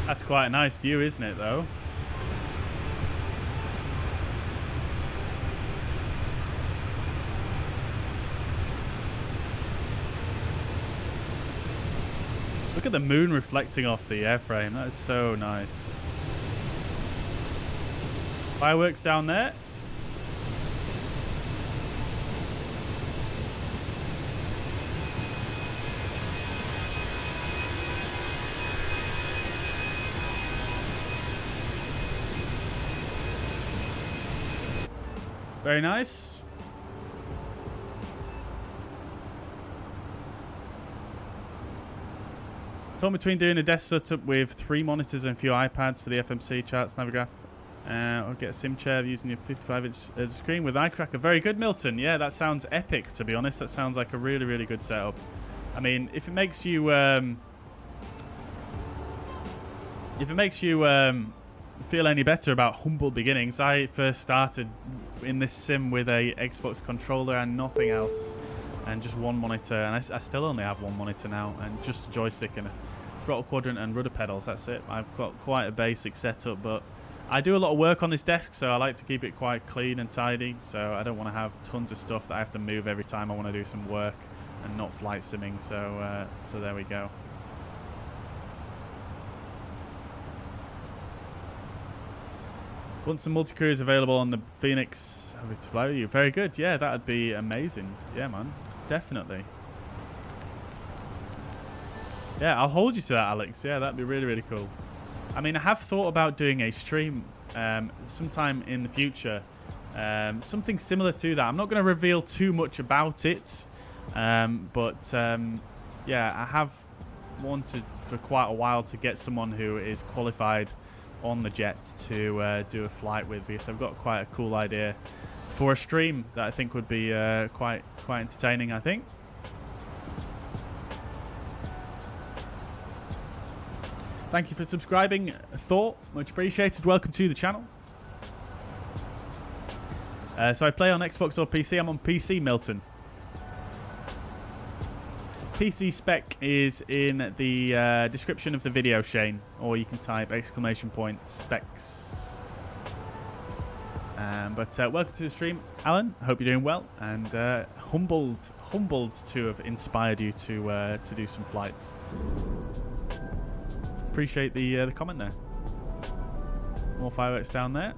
That's quite a nice view, isn't it, though? Look at the moon reflecting off the airframe. That is so nice. Fireworks down there. Very nice. Torn between doing a desk setup with 3 monitors and a few iPads for the FMC charts, Navigraph. I'll get a sim chair using your 55-inch screen with eye tracker. Very good, Milton. Yeah, that sounds epic, to be honest. That sounds like a really, really good setup. I mean, if it makes you feel any better about humble beginnings, I first started in this sim with a Xbox controller and nothing else, and just one monitor, and I still only have one monitor now, and just a joystick and a throttle quadrant and rudder pedals. That's it. I've got quite a basic setup, but I do a lot of work on this desk, so I like to keep it quite clean and tidy, so I don't want to have tons of stuff that I have to move every time I want to do some work and not flight simming. So so there we go. Once the multi-crew is available on the Phoenix, happy to fly with you. Very good. Yeah, that would be amazing. Yeah, man. Definitely. Yeah, I'll hold you to that, Alex. Yeah, that'd be really, really cool. I mean, I have thought about doing a stream sometime in the future. Something similar to that. I'm not going to reveal too much about it. But yeah, I have wanted for quite a while to get someone who is qualified on the jet to do a flight with, because I've got quite a cool idea for a stream that I think would be quite entertaining, I think. Thank you for subscribing, Thor. Much appreciated. Welcome to the channel. So I play on Xbox or PC. I'm on PC, Milton. PC spec is in the description of the video, Shane. Or you can type !specs. But welcome to the stream, Alan. I hope you're doing well. And humbled to have inspired you to do some flights. Appreciate the comment there. More fireworks down there.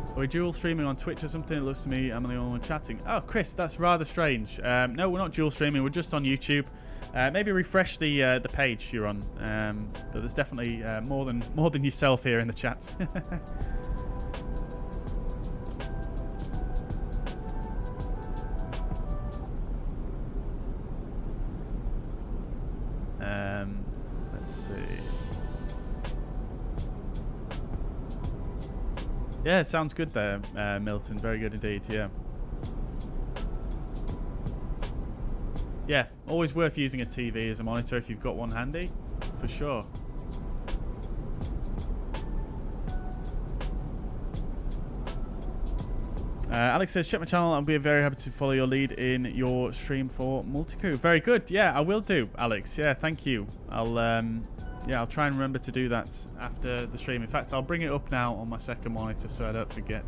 Are we dual streaming on Twitch or something? It looks to me I'm the only one chatting. Oh, Chris, that's rather strange. No, we're not dual streaming. We're just on YouTube. Maybe refresh the page you're on. But there's definitely more than yourself here in the chat. Let's see. Yeah, it sounds good there, Milton. Very good indeed, yeah. Yeah, always worth using a TV as a monitor if you've got one handy, for sure. Alex says, check my channel. I'll be very happy to follow your lead in your stream for Multicrew. Very good. Yeah, I will do, Alex. Yeah, thank you. I'll try and remember to do that after the stream. In fact, I'll bring it up now on my second monitor so I don't forget.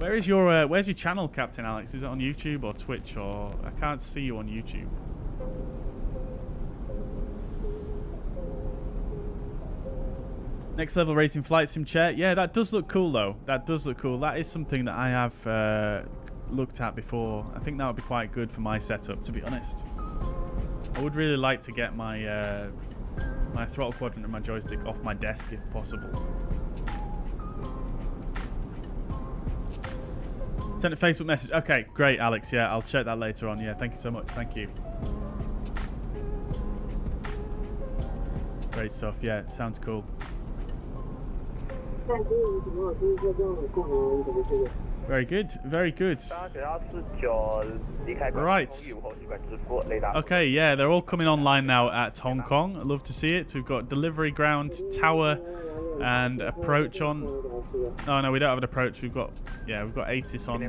Where's your channel, Captain Alex? Is it on YouTube or Twitch? Or I can't see you on YouTube. Next level racing flight sim chair. Yeah, that does look cool though. That does look cool. That is something that I have looked at before. I think that would be quite good for my setup, to be honest. I would really like to get my my throttle quadrant and my joystick off my desk if possible. Sent a Facebook message. Okay, great, Alex. Yeah, I'll check that later on. Yeah, thank you so much. Thank you. Great stuff. Yeah, sounds cool. Very good. Very good. Right. Okay, yeah, they're all coming online now at Hong Kong. I'd love to see it. We've got delivery ground, tower, and approach on. Oh no, we don't have an approach. We've got ATIS on,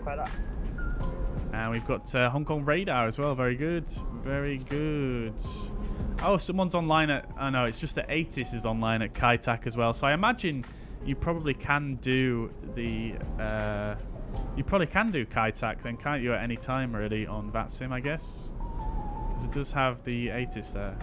and we've got Hong Kong radar as well. Very good, very good. Oh, someone's online at. Oh no, it's just that ATIS is online at Kai Tak as well. So I imagine you probably can do the. You probably can do Kai Tak then, can't you? At any time really on VATSIM, I guess, because it does have the ATIS there.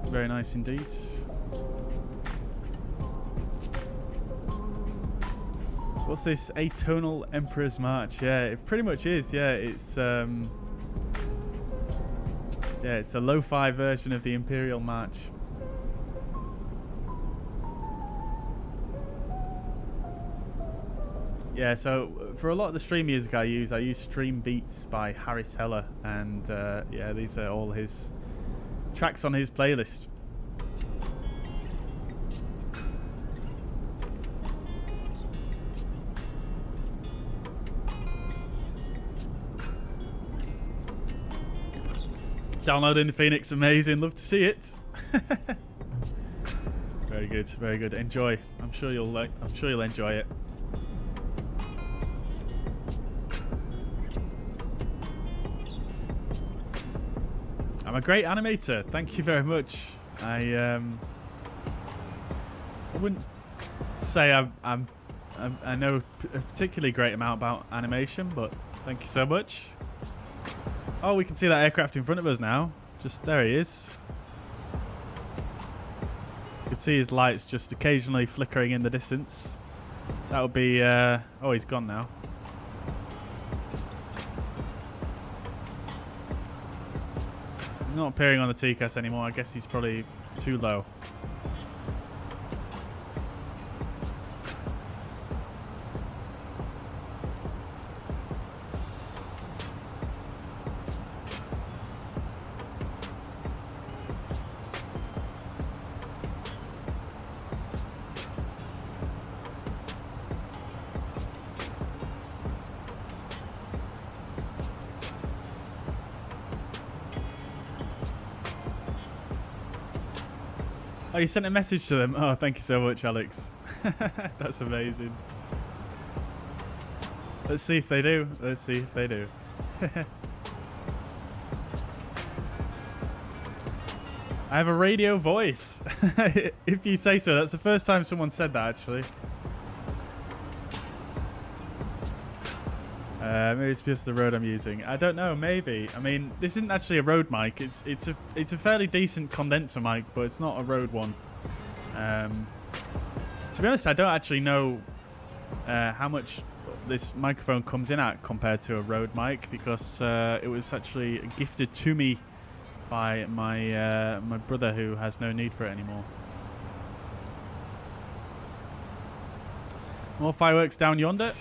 Very nice indeed. What's this? Atonal Emperor's March? Yeah, it pretty much is. Yeah, it's it's a lo-fi version of the Imperial March. Yeah, so for a lot of the stream music I use Stream Beats by Harris Heller, and yeah, these are all his tracks on his playlist. Downloading the Phoenix, amazing. Love to see it. Very good, very good. Enjoy. I'm sure you'll enjoy it. I'm a great animator. Thank you very much. I wouldn't say I know a particularly great amount about animation, but thank you so much. Oh, we can see that aircraft in front of us now. Just there he is. see his lights just occasionally flickering in the distance. That would be... oh, he's gone now. Not appearing on the TCAS anymore. I guess he's probably too low. Oh, you sent a message to them? Oh, thank you so much, Alex. That's amazing. Let's see if they do. Let's see if they do. I have a radio voice. If you say so. That's the first time someone said that, actually. Maybe it's just the Rode I'm using. I don't know. Maybe. I mean, this isn't actually a Rode mic. It's a fairly decent condenser mic, but it's not a Rode one. To be honest, I don't actually know how much this microphone comes in at compared to a Rode mic, because it was actually gifted to me by my my brother, who has no need for it anymore. More fireworks down yonder.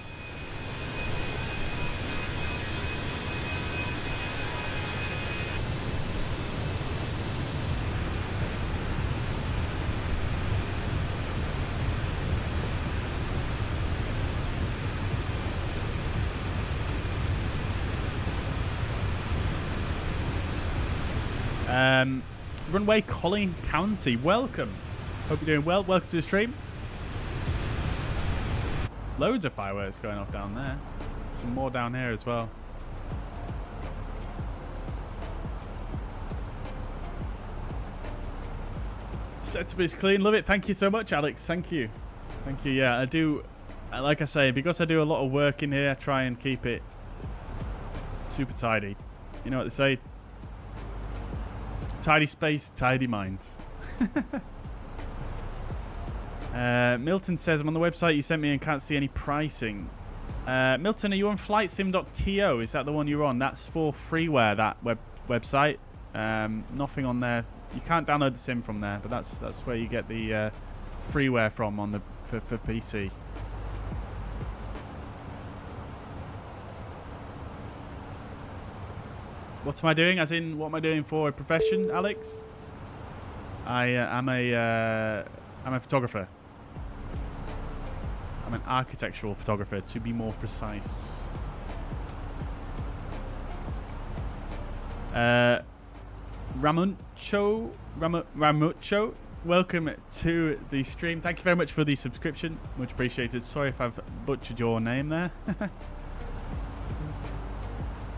Runway Collin County, welcome. Hope you're doing well. Welcome to the stream. Loads of fireworks going off down there. Some more down here as well. Setup is clean. Love it. Thank you so much, Alex. Thank you. Thank you. Yeah, I do. Like I say, because I do a lot of work in here, I try and keep it super tidy. You know what they say? Tidy space, tidy mind. Milton says, I'm on the website you sent me and can't see any pricing. Milton, are you on flightsim.to? Is that the one you're on? That's for freeware, that website. Nothing on there. You can't download the sim from there, but that's where you get the freeware from on the for PC. What am I doing? As in, what am I doing for a profession, Alex? I'm a photographer. I'm an architectural photographer, to be more precise. Ramucho, welcome to the stream. Thank you very much for the subscription. Much appreciated. Sorry if I've butchered your name there.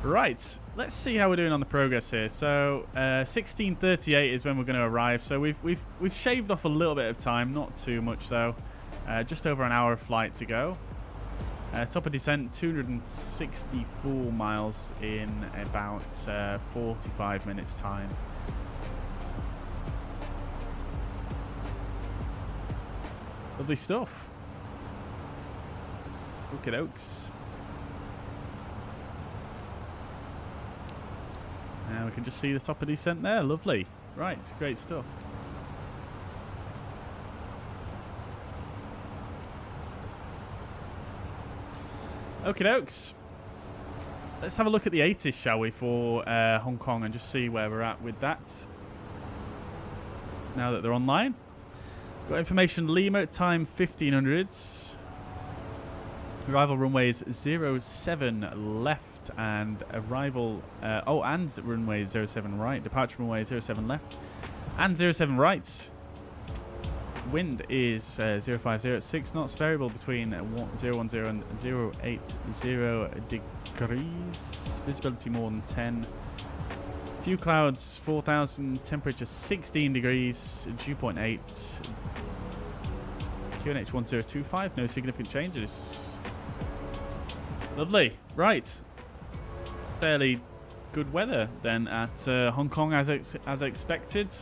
Right, let's see how we're doing on the progress here. So 16:38 is when we're going to arrive. So we've shaved off a little bit of time, not too much though. Just over an hour of flight to go. Top of descent 264 miles in about 45 minutes time. Lovely stuff. Okie dokes. Now we can just see the top of descent there. Lovely. Right, great stuff. Okie dokes. Let's have a look at the ATIS, shall we, for Hong Kong, and just see where we're at with that. Now that they're online. Got information, Lima, time 1500. Arrival runways 07 left. And arrival and runway 07 right, departure runway 07 left and 07 right. Wind is 050 at 6 knots, variable between 010 and 080 degrees, visibility more than 10, few clouds 4,000, temperature 16 degrees, dew point 8, QNH 1025, no significant changes. Lovely. Right, fairly good weather then at Hong Kong as expected.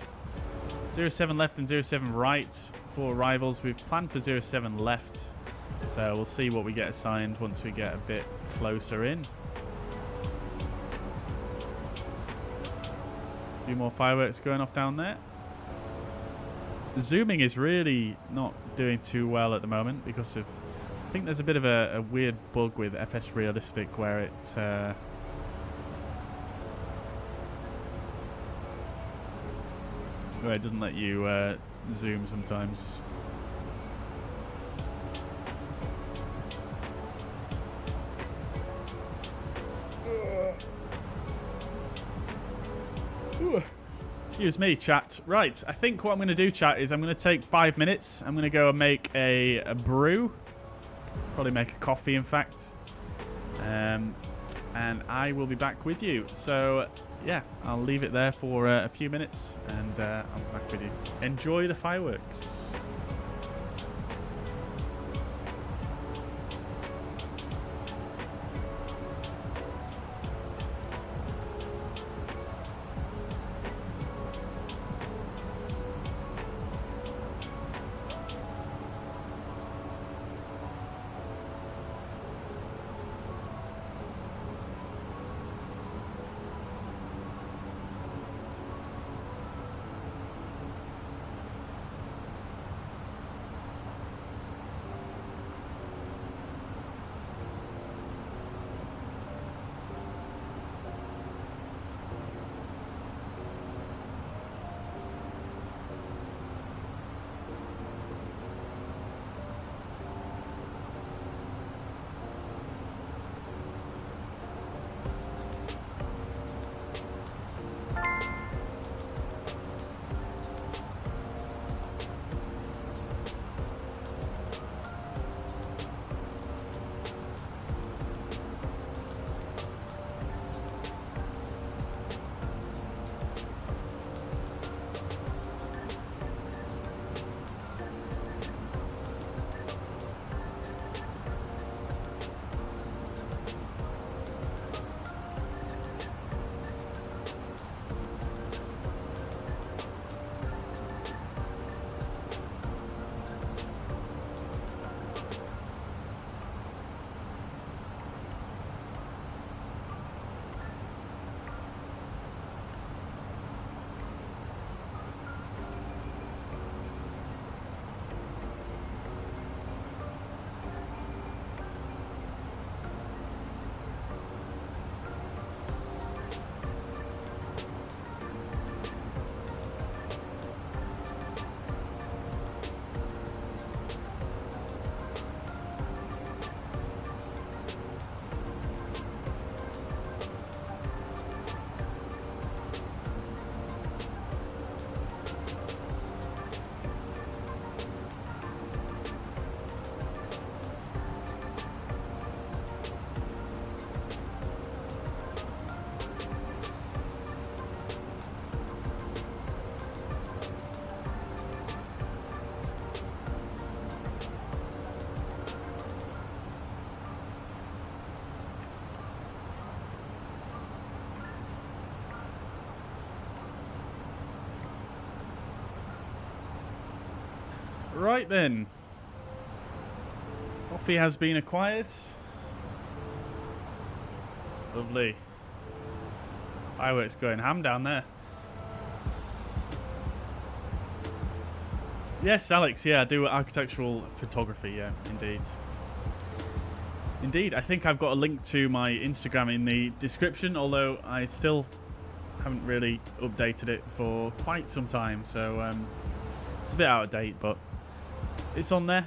07 left and 07 right for arrivals. We've planned for 07 left, so we'll see what we get assigned once we get a bit closer in. A few more fireworks going off down there. The zooming is really not doing too well at the moment because of, I think there's a bit of a weird bug with FS Realistic where it doesn't let you zoom sometimes. Excuse me, chat. Right, I think what I'm going to do, chat, is I'm going to take 5 minutes. I'm going to go and make a brew. Probably make a coffee, in fact. And I will be back with you. So, yeah, I'll leave it there for a few minutes, and I'll be back with you. Enjoy the fireworks. Right then. Coffee has been acquired. Lovely. Fireworks going ham down there. Yes, Alex, yeah, I do architectural photography, yeah, indeed. Indeed, I think I've got a link to my Instagram in the description, although I still haven't really updated it for quite some time, so it's a bit out of date, but it's on there.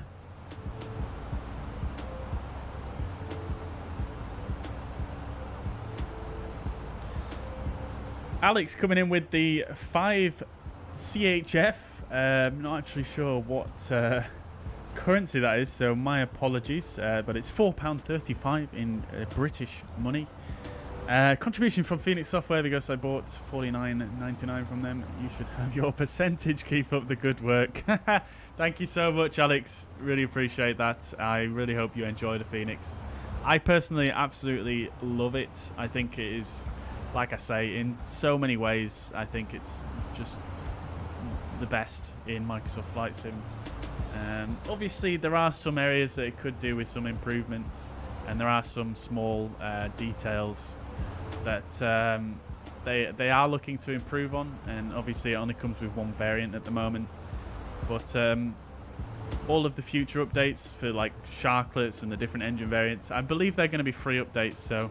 Alex coming in with the 5 CHF. Not actually sure what currency that is, so my apologies. But it's £4.35 in British money. Contribution from Phoenix Software because I bought $49.99 from them. You should have your percentage. Keep up the good work. Thank you so much, Alex. Really appreciate that. I really hope you enjoy the Phoenix. I personally absolutely love it. I think it is, like I say, in so many ways, I think it's just the best in Microsoft Flight Sim. Obviously, there are some areas that it could do with some improvements, and there are some small details that they are looking to improve on. And obviously, it only comes with one variant at the moment. But all of the future updates for like Sharklets and the different engine variants, I believe they're going to be free updates, so it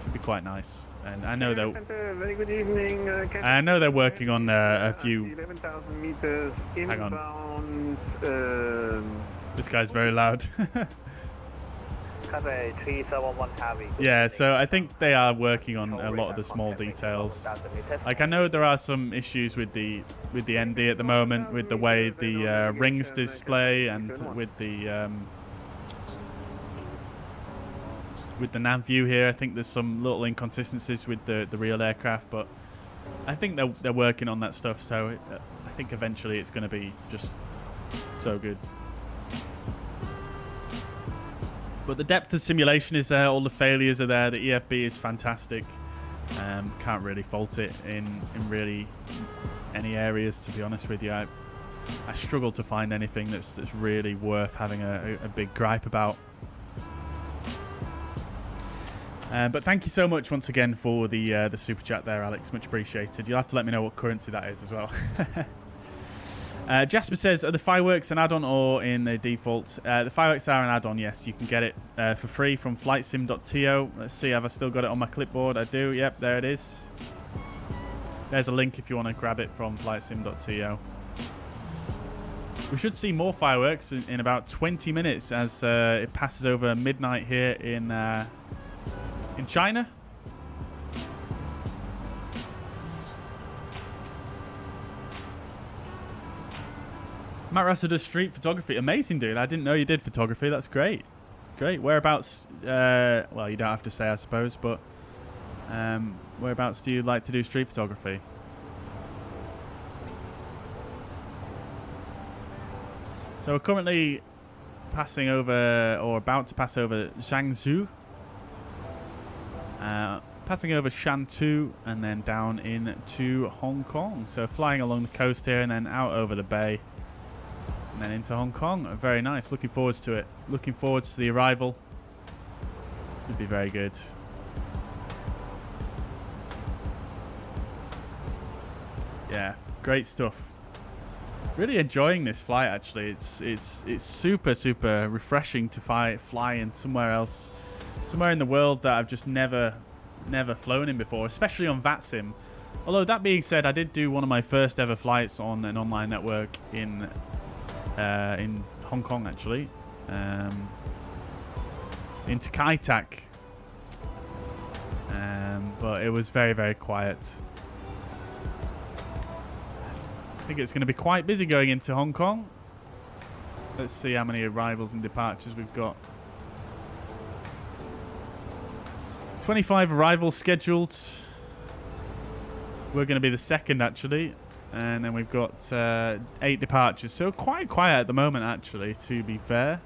should be quite nice. And I know they're very good evening. I know they're working on a few. 11,000 meters Hang on. inbound. This guy's very loud. Cathay 371 Heavy. Yeah, so I think they are working on a lot of the small details. Like I know there are some issues with the ND at the moment, with the way the rings display and with the nav view here. I think there's some little inconsistencies with the real aircraft, but I think they're working on that stuff. So I think eventually it's going to be just so good. But the depth of simulation is there, all the failures are there, the EFB is fantastic. Can't really fault it in really any areas, to be honest with you. I struggle to find anything that's really worth having a big gripe about. But thank you so much once again for the super chat there, Alex. Much appreciated. You'll have to let me know what currency that is as well. Jasper says, are the fireworks an add-on or in the default? The fireworks are an add-on, yes. You can get it for free from flightsim.to. Let's see, have I still got it on my clipboard? I do, yep, there it is. There's a link if you want to grab it from flightsim.to. We should see more fireworks in about 20 minutes as it passes over midnight here in China. Matt Russell does street photography. Amazing, dude. I didn't know you did photography. That's great. Great. Whereabouts? Well, you don't have to say, I suppose, but whereabouts do you like to do street photography? So we're currently passing over, or about to pass over, Zhangzhou. Passing over Shantou and then down into Hong Kong. So flying along the coast here and then out over the bay. And then into Hong Kong. Very nice. Looking forward to it. Looking forward to the arrival. Should be very good. Yeah, great stuff. Really enjoying this flight actually. It's super refreshing to fly in somewhere else, somewhere in the world that I've just never flown in before, especially on VATSIM. Although that being said, I did do one of my first ever flights on an online network in Hong Kong actually, into Kai Tak, but it was very quiet. I think it's going to be quite busy going into Hong Kong. Let's see how many arrivals and departures we've got. 25 arrivals scheduled. We're going to be the second actually. And then we've got 8 departures. So quite quiet at the moment, actually, to be fair.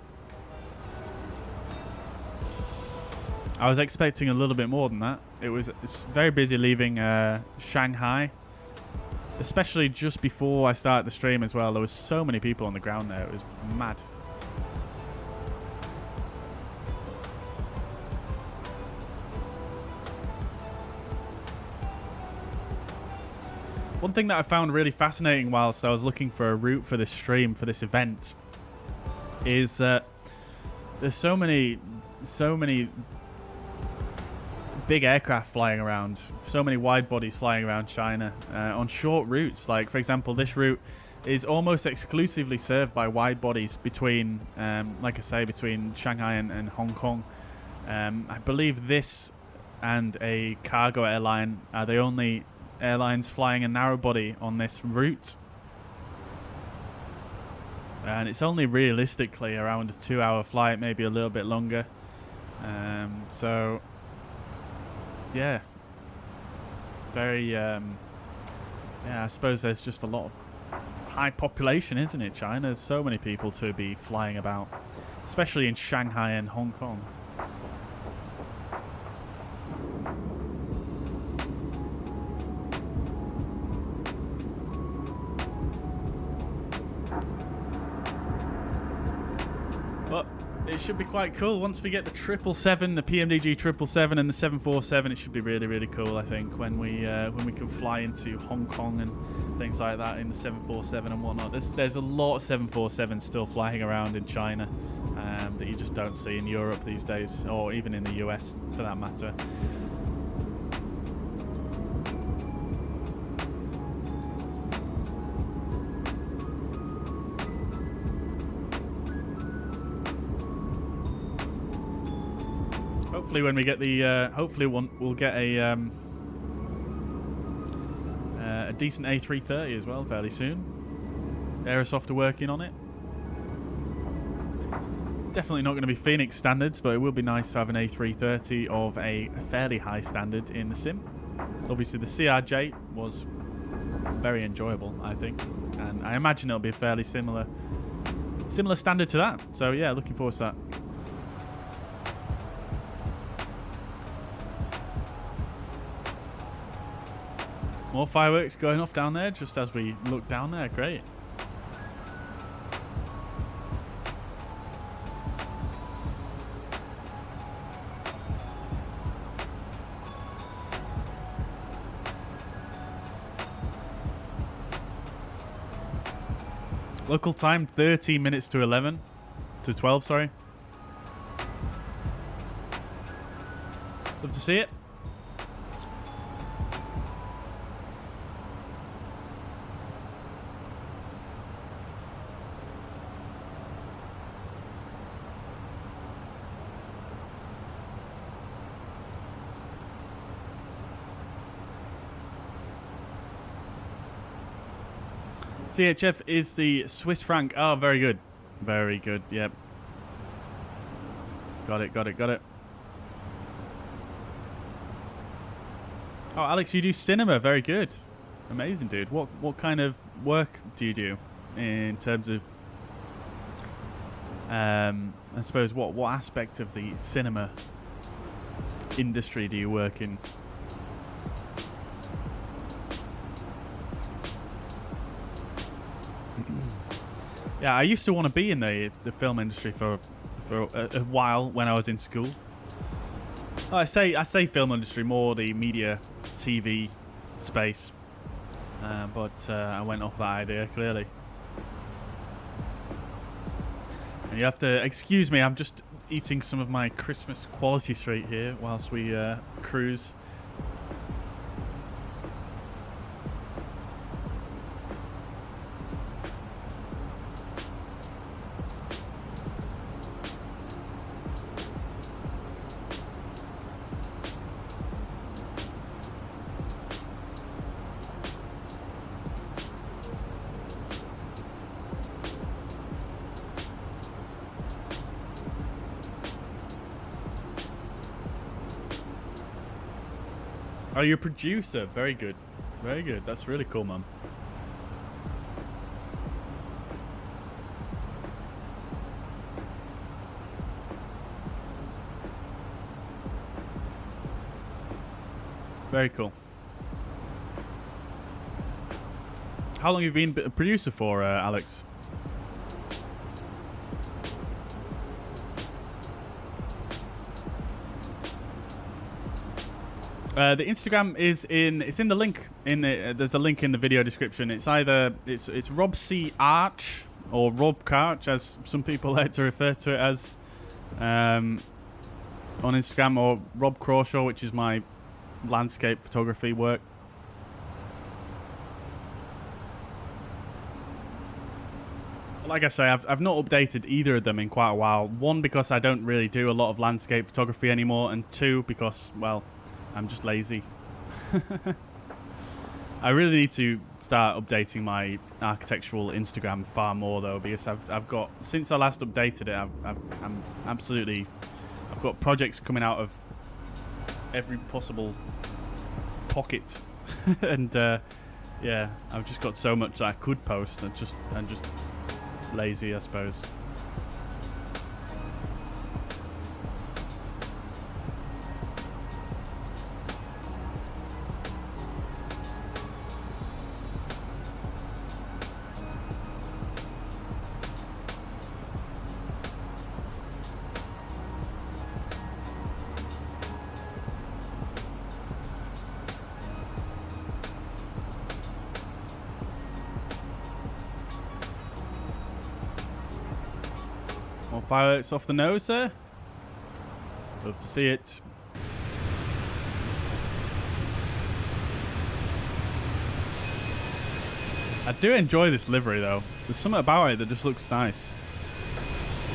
I was expecting a little bit more than that. It's very busy leaving Shanghai. Especially just before I started the stream as well. There was so many people on the ground there. It was mad. One thing that I found really fascinating whilst I was looking for a route for this stream, for this event, is that there's so many big aircraft flying around, so many wide bodies flying around China on short routes. Like, for example, this route is almost exclusively served by wide bodies between, like I say, between Shanghai and Hong Kong. I believe this and a cargo airline are the only airlines flying a narrow body on this route, and it's only realistically around a 2-hour flight, maybe a little bit longer. So yeah, very yeah, I suppose there's just a lot of high population, isn't it? China, there's so many people to be flying about, especially in Shanghai and Hong Kong. But it should be quite cool once we get the 777, the PMDG 777, and the 747. It should be really, really cool. I think when we can fly into Hong Kong and things like that in the 747 and whatnot. There's a lot of 747s still flying around in China that you just don't see in Europe these days, or even in the US for that matter. Hopefully, when we get the, hopefully we'll get a decent A330 as well fairly soon. Aerosoft are working on it. Definitely not going to be Fenix standards, but it will be nice to have an A330 of a fairly high standard in the sim. Obviously, the CRJ was very enjoyable, I think, and I imagine it'll be a fairly similar standard to that. So yeah, looking forward to that. More fireworks going off down there just as we look down there. Great. Local time 13 minutes to 12, sorry. Love to see it. CHF is the Swiss franc. Oh, very good. Very good. Yep. Got it. Oh, Alex, you do cinema. Very good. Amazing, dude. What kind of work do you do in terms of, I suppose, what aspect of the cinema industry do you work in? Yeah, I used to want to be in the film industry for a while when I was in school. I say film industry, more the media, TV space, but I went off that idea clearly. And you have to excuse me. I'm just eating some of my Christmas quality street here whilst we cruise. Oh, you're a producer. Very good. Very good. That's really cool, man. Very cool. How long have you been a producer for, Alex? The Instagram is it's in the link there's a link in the video description. It's either it's Rob C Arch or Rob Karch, as some people like to refer to it as, on Instagram, or Rob Crawshaw, which is my landscape photography work. Like I say, I've not updated either of them in quite a while. One, because I don't really do a lot of landscape photography anymore, and two, because, well, I'm just lazy. I really need to start updating my architectural Instagram far more, though, because I've got, since I last updated it, I've got projects coming out of every possible pocket, and yeah, I've just got so much that I could post. I'm just lazy, I suppose. fireworks off the nose there. Love to see it. I do enjoy this livery though. There's something about it that just looks nice.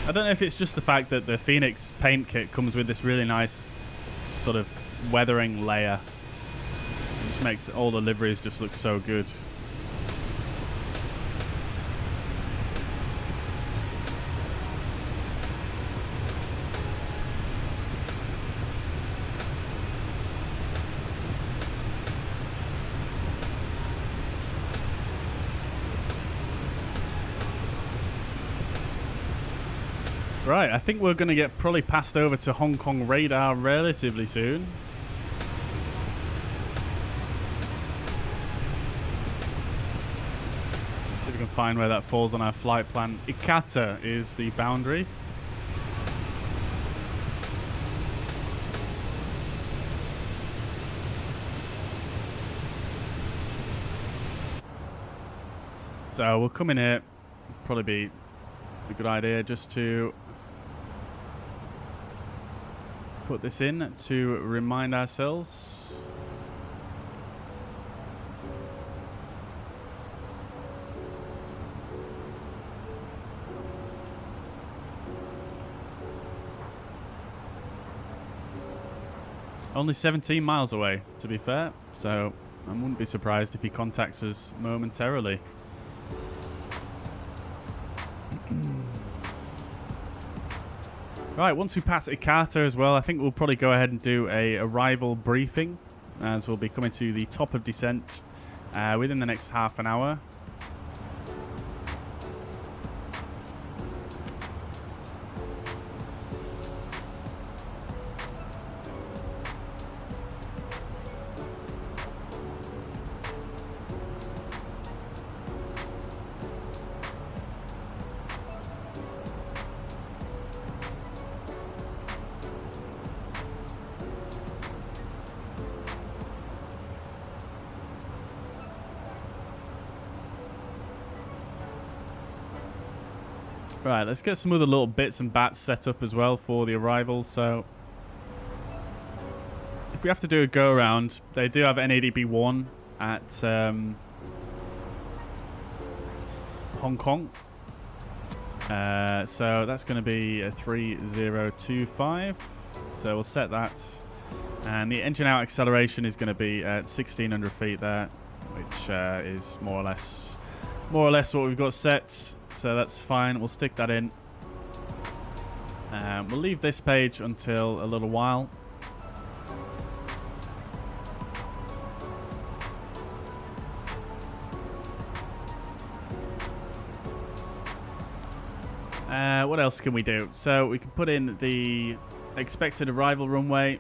I don't know if it's just the fact that the Fenix paint kit comes with this really nice sort of weathering layer. It just makes all the liveries just look so good. Right, I think we're going to get probably passed over to Hong Kong radar relatively soon. See if we can find where that falls on our flight plan. Ikata is the boundary. So we'll come in here. Probably be a good idea just to put this in to remind ourselves. Only 17 miles away, to be fair, so I wouldn't be surprised if he contacts us momentarily. Right, once we pass Ikata as well, I think we'll probably go ahead and do a arrival briefing, as we'll be coming to the top of descent within the next half an hour. Right, let's get some other little bits and bats set up as well for the arrival. So, if we have to do a go around, they do have NADB1 at Hong Kong. So that's going to be a 3025. So we'll set that, and the engine out acceleration is going to be at 1600 feet there, which is more or less what we've got set. So that's fine. We'll stick that in. We'll leave this page until a little while. What else can we do? So we can put in the expected arrival runway.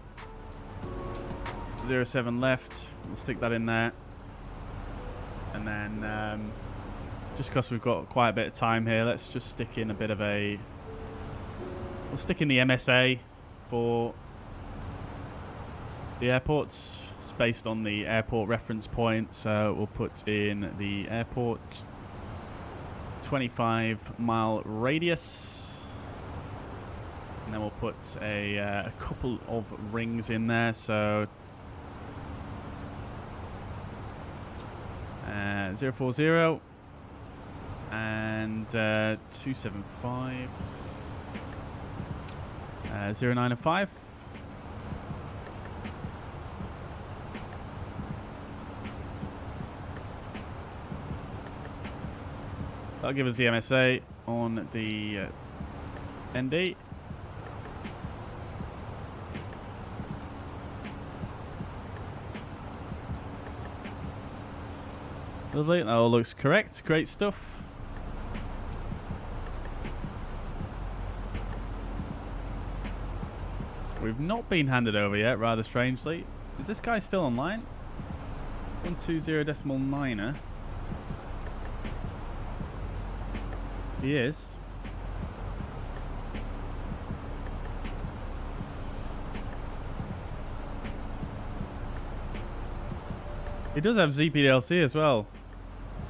07 left. We'll stick that in there. And then just because we've got quite a bit of time here, let's just stick in a bit of a... We'll stick in the MSA for the airports. It's based on the airport reference point, so we'll put in the airport 25-mile radius. And then we'll put a couple of rings in there, so 040 and 275 095. That'll give us the MSA on the ND. Lovely, that all looks correct. Great stuff. We've not been handed over yet, rather strangely. Is this guy still online? 120.9er. He is. He does have ZPDLC as well.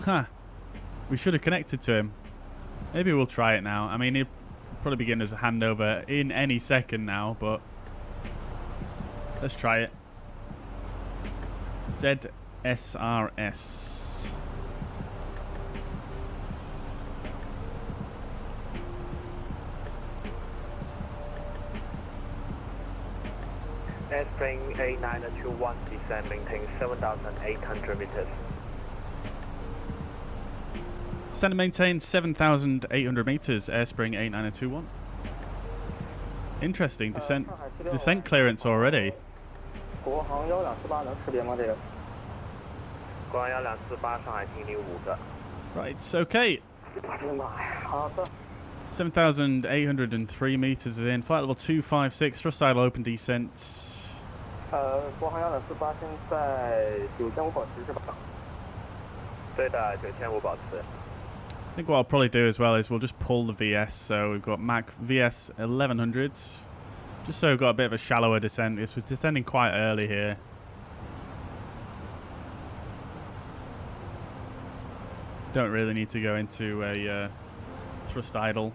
Huh. We should have connected to him. Maybe we'll try it now. I mean, he'll probably be getting us a handover in any second now, but let's try it. ZSRS. Airspring A921, descend, maintain 7,800 meters. Descend and maintain 7,800 meters, Airspring A921. Interesting, descent clearance already. 国航12480识别吗？这个。国航12480上海停留5个。 Right, okay. 好的。 7,803 meters is in. Flight level 256, thrust idle open descent. 国航12480现在9500保持是吧？对的，9500保持。 I think what I'll probably do as well is we'll just pull the VS. So we've got Mac VS 1100s. Just so we've got a bit of a shallower descent. This was descending quite early here. Don't really need to go into a thrust idle.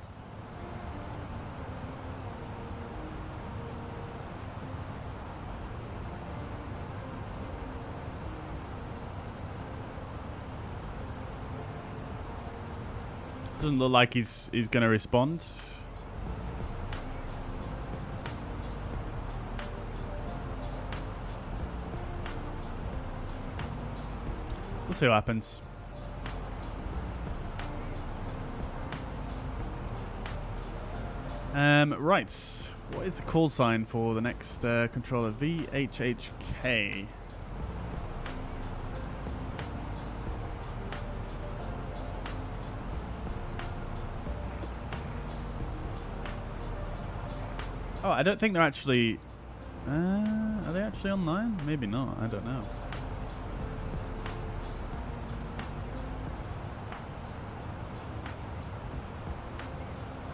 Doesn't look like he's going to respond. We'll see what happens. Right. What is the call sign for the next controller? VHHK. Oh, I don't think they're actually... are they actually online? Maybe not. I don't know.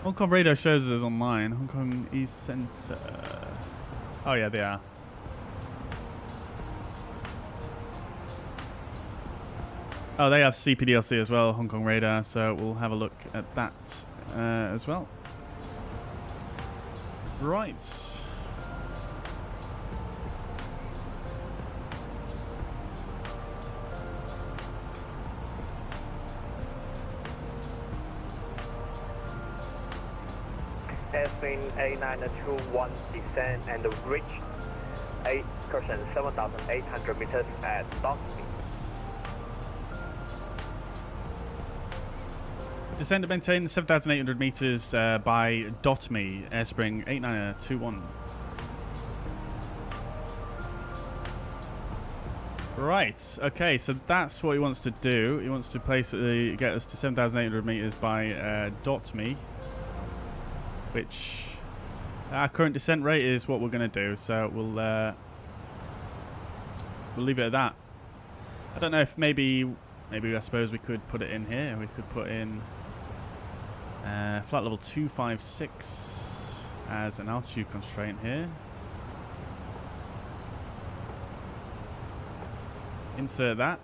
Hong Kong radar shows us online. Hong Kong East Centre. Oh yeah, they are. Oh, they have CPDLC as well, Hong Kong radar. So we'll have a look at that as well. Right. Airspring A921 descend and reach 7,800 meters at dot speed. Descend and maintain 7,800 meters by .me, Airspring 8921. Right, okay, so that's what he wants to do. He wants to basically get us to 7,800 meters by .me, which our current descent rate is what we're going to do. So we'll leave it at that. I don't know if maybe I suppose we could put it in here. We could put in flight level 256 as an altitude constraint here. Insert that.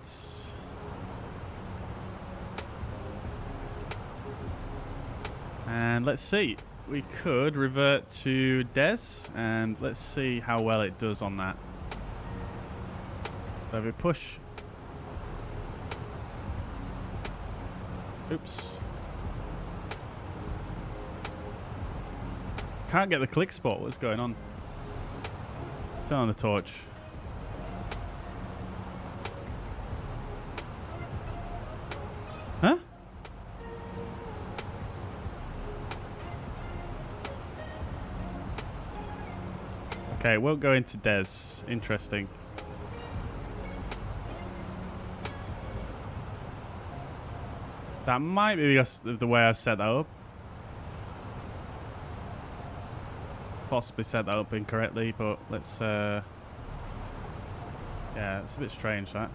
And let's see. We could revert to Des and let's see how well it does on that. So if we push. Oops. Can't get the click spot. What's going on? Turn on the torch. Huh? Okay, we'll go into Des. Interesting. That might be because of the way I've set that up. Possibly set that up incorrectly, but let's yeah, it's a bit strange that.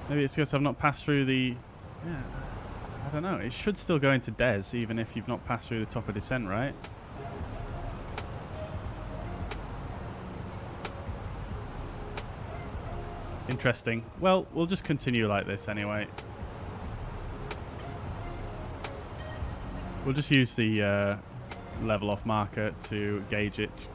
Maybe it's because I've not passed through the... Yeah, I don't know. It should still go into Des, even if you've not passed through the top of descent, right? Interesting. Well, we'll just continue like this anyway. We'll just use the level off marker to gauge it.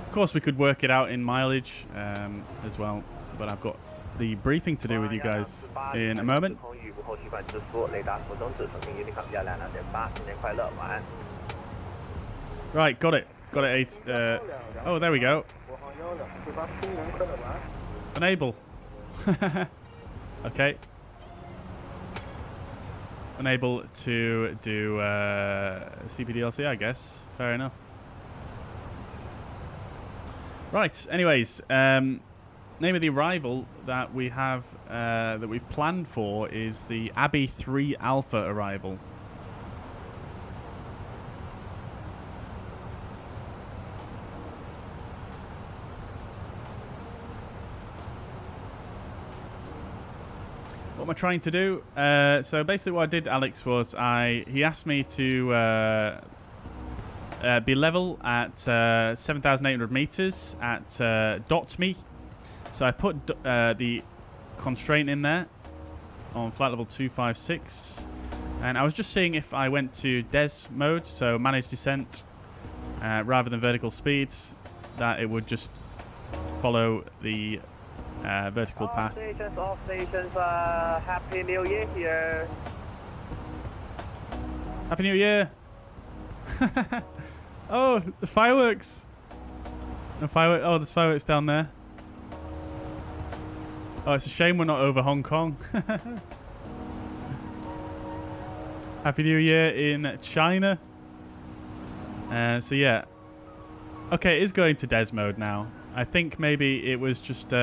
Of course, we could work it out in mileage as well, but I've got the briefing to do with you guys in a moment. Right, got it. Got it. Oh, there we go. Unable. Okay. Unable to do CPDLC, I guess. Fair enough. Right. Anyways, name of the arrival that we have that we've planned for is the Abbey 3 Alpha arrival. What am I trying to do? So basically what I did, Alex, was he asked me to be level at 7,800 meters at .me. So I put the constraint in there on flight level 256. And I was just seeing if I went to DES mode, so manage descent, rather than vertical speeds, that it would just follow the vertical path. All stations, Happy New Year here. Happy New Year! Oh, the fireworks! Oh, there's fireworks down there. Oh, it's a shame we're not over Hong Kong. Happy New Year in China. So yeah. Okay, it is going to DES mode now. I think maybe it was just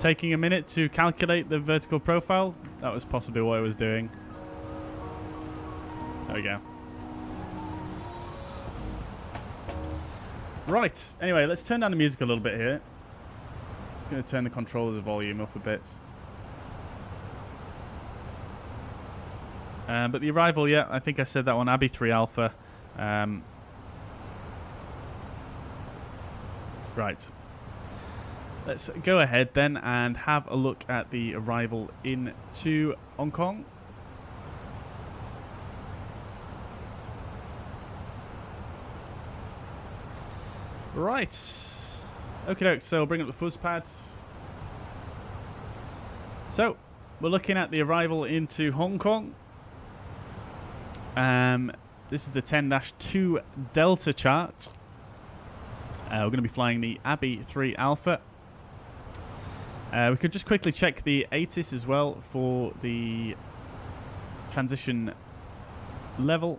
taking a minute to calculate the vertical profile. That was possibly what it was doing. There we go. Right. Anyway, let's turn down the music a little bit here. I'm going to turn the controller's volume up a bit. But the arrival, yeah, I think I said that one. Abbey 3 Alpha. Right. Let's go ahead then and have a look at the arrival into Hong Kong. Right. Okay, so we'll bring up the fuzz pad. So, we're looking at the arrival into Hong Kong. This is the 10-2 Delta chart. We're going to be flying the Abbey 3 Alpha. We could just quickly check the ATIS as well for the transition level.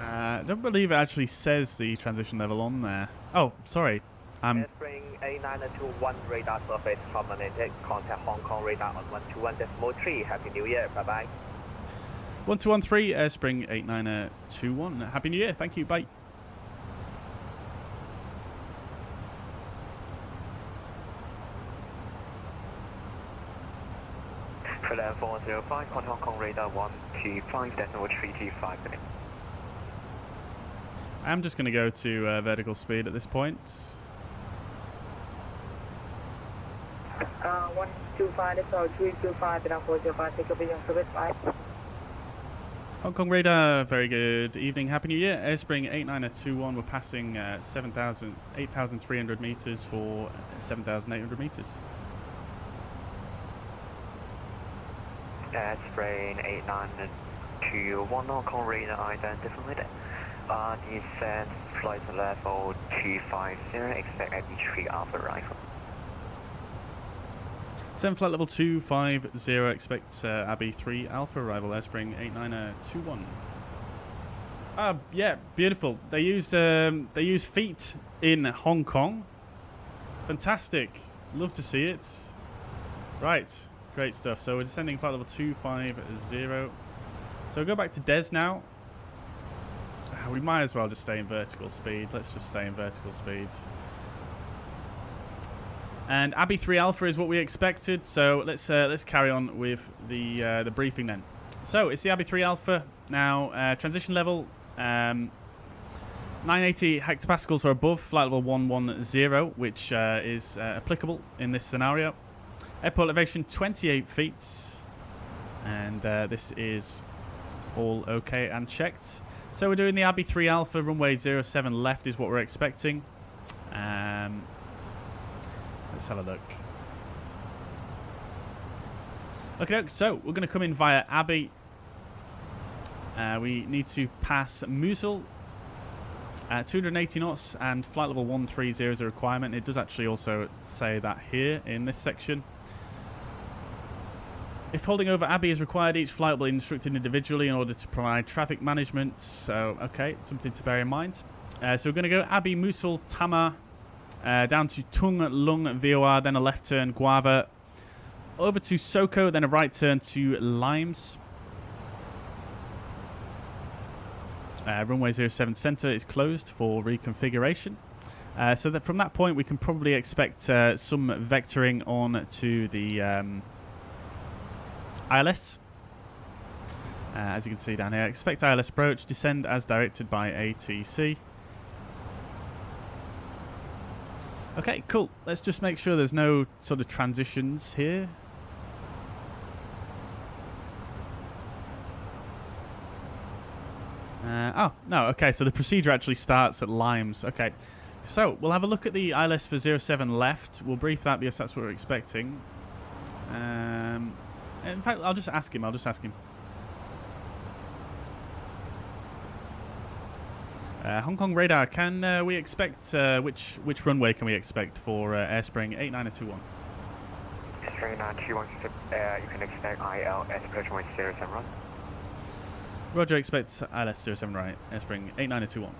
I don't believe it actually says the transition level on there. Oh, sorry. Spring A921 radar surface terminated. Contact Hong Kong radar on 121.3. Happy New Year. Bye-bye. 1213, Airspring 8921. Happy New Year. Thank you. Bye. Flight 405, contact Hong Kong radar 125.032 minutes. I'm just going to go to vertical speed at this point. 125, that's all 325, and 405, take up your service, bye. Hong Kong radar, very good evening. Happy New Year. Airspring 8921, we're passing 8,300 meters for 7,800 meters. Airspring 8921, Hong Kong radar identified. Descent flight level 250, expect Abbey 3 Alpha arrival. 7 flight level 250, expect Abbey 3 Alpha arrival, Airspring 8921. Yeah, beautiful. They use feet in Hong Kong. Fantastic. Love to see it. Right, great stuff. So we're descending flight level 250. So we'll go back to DES now. We might as well just stay in vertical speed. Let's just stay in vertical speed. And Abbey 3 Alpha is what we expected, so let's carry on with the briefing then. So it's the Abbey 3 Alpha now. Transition level 980 hectopascals or above, flight level 110, which is applicable in this scenario. Airport elevation 28 feet, and this is all okay and checked. So we're doing the Abbey 3 Alpha, runway 07 left is what we're expecting. Let's have a look. Okay, so we're going to come in via Abbey. We need to pass Mosul at 280 knots and flight level 130 is a requirement. It does actually also say that here in this section. If holding over Abbey is required, each flight will be instructed individually in order to provide traffic management. So, okay, something to bear in mind. So we're going to go Abbey, Mosul, Tama, down to Tung Lung VOR, then a left turn, Guava, over to Soko, then a right turn to Limes. Runway 07 center is closed for reconfiguration. So that from that point we can probably expect some vectoring on to the ILS. As you can see down here, expect ILS approach, descend as directed by ATC. Okay, cool. Let's just make sure there's no sort of transitions here. Oh, no, okay, so the procedure actually starts at Limes. Okay, so we'll have a look at the ILS for 07 left. We'll brief that because that's what we're expecting. In fact, I'll just ask him. Hong Kong radar, can we expect, which runway can we expect for Airspring 89021? Airspring 89021, you can expect ILS approach runway 07 run. Roger, expect ILS 07 right, Airspring 89021.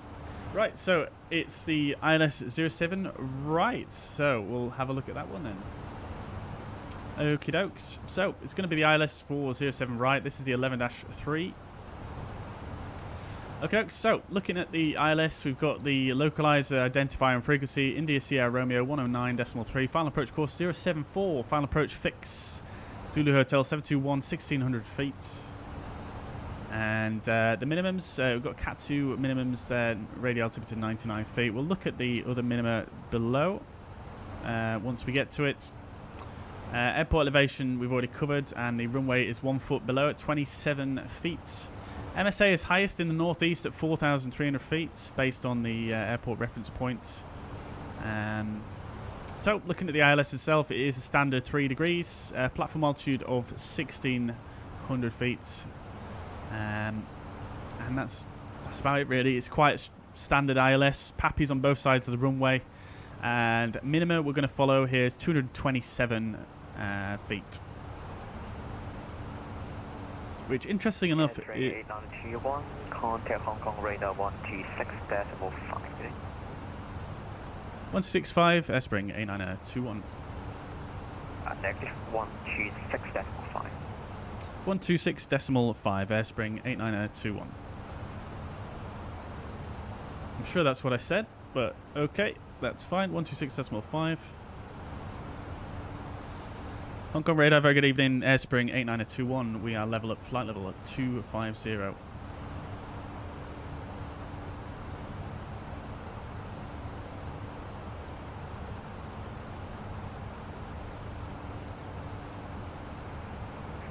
Right, so it's the ILS 07 right, so we'll have a look at that one then. Okie dokes. So it's going to be the ILS for 07 right. This is the 11-3. Okay, so looking at the ILS, we've got the localizer identifier and frequency, India Sierra Romeo 109.3, final approach course 074, final approach fix, Zulu Hotel 721, 1600 feet. And the minimums, we've got Cat 2 minimums there, radial altimeter 99 feet. We'll look at the other minima below once we get to it. Airport elevation we've already covered, and the runway is 1 foot below at 27 feet. MSA is highest in the northeast at 4,300 feet based on the airport reference point. So looking at the ILS itself, it is a standard 3 degrees, platform altitude of 1,600 feet. And that's about it really. It's quite standard ILS, PAPIs on both sides of the runway, and minimum we're going to follow here is 227 feet. Which, interesting enough, it... 891, contact Hong Kong radar 126.5. 1265, Airspring 89021. Negative 126.5. 126.5, Airspring 89021. I'm sure that's what I said, but okay, that's fine. 126.5. Hong Kong radar, very good evening. Airspring 89021. We are level at flight level at 250.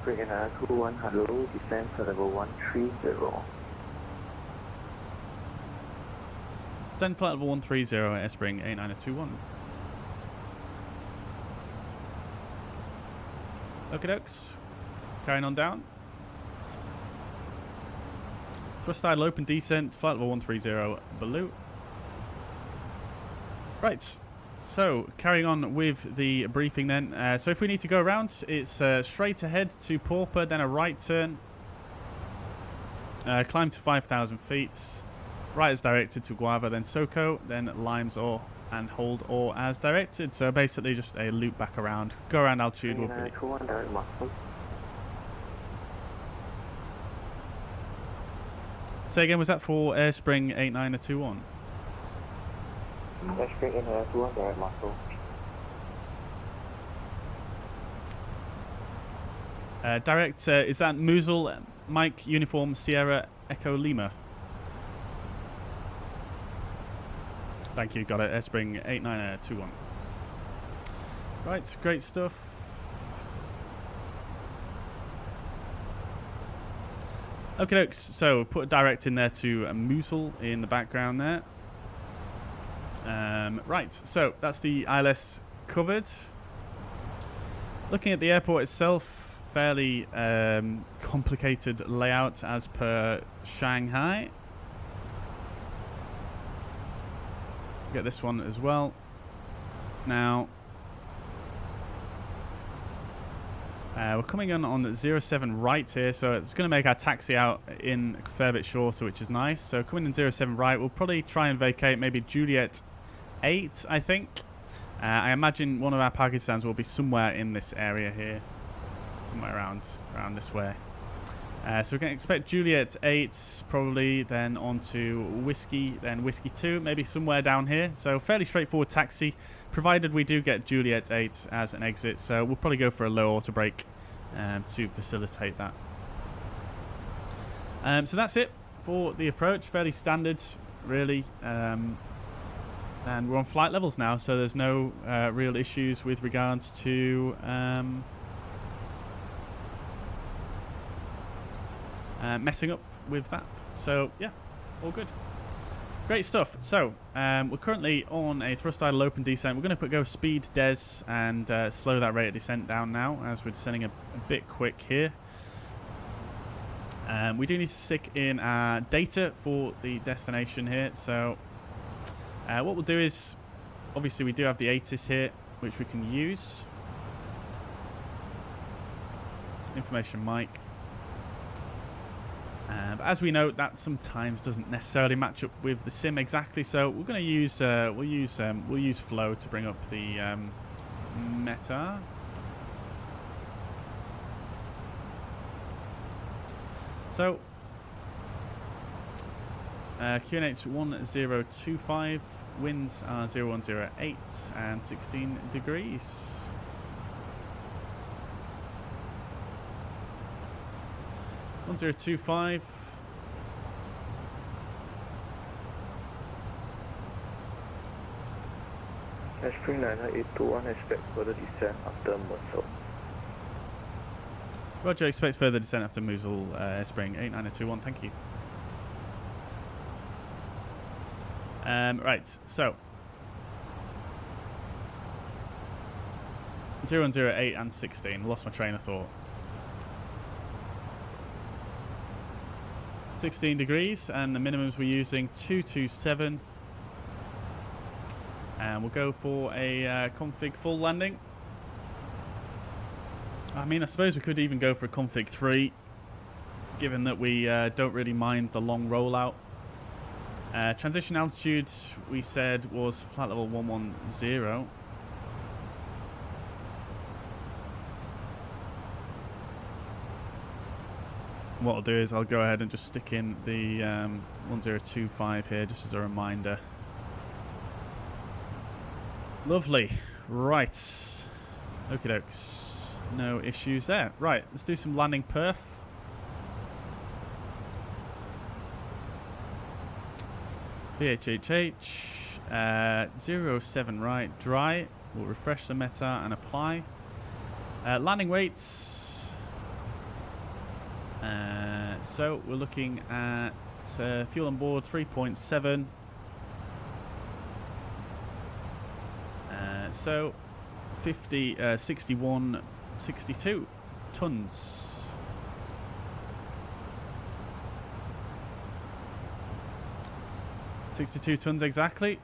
Spring 891, hello, descend to level 130. Then flight level 130, Airspring 89021. Okie dokes. Carrying on down. Thrust idle open descent, flight level 130 below. Right. So, carrying on with the briefing then. So if we need to go around, it's straight ahead to Pauper, then a right turn. Climb to 5,000 feet. Right as directed to Guava, then Soko, then Limes or and hold or as directed. So basically just a loop back around. Go around altitude will be... Say again, was that for Airspring 89021? Airspring 89021, direct muscle. Direct, is that Mosul, Mike, Uniform, Sierra, Echo, Lima? Thank you, got it. Airspring 8921. Right, great stuff. Okay, dokes. So put a direct in there to Mosul in the background there. Right, so that's the ILS covered. Looking at the airport itself, fairly complicated layout as per Shanghai. Get this one as well. Now, we're coming in on 07 right here, so it's going to make our taxi out in a fair bit shorter, which is nice. So coming in 07 right, we'll probably try and vacate maybe Juliet 8, I think. I imagine one of our Pakistans will be somewhere in this area here, somewhere around this way. So we're going to expect Juliet 8, probably, then on to Whiskey, then Whiskey 2, maybe somewhere down here. So fairly straightforward taxi, provided we do get Juliet 8 as an exit. So we'll probably go for a low auto brake to facilitate that. So that's it for the approach, fairly standard, really. And we're on flight levels now, so there's no real issues with regards to messing up with that. So yeah, all good, great stuff. So we're currently on a thrust idle open descent. We're going to go speed des and slow that rate of descent down now, as we're descending a bit quick here. We do need to stick in our data for the destination here. So what we'll do is, obviously we do have the ATIS here, which we can use. Information mic. But as we know, that sometimes doesn't necessarily match up with the sim exactly. So we're going to use we'll use flow to bring up the meta. So QNH 1025, winds are 0108 and 16 degrees. One 1025. Spring 9821, expect further descent after Mosul. Roger, expect further descent after Mosul, Spring 8921, thank you. Right, so 0108 and 16, lost my train of thought. 16 degrees, and the minimums we're using 227. And we'll go for a config full landing. I mean, I suppose we could even go for a config 3, given that we don't really mind the long rollout. Transition altitude, we said, was flight level 110. What I'll do is I'll go ahead and just stick in the 1025 here, just as a reminder. Lovely. Right. Okie dokes. No issues there. Right, let's do some landing perf. VHHH. 07 right, dry. We'll refresh the meta and apply. Landing weights. So we're looking at fuel on board 3.7. So 61, 62 tons. $62 tons exactly.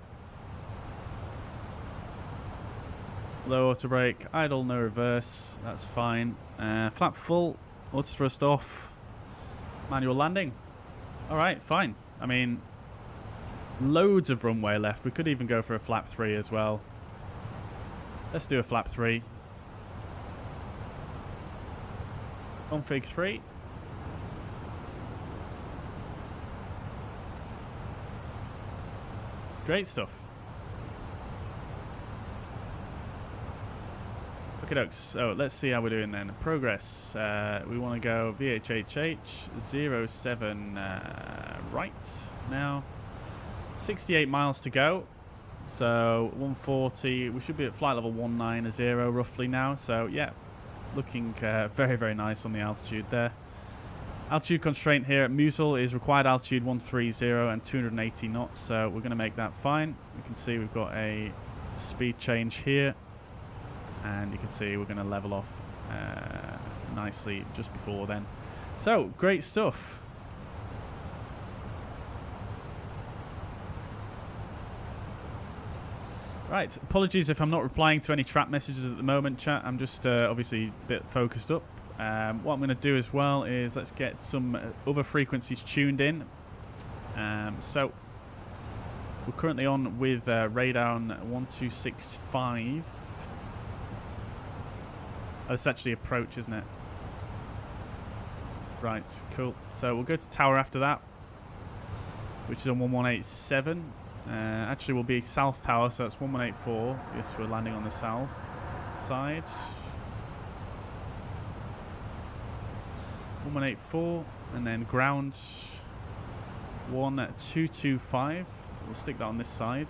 Low auto brake, idle, no reverse. That's fine. Flap full, auto thrust off, manual landing. All right, fine. I mean, loads of runway left. We could even go for a flap 3 as well. Let's do a flap 3. Config 3. Great stuff. Okay, dokes. So let's see how we're doing then. Progress. We want to go VHHH 07 right now. 68 miles to go. So 140. We should be at flight level 190 roughly now. So yeah, looking very, very nice on the altitude there. Altitude constraint here at Mugz is required altitude 130 and 280 knots. So we're going to make that fine. You can see we've got a speed change here. And you can see we're going to level off nicely just before then. So, great stuff. Right, apologies if I'm not replying to any trap messages at the moment, chat. I'm just obviously a bit focused up. What I'm going to do as well is let's get some other frequencies tuned in. So, we're currently on with radar 1265. Oh, it's actually approach, isn't it? Right, cool. So we'll go to tower after that, which is on 1187. Actually, we'll be south tower, so that's 1184. Yes, we're landing on the south side. 1184, and then ground 1225. So we'll stick that on this side.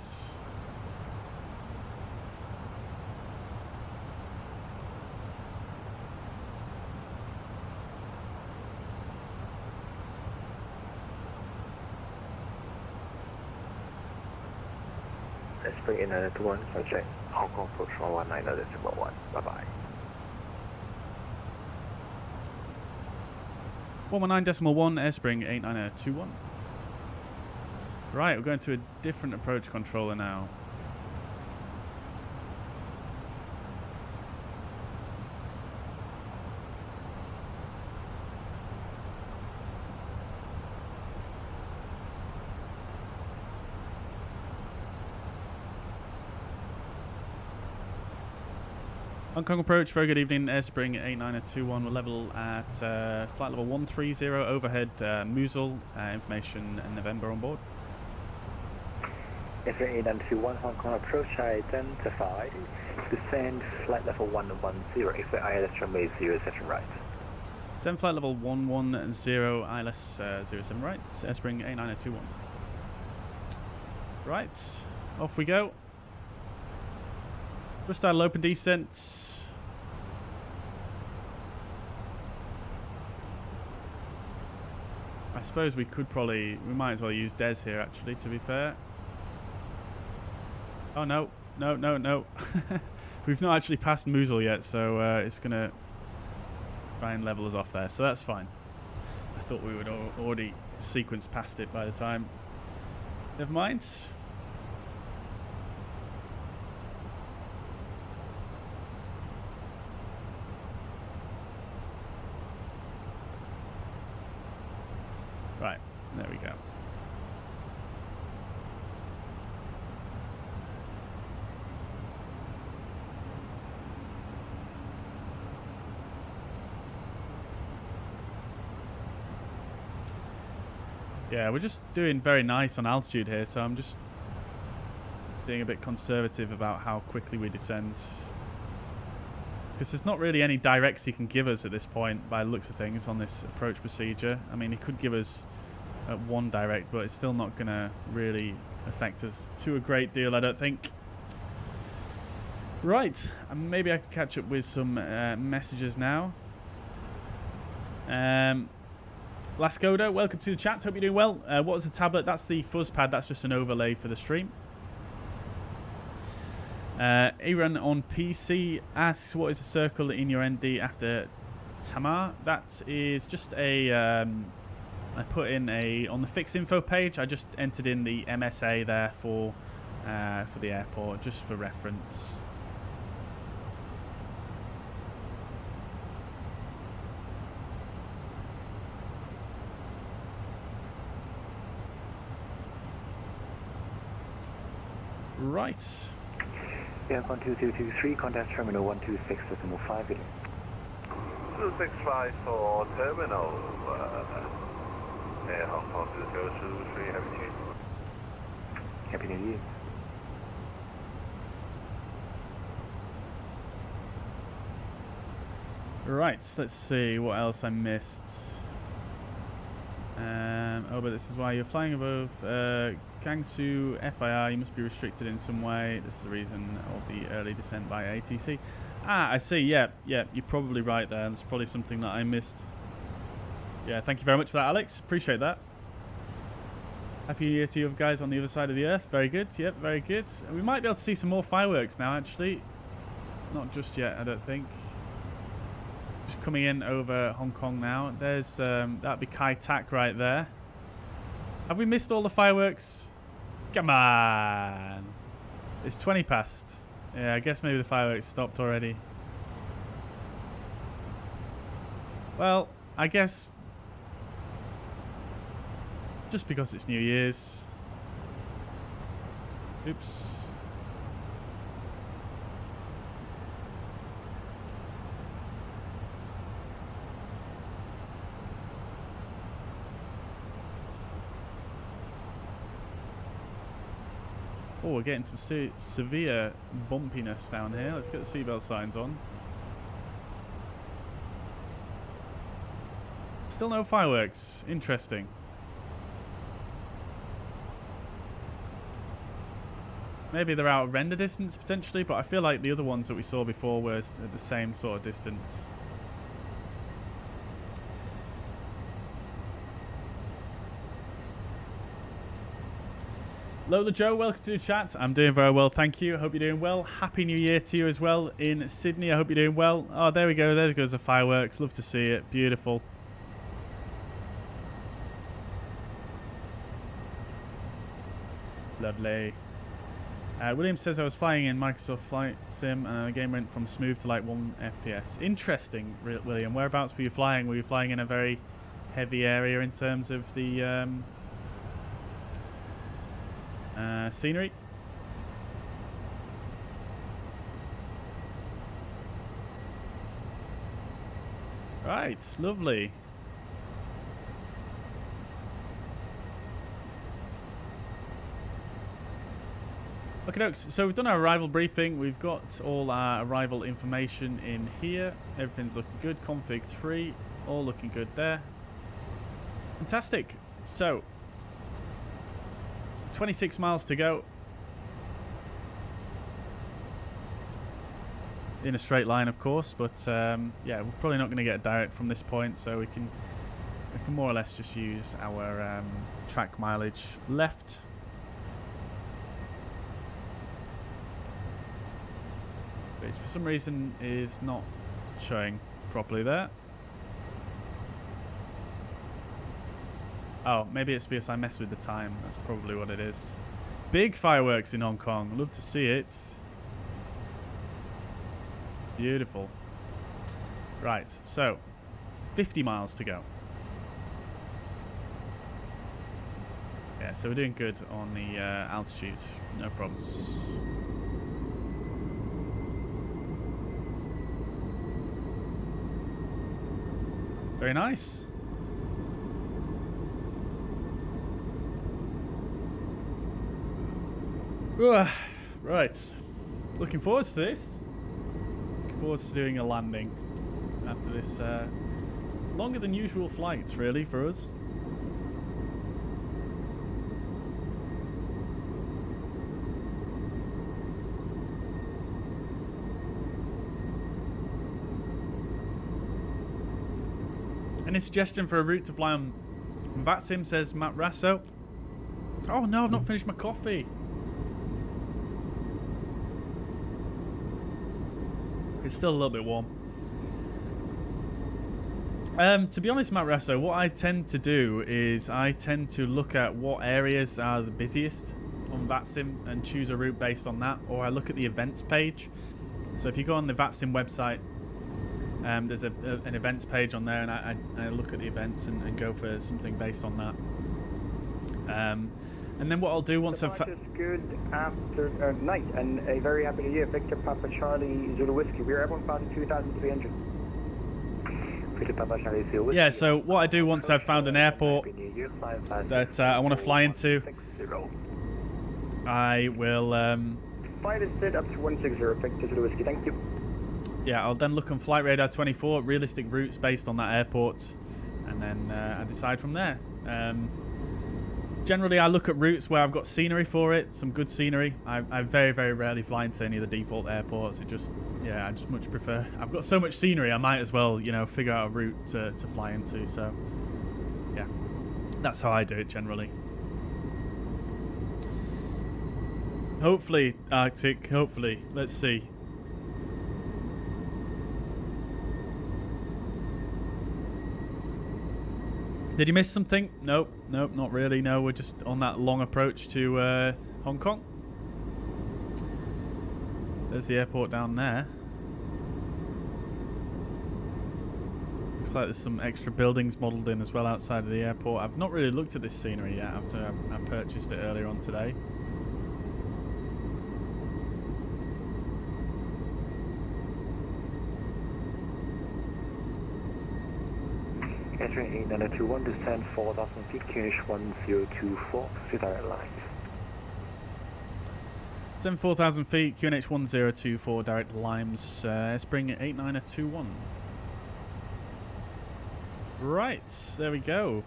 Spring in 21, subject Hong Kong approach 119.1. Bye bye. 119.1, Airspring 89021. Right, we're going to a different approach controller now. Hong Kong approach, very good evening, Airspring 89021. We're level at flight level 130, overhead Mugz, information November on board. Airspring 89021, Hong Kong approach identified. Descend flight level 110, exit ILS runway 07 right. Descend flight level 110, ILS 07 right, Airspring 89021. Right, off we go. Just started open descent. I suppose we might as well use Des here actually, to be fair. Oh no, no. We've not actually passed Mugz yet, so it's going to try and level us off there, so that's fine. I thought we would already sequence past it by the time. Never mind. Right, there we go. Yeah, we're just doing very nice on altitude here, so I'm just being a bit conservative about how quickly we descend. Because there's not really any directs he can give us at this point, by the looks of things, on this approach procedure. I mean, he could give us one direct, but it's still not going to really affect us to a great deal, I don't think. Right, maybe I could catch up with some messages now. Lascoda, welcome to the chat. Hope you're doing well. What was the tablet? That's the fuzz pad. That's just an overlay for the stream. Aaron on PC asks, what is the circle in your ND after Tamar? That is just a, I put in on the fix info page, I just entered in the MSA there for the airport, just for reference. Right. Yeah, 12223, contact terminal 126.5 billion. 265 for terminal. Hong Kong 023, Happy New Year. Right, let's see what else I missed. Oh, but this is why you're flying above Gangsu FIR. You must be restricted in some way. This is the reason of the early descent by ATC. Ah, I see. Yeah, you're probably right there. There's probably something that I missed. Yeah, thank you very much for that, Alex. Appreciate that. Happy New Year to you guys on the other side of the earth. Very good. Yep, very good. We might be able to see some more fireworks now, actually. Not just yet, I don't think. Just coming in over Hong Kong now. There's that'd be Kai Tak right there. Have we missed all the fireworks? Come on. It's 20 past. Yeah, I guess maybe the fireworks stopped already. Well, I guess just because it's New Year's. Oops. Oh, we're getting some severe bumpiness down here. Let's get the seatbelt signs on. Still no fireworks. Interesting. Maybe they're out of render distance potentially, but I feel like the other ones that we saw before were at the same sort of distance. Lola Joe, welcome to the chat. I'm doing very well, thank you. I hope you're doing well. Happy New Year to you as well in Sydney. I hope you're doing well. Oh, there we go. There goes the fireworks. Love to see it. Beautiful. Lovely. William says I was flying in Microsoft Flight Sim and the game went from smooth to like 1 FPS. Interesting, William. Whereabouts were you flying? Were you flying in a very heavy area in terms of the scenery? Right, lovely. Okay, dokes. So we've done our arrival briefing. We've got all our arrival information in here. Everything's looking good. Config 3, all looking good there. Fantastic. So 26 miles to go. In a straight line, of course, but yeah, we're probably not going to get a direct from this point, so we can more or less just use our track mileage left. Which for some reason is not showing properly there. Oh, maybe it's because I messed with the time. That's probably what it is. Big fireworks in Hong Kong. Love to see it. Beautiful. Right, so 50 miles to go. Yeah, so we're doing good on the altitude. No problems. Very nice. Right. Looking forward to this. Looking forward to doing a landing after this longer than usual flight, really, for us. Any suggestion for a route to fly on VATSIM, says Matt Rasso. Oh no, I've not finished my coffee. It's still a little bit warm. To be honest, Matt Rasso, what I tend to do is I tend to look at what areas are the busiest on VATSIM and choose a route based on that, or I look at the events page. So if you go on the VATSIM website, there's an events page on there, and I look at the events and go for something based on that. And then what I'll do once I've... Good night, and a very happy New Year. Victor Papa Charlie Zulu Whiskey. We're everyone passing 2,300. Victor Papa Charlie Zulu Whiskey. Yeah, so what I do once I've found an airport that I want to fly into, I will... Flight is set up to 160, Victor Zulu Whiskey. Thank you. yeah, I'll then look on Flight Radar 24, realistic routes based on that airport, and then I decide from there. Generally, I look at routes where I've got scenery for it, some good scenery. I very, very rarely fly into any of the default airports. It just, yeah, I just much prefer. I've got so much scenery, I might as well, you know, figure out a route to fly into. So, yeah, that's how I do it generally. Hopefully, Arctic, hopefully. Let's see. Did you miss something? Nope, nope, not really. No, we're just on that long approach to Hong Kong. There's the airport down there. Looks like there's some extra buildings modelled in as well outside of the airport. I've not really looked at this scenery yet after I purchased it earlier on today. Entering 8921, descend 4,000 feet, QNH 1024, with Airlines. 74,000 feet, QNH 1024, direct Limes, Spring 8921. Right, there we go.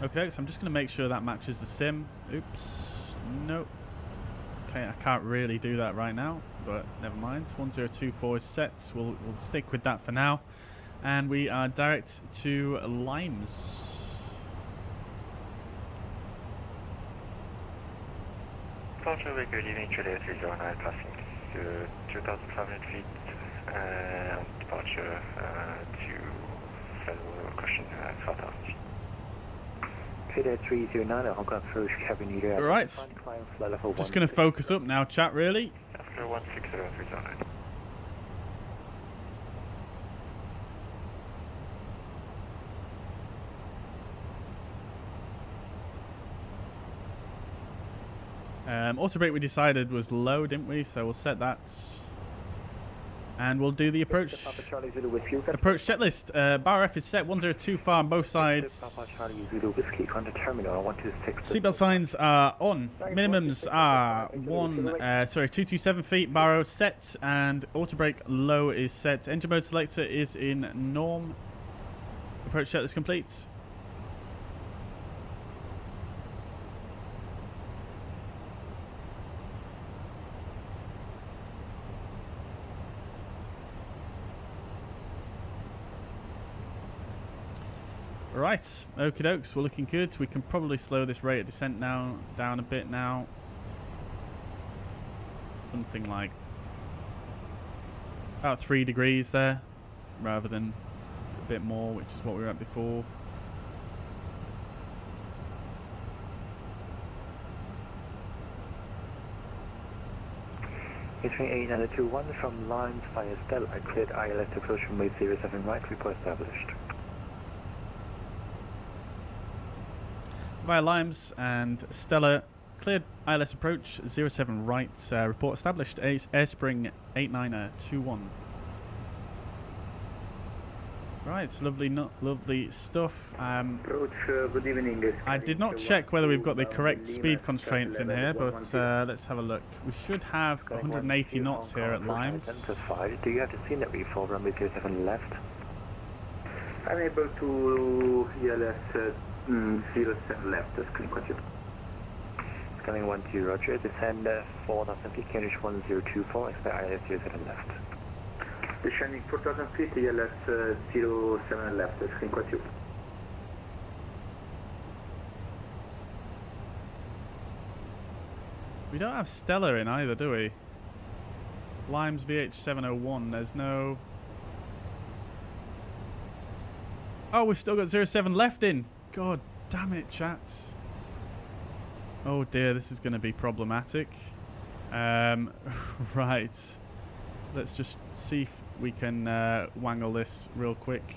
Okay, so I'm just going to make sure that matches the sim. Oops, nope. Okay, I can't really do that right now, but never mind. 1024 is set. We'll stick with that for now. And we are direct to Limes. Departure vehicle leaving Chile 309, passing to 2,500 feet, and departure to Federal Caution 5,000 feet. 309, Hong Kong approach cabin leader. Right, just going to focus up now, chat, really. After 160,309. Auto brake we decided was low, didn't we? So we'll set that. And we'll do the approach checklist. Bar F is set, 102 far on both sides. Seatbelt signs are on. Minimums are 227 feet. Bar O set, and auto brake low is set. Engine mode selector is in norm. Approach checklist complete. Right, okie dokes, we're looking good. We can probably slow this rate of descent now down a bit now. Something like about 3 degrees there, rather than a bit more, which is what we were at before. Entering 8921 from Limes via Stella, cleared ILS approach from way 07 right, report established. Via Limes and Stella, cleared ILS approach 07 right, report established, Airspring 8921. Right, lovely stuff. Good evening. I did not check whether we've got the correct speed constraints in here, but let's have a look. We should have 180 knots here at Limes. Do you have the scenery for runway 07 left? I'm able to ELS 07 left, that's clean question. Coming 12, roger. Descend 4,000 feet, QNH 1024, expect ILS 07 left. Descending 4,000 feet, ELS 07 left, that's clean question. We don't have Stella in either, do we? Limes VH701, there's no... Oh, we've still got 07 left in. God damn it, chats. Oh dear, this is going to be problematic. Right. Let's just see if we can wangle this real quick.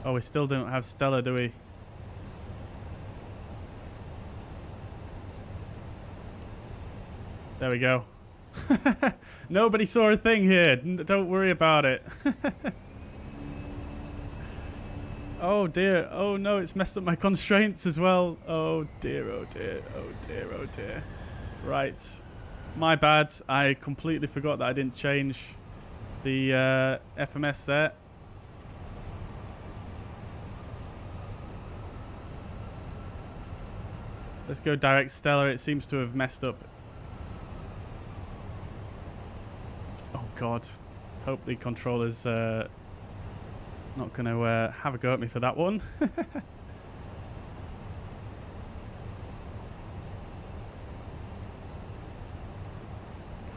Oh, we still don't have Stella, do we? There we go. Nobody saw a thing here. Don't worry about it. Oh dear. Oh no, it's messed up my constraints as well. Oh dear, oh dear, oh dear, oh dear. Right. My bad. I completely forgot that I didn't change the FMS there. Let's go direct stellar. It seems to have messed up. Oh god. Hope the controller's not going to have a go at me for that one.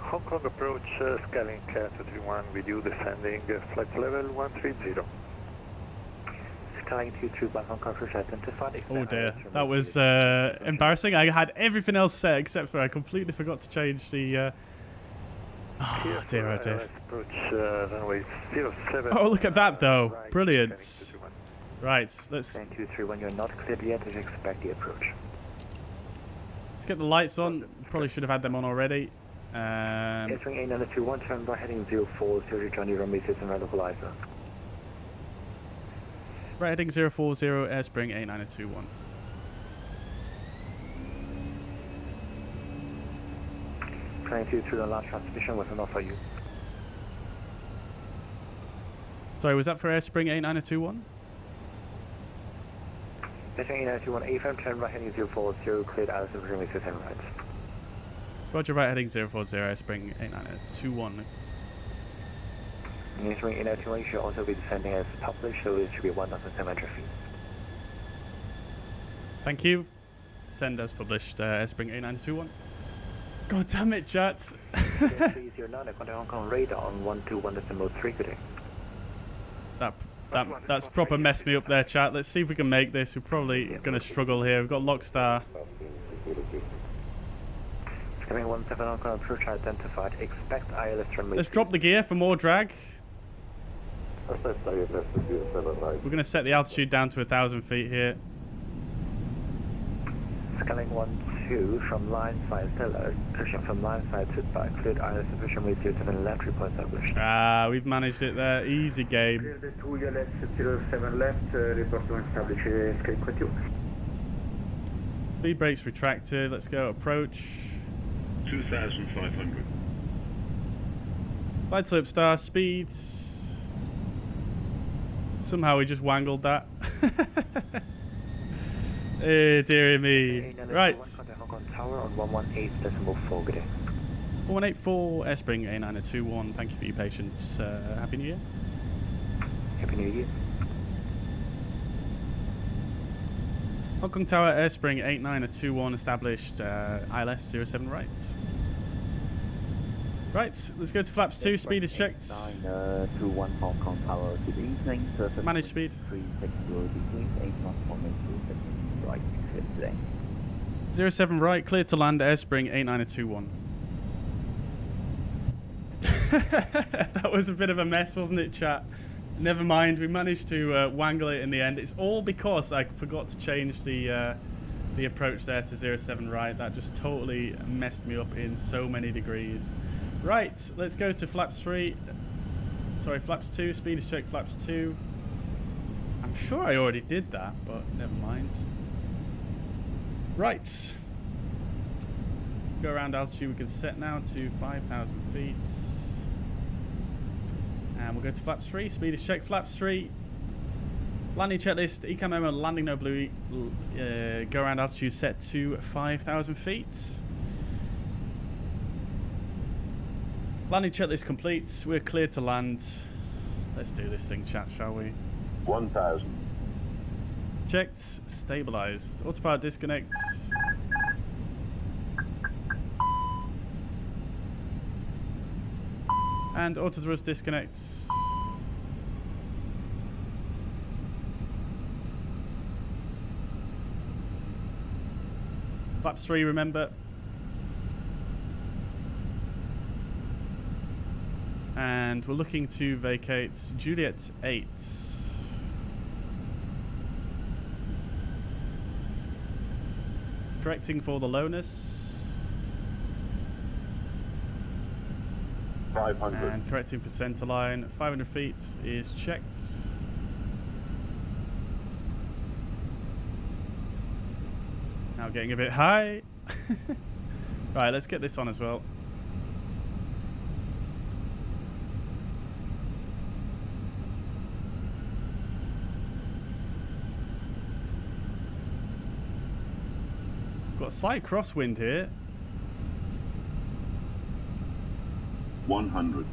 Hong Kong approach, scaling Cat231 with you, descending flight level 130. Skyline 231 Hong Kong approach identified. Oh dear, that was embarrassing. I had everything else set except for I completely forgot to change the... Oh dear, oh dear. Approach runway 07. Oh, look at that though. Brilliant. Right, let's... 231, you're not cleared yet, you expect the approach. Let's get the lights on. Probably should have had them on already. Entering 8921, turn by heading 04, Johnny runway 6 and localizer. Right heading 040, airspring 8921. Trying to through the last transmission with an offer you. Sorry, was that for airspring 8921? Entering 8921, AFM, turn right heading 040, cleared out of runway 6 and right. Roger, right heading 040, airspring 8921. Entering 8921, you should also be descending as published, so it should be 1,700 feet. Thank you. Descend as published, airspring 8921. God damn it, chat. You're not on Hong Kong radar on 121.3 today. That's proper messed me up there, chat. Let's see if we can make this. We're probably going to struggle here. We've got Lockstar. Coming 17 Hong Kong approach identified. Expect ILS runway. Let's drop the gear for more drag. We're going to set the altitude down to 1,000 feet here. Scaling 12 from line side stellar, pushing from line side to back, cleared ILS sufficient with 07 left, report established. Ah, we've managed it there. Easy game. Cleared the 2 ILS 07 left, report to establish scaling 22. Speed brakes retracted. Let's go approach. 2,500. Glide slope star speed. Somehow we just wangled that. Eh, dearie me. Right. Hong Kong Tower on 118.4 good day. 184 airspring A9021. Thank you for your patience. Happy New Year. Happy New Year. Hong Kong Tower airspring 8921 established. ILS 07 right. Right, let's go to flaps 2. Speed is checked. 921 Hong Kong Tower to the evening. Manage speed. 360 degrees, 81 right, today. 07 right, cleared to land, airspring 8921. That was a bit of a mess, wasn't it, chat? Never mind, we managed to wangle it in the end. It's all because I forgot to change the approach there to 07 right. That just totally messed me up in so many degrees. Right, let's go to flaps 3. Sorry, flaps 2. Speed is checked, flaps 2. I'm sure I already did that, but never mind. Right. Go around altitude. We can set now to 5,000 feet. And we'll go to flaps 3. Speed is checked, flaps 3. Landing checklist. ECAM memo, landing no blue. Go around altitude set to 5,000 feet. Landing checklist complete. We're cleared to land. Let's do this thing, chat, shall we? 1,000. Checked. Stabilized. Autopilot disconnect. And auto thrust disconnect. Flaps 3, remember. And we're looking to vacate Juliet 8. Correcting for the lowness. 500. And correcting for centerline. 500 feet is checked. Now getting a bit high. Right, let's get this on as well. Got a slight crosswind here. 100.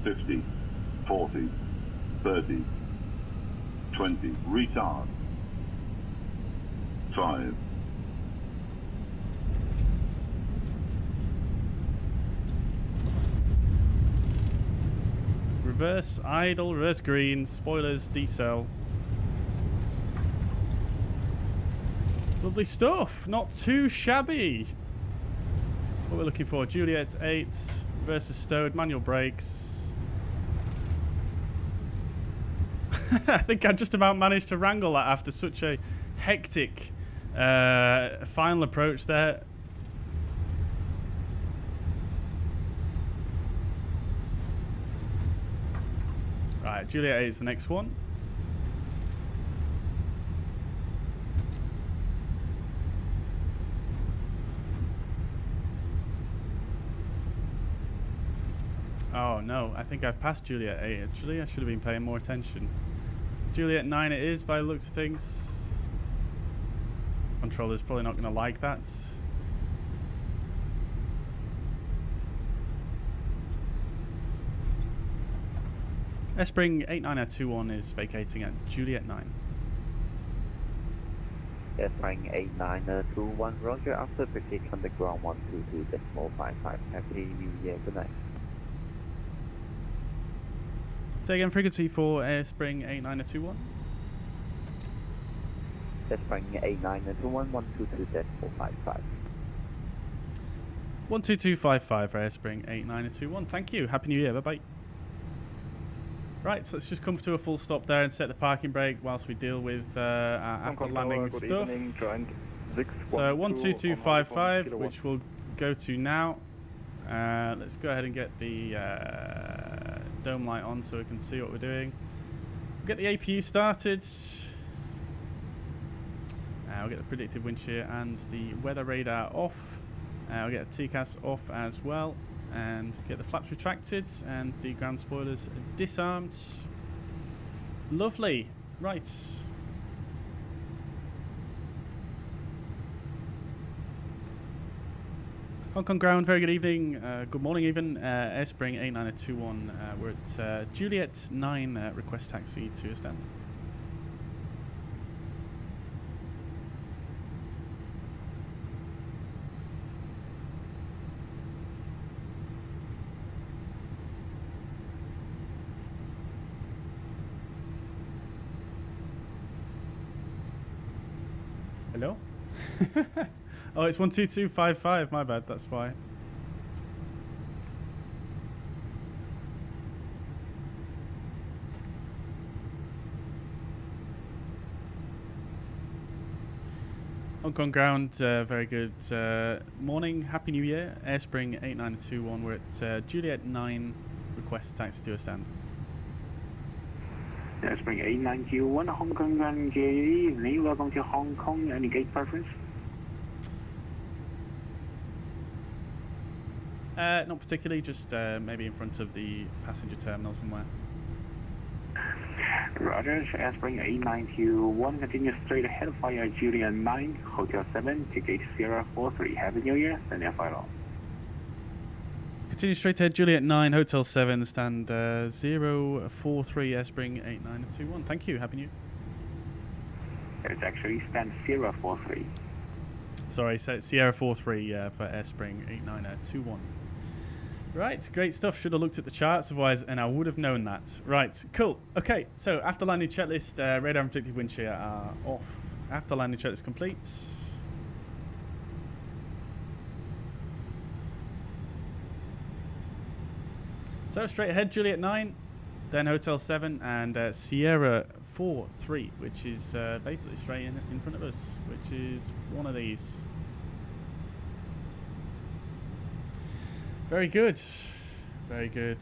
50. 40. 30. 20. Retard. 5. Reverse idle, reverse green, spoilers, decel. Lovely stuff. Not too shabby. What we're looking for: Juliet 8 versus stowed, manual brakes. I think I just about managed to wrangle that after such a hectic final approach there. Right, Juliet 8 is the next one. Oh no, I think I've passed Juliet 8 actually. I should have been paying more attention. Juliet 9 it is by the looks of things. Controller's probably not going to like that. Spring 8921 is vacating at Juliet 9. Spring 8921, roger, after picking on the ground 122.55. Happy New Year, good night. Say again, frequency for Spring 8921. Spring 8921, 122.455. 12255 for Airspring 8921. Thank you. Happy New Year. Bye-bye. Right, so let's just come to a full stop there and set the parking brake whilst we deal with our after landing stuff. So 12255, which we'll go to now. Let's go ahead and get the dome light on so we can see what we're doing. We'll get the APU started. We'll get the predictive wind shear and the weather radar off. We'll get the TCAS off as well. And get the flaps retracted and the ground spoilers disarmed. Lovely. Right. Hong Kong ground, very good evening. Good morning even. Airspring 8921. We're at Juliet 9, request taxi to your stand. Hello? Oh, it's 12255, my bad, that's why. Hong Kong ground, very good morning, Happy New Year. Airspring 8921, we're at Juliet 9, request taxi to a stand. Airspring 8921, Hong Kong ground, good evening, welcome to Hong Kong, any gate preference? Not particularly, just maybe in front of the passenger terminal somewhere. Roger, Airspring 8921, continue straight ahead via Juliet 9, Hotel 7, to gate 043. Happy New Year, send your file. Continue straight ahead, Juliet 9, Hotel 7, stand 043, Airspring 8921. Thank you, Happy New Year. It's actually stand 043. Sorry, Sierra 43 for Airspring 8921. Right, great stuff. Should have looked at the charts otherwise, and I would have known that. Right, cool. Okay, so after landing checklist, radar and predictive wind shear are off. After landing checklist complete. So straight ahead, Juliet 9, then Hotel 7, and Sierra 43, which is basically straight in front of us, which is one of these. Very good. Very good.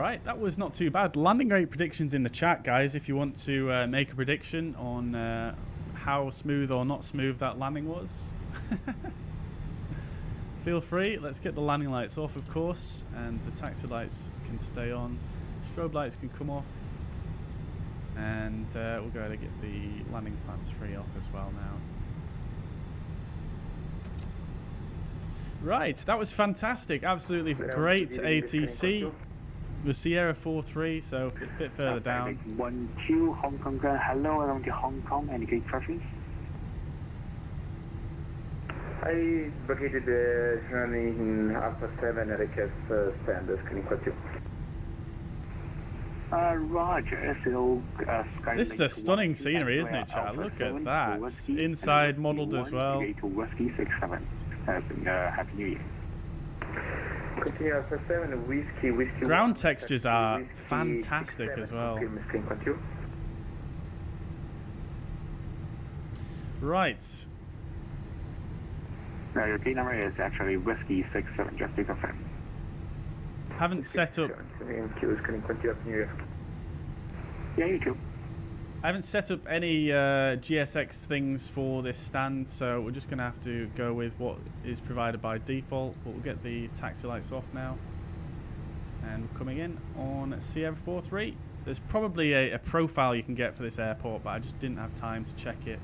right, that was not too bad. Landing rate predictions in the chat, guys, if you want to make a prediction on how smooth or not smooth that landing was. Feel free. Let's get the landing lights off, of course, and the taxi lights can stay on. Strobe lights can come off, and we'll go ahead and get the landing plan 3 off as well now. Right, that was fantastic. Absolutely great ATC. With Sierra 4-3, so a bit further down. 1-2 Hong Kong, hello around the Hong Kong, any gate preference? I located the running Alpha 7 at ACAS standards, can you quote you? Roger, so this is a stunning scenery, isn't it, chat? Look at that. Inside modelled as well. Whiskey 67. Happy New Year. Continue Alpha 7, whiskey. Ground textures are fantastic as well. Right. No, your key number is actually whiskey 67, just to confirm. Haven't set up. Yeah, you too. I haven't set up any GSX things for this stand, so we're just going to have to go with what is provided by default. But we'll get the taxi lights off now. And we're coming in on Sierra 4-3. There's probably a profile you can get for this airport, but I just didn't have time to check it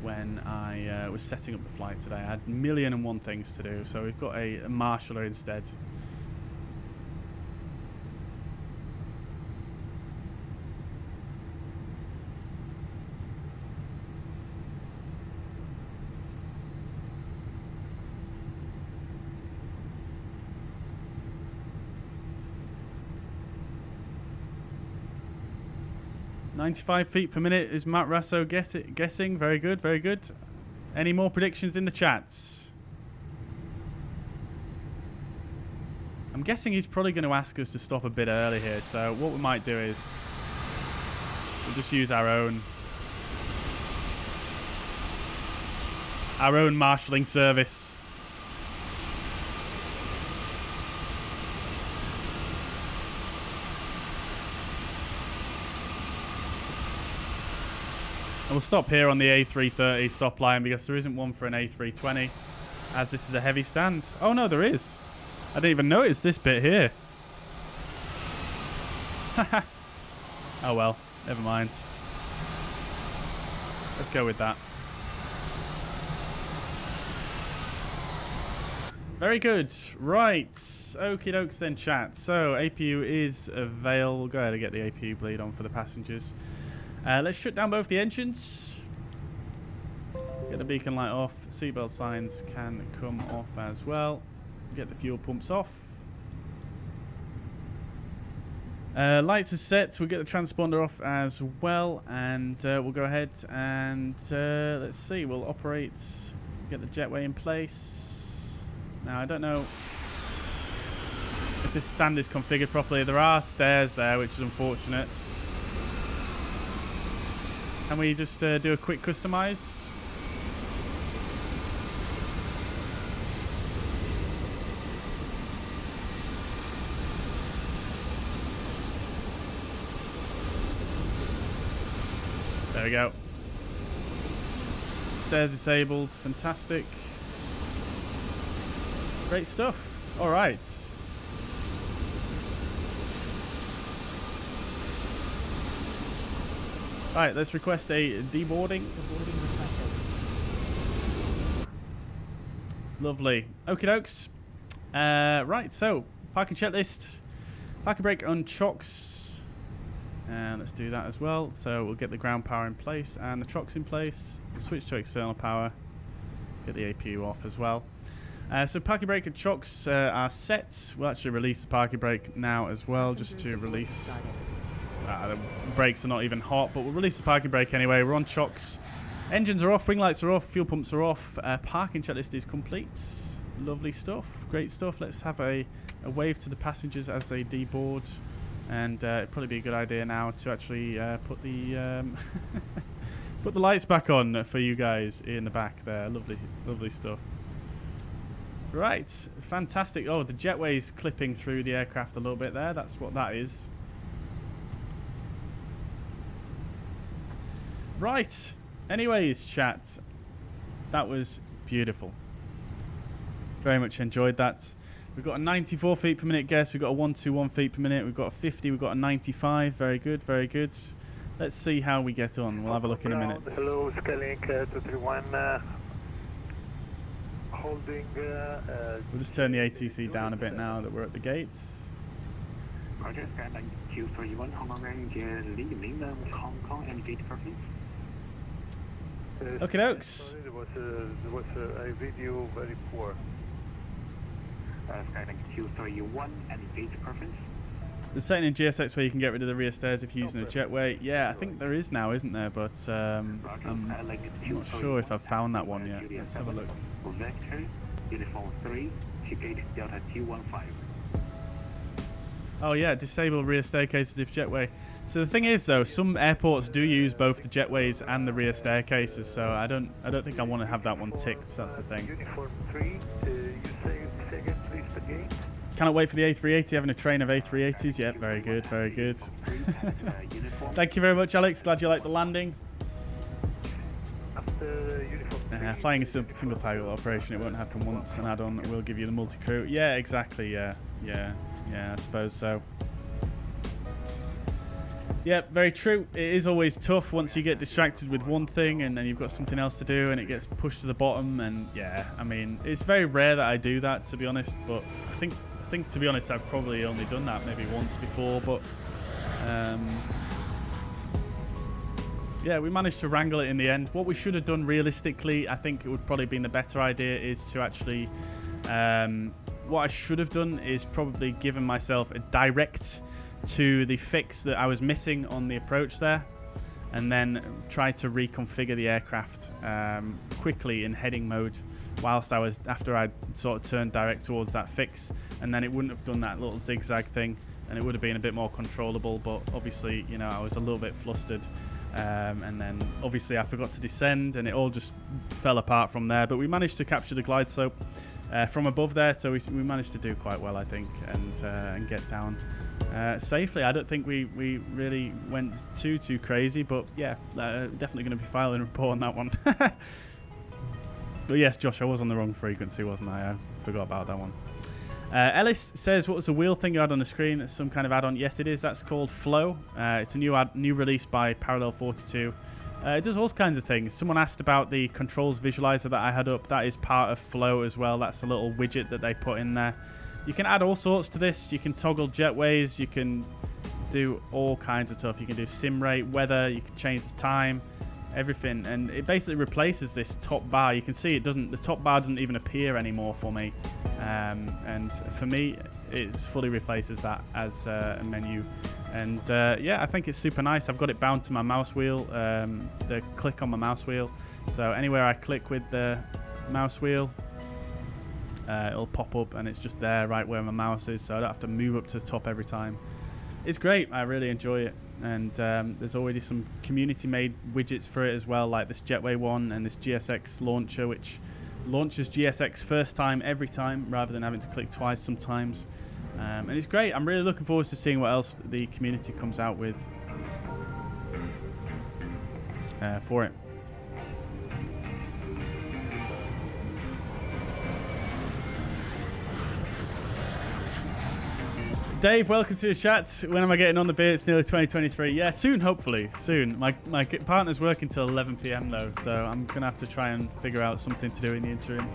when I was setting up the flight today. I had 1,000,001 things to do, so we've got a marshaller instead. "95 feet per minute" is Matt Rasso guessing. Very good, very good. Any more predictions in the chats? I'm guessing he's probably going to ask us to stop a bit early here, so what we might do is we'll just use our own marshalling service. And we'll stop here on the A330 stop line because there isn't one for an A320, as this is a heavy stand. Oh no, there is. I didn't even notice this bit here. Oh well, never mind. Let's go with that. Very good. Right. Okie dokes then, chat. So APU is available. We'll go ahead and get the APU bleed on for the passengers. Let's shut down both the engines. Get the beacon light off. Seatbelt signs can come off as well. Get the fuel pumps off. Lights are set. We'll get the transponder off as well. And we'll go ahead and let's see. We'll operate. Get the jetway in place. Now, I don't know if this stand is configured properly. There are stairs there, which is unfortunate. Can we just do a quick customize? There we go. Stairs disabled. Fantastic. Great stuff. All right. Right, let's request a deboarding. Lovely. Okie dokes. Right, so parking checklist. Parking brake on chocks. And let's do that as well. So we'll get the ground power in place and the chocks in place. We'll switch to external power. Get the APU off as well. So parking brake and chocks are set. We'll actually release the parking brake now as well, just to release. The brakes are not even hot, but we'll release the parking brake anyway. We're on chocks. Engines are off, wing lights are off, fuel pumps are off. Parking checklist is complete. Lovely stuff. Great stuff. Let's have a wave to the passengers as they deboard. And it'd probably be a good idea now to actually put the put the lights back on for you guys in the back there. Lovely, lovely stuff. Right, fantastic. Oh, the jetway's clipping through the aircraft a little bit there. That's what that is. Right. Anyways, chat. That was beautiful. Very much enjoyed that. We've got a 94 feet per minute guess. We've got a 121 feet per minute. We've got a 50. We've got a 95. Very good, very good. Let's see how we get on. We'll have a look in a minute. Hello, Skylink 231. Holding. We'll just turn the ATC down a bit now that we're at the gates. Roger, Skyline 231, Hong Kong range, leaving Hong Kong and gate perfect. Okay, dokes. There was a video very poor. Skyline 231 and gate perfect. There's setting in GSX where you can get rid of the rear stairs if you're using a jetway. Yeah, I think there is now, isn't there? But I'm not sure if I've found that one yet. Let's have a look. Vector, uniform 3, gate Delta 215. Oh yeah, disable rear staircases if jetway. So the thing is though, some airports do use both the jetways and the rear staircases. So I don't think I want to have that one ticked. That's the thing. Uniform 3, you say again, please, the gate. Cannot wait for the A380, having a train of A380s. Yep, very good, very good. Thank you very much, Alex. Glad you liked the landing. Flying a single pilot operation, it won't happen once. An add-on will give you the multi-crew. Yeah, exactly, yeah, I suppose so. Yeah, very true. It is always tough once you get distracted with one thing and then you've got something else to do and it gets pushed to the bottom. And yeah, I mean, it's very rare that I do that, to be honest. But I think to be honest, I've probably only done that maybe once before. But yeah, we managed to wrangle it in the end. What we should have done realistically, I think it would probably been the better idea, is to actually what I should have done is probably given myself a direct to the fix that I was missing on the approach there, and then try to reconfigure the aircraft quickly in heading mode whilst after I'd sort of turned direct towards that fix, and then it wouldn't have done that little zigzag thing and it would have been a bit more controllable. But obviously, you know, I was a little bit flustered, and then obviously I forgot to descend and it all just fell apart from there. But we managed to capture the glide slope from above there, so we managed to do quite well, I think, and get down safely. I don't think we really went too crazy, but yeah, definitely going to be filing a report on that one. But yes, Josh, I was on the wrong frequency, wasn't I? I forgot about that one. Ellis says, what was the wheel thing you had on the screen? It's some kind of add-on. Yes, it is. That's called Flow. It's a new release by Parallel 42. It does all kinds of things. Someone asked about the controls visualizer that I had up. That is part of Flow as well. That's a little widget that they put in there. You can add all sorts to this. You can toggle jetways. You can do all kinds of stuff. You can do sim rate, weather. You can change the time, everything. And it basically replaces this top bar. You can see it doesn't. The top bar doesn't even appear anymore for me. And for me, it fully replaces that as a menu. And yeah, I think it's super nice. I've got it bound to my mouse wheel, the click on my mouse wheel. So anywhere I click with the mouse wheel, it'll pop up and it's just there right where my mouse is, so I don't have to move up to the top every time. It's great. I really enjoy it. And there's already some community-made widgets for it as well, like this Jetway one and this GSX launcher, which launches GSX first time every time rather than having to click twice sometimes. And it's great. I'm really looking forward to seeing what else the community comes out with for it. Dave, welcome to the chat. When am I getting on the beer? It's nearly 2023. Yeah, soon, hopefully. Soon. My partner's working till 11 PM though, so I'm going to have to try and figure out something to do in the interim.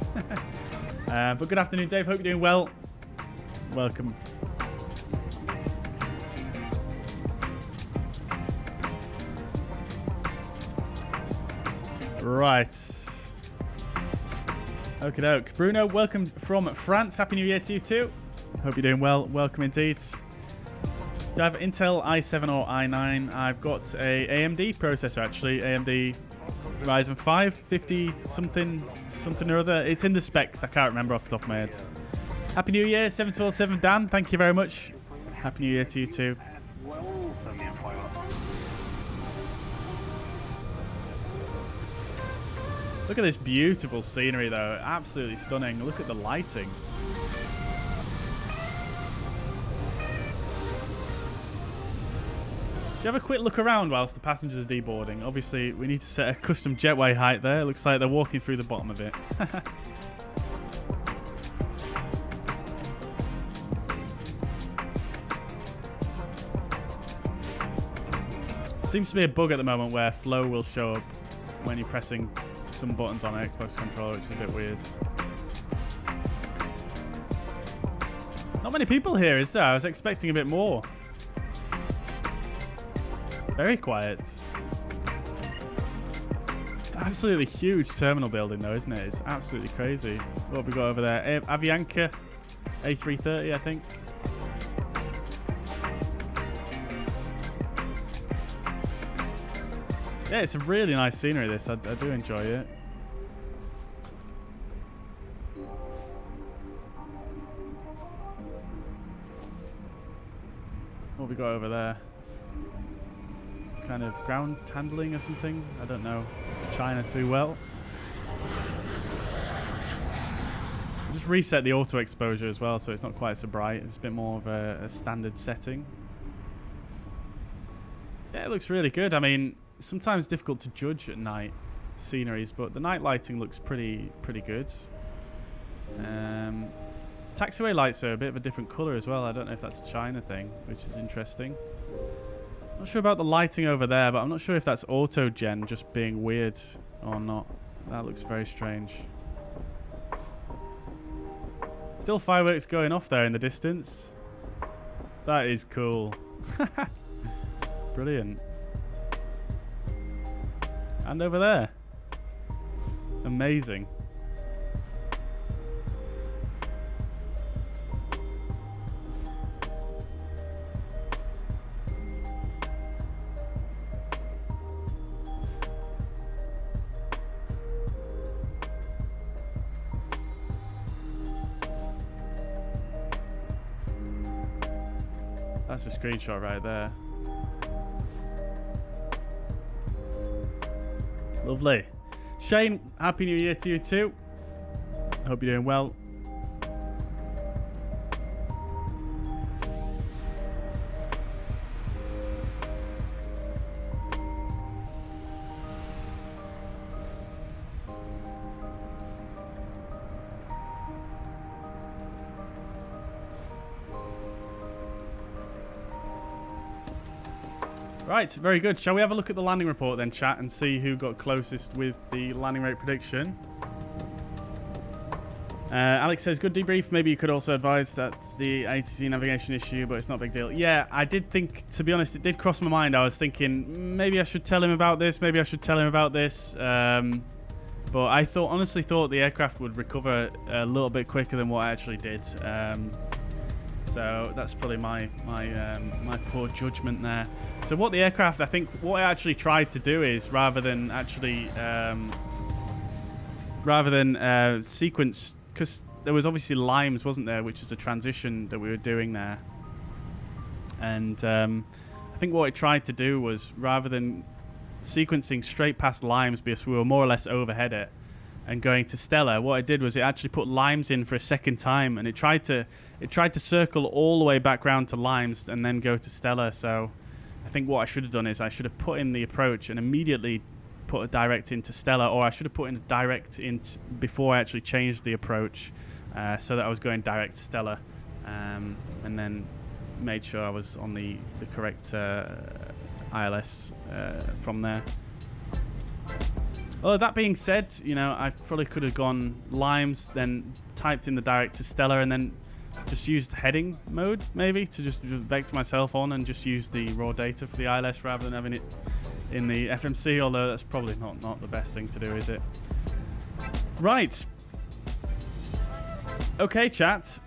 But good afternoon, Dave. Hope you're doing well. Welcome. Right. Okie doke. Bruno, welcome from France. Happy New Year to you too. Hope you're doing well. Welcome indeed. Do I have Intel i7 or i9? I've got a AMD processor actually. AMD Ryzen 5 50 something or other. It's in the specs. I can't remember off the top of my head. Happy New Year, 712-7 Dan. Thank you very much. Happy New Year to you too. Look at this beautiful scenery, though. Absolutely stunning. Look at the lighting. Do you have a quick look around whilst the passengers are deboarding? Obviously, we need to set a custom jetway height there. Looks like they're walking through the bottom of it. Seems to be a bug at the moment where flow will show up when you're pressing some buttons on an Xbox controller, which is a bit weird. Not many people here, is there? I was expecting a bit more. Very quiet. Absolutely huge terminal building, though, isn't it? It's absolutely crazy. What have we got over there? Avianca A320, I think. Yeah, it's a really nice scenery, this. I do enjoy it. What have we got over there? Kind of ground handling or something? I don't know China too well. Just reset the auto exposure as well, so it's not quite so bright. It's a bit more of a standard setting. Yeah, it looks really good. I mean, sometimes difficult to judge at night sceneries, but the night lighting looks pretty good. Taxiway lights are a bit of a different color as well. I don't know if that's a China thing, which is interesting. Not sure about the lighting over there, but I'm not sure if that's auto gen just being weird or not. That looks very strange. Still fireworks going off there in the distance. That is cool. Brilliant. And over there. Amazing. That's a screenshot right there. Lovely. Shane, Happy New Year to you too. Hope you're doing well. Right, very good. Shall we have a look at the landing report then, chat, and see who got closest with the landing rate prediction? Alex says, good debrief. Maybe you could also advise that's the ATC navigation issue, but it's not a big deal. Yeah, I did think, to be honest, it did cross my mind. I was thinking, maybe I should tell him about this. Maybe I should tell him about this. But I honestly thought the aircraft would recover a little bit quicker than what I actually did. So that's probably my poor judgment there. So what the aircraft, I think, what I actually tried to do is rather than sequence, because there was obviously limes, wasn't there, which is a transition that we were doing there. And I think what I tried to do was rather than sequencing straight past limes, because we were more or less overhead it, and going to Stella, what I did was it actually put limes in for a second time, and it tried to circle all the way back round to limes and then go to Stella. So I think what I should have done is I should have put in the approach and immediately put a direct into Stella, or I should have put in a direct in before I actually changed the approach, so that I was going direct to Stella, and then made sure I was on the correct ILS from there. Well, that being said, you know, I probably could have gone limes, then typed in the direct to Stella, and then just used heading mode, maybe, to just vector myself on and just use the raw data for the ILS rather than having it in the FMC, although that's probably not the best thing to do, is it? Right. Okay, chat.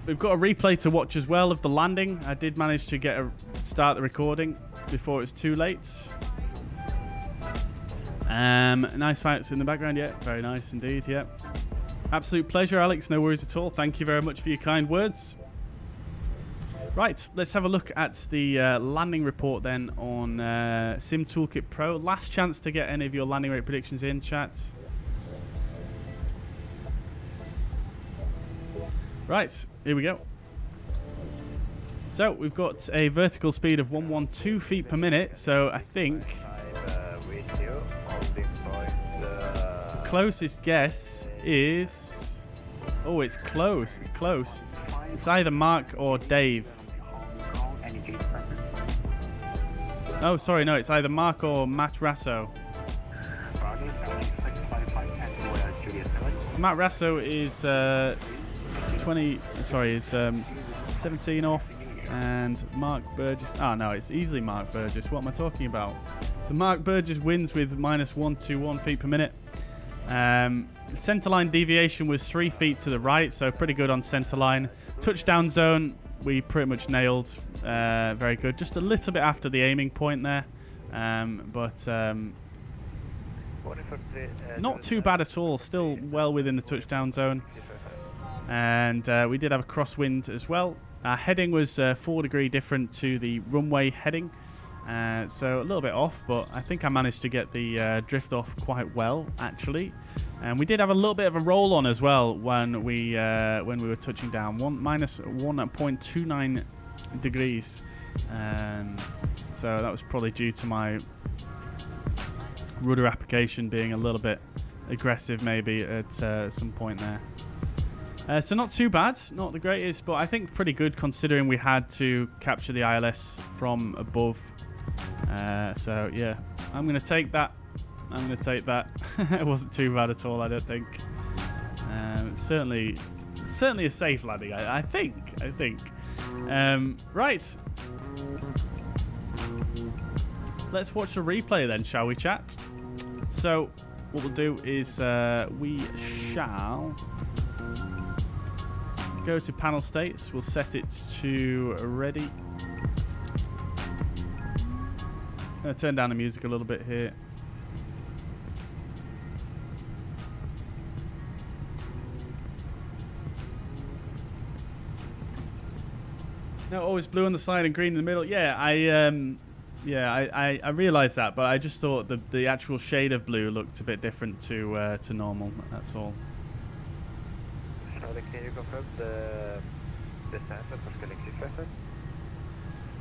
We've got a replay to watch as well of the landing. I did manage to start the recording before it's too late. Nice fights in the background, yeah. Very nice indeed, yeah. Absolute pleasure, Alex. No worries at all. Thank you very much for your kind words. Right, let's have a look at the landing report then on SimToolkitPro. Last chance to get any of your landing rate predictions in, chat. Right, here we go. So we've got a vertical speed of 112 feet per minute. So I think the closest guess is... Oh, it's close. It's close. It's either Mark or Dave. Oh, sorry, no, it's either Mark or Matt Rasso. Matt Rasso is 17 off, and Mark Burgess. Oh no, it's easily Mark Burgess. What am I talking about? So Mark Burgess wins with minus 121 feet per minute. Centerline deviation was 3 feet to the right, so pretty good on centerline. Touchdown zone, we pretty much nailed. Very good. Just a little bit after the aiming point there, but not too bad at all. Still well within the touchdown zone. And we did have a crosswind as well. Our heading was 4 degrees different to the runway heading. So a little bit off, but I think I managed to get the drift off quite well, actually. And we did have a little bit of a roll on as well when we were touching down, minus 1.29 degrees. So that was probably due to my rudder application being a little bit aggressive, maybe at some point there. So not too bad, not the greatest, but I think pretty good considering we had to capture the ILS from above. So yeah, I'm going to take that. It wasn't too bad at all, I don't think. Certainly a safe landing, I think. Right. Let's watch the replay then, shall we, chat? So what we'll do is we shall go to panel states. We'll set it to ready. I'm going to turn down the music a little bit here. No, always blue on the side and green in the middle. Yeah, I realised that, but I just thought the actual shade of blue looked a bit different to normal. That's all. Can you confirm the census for Galaxy Traffic?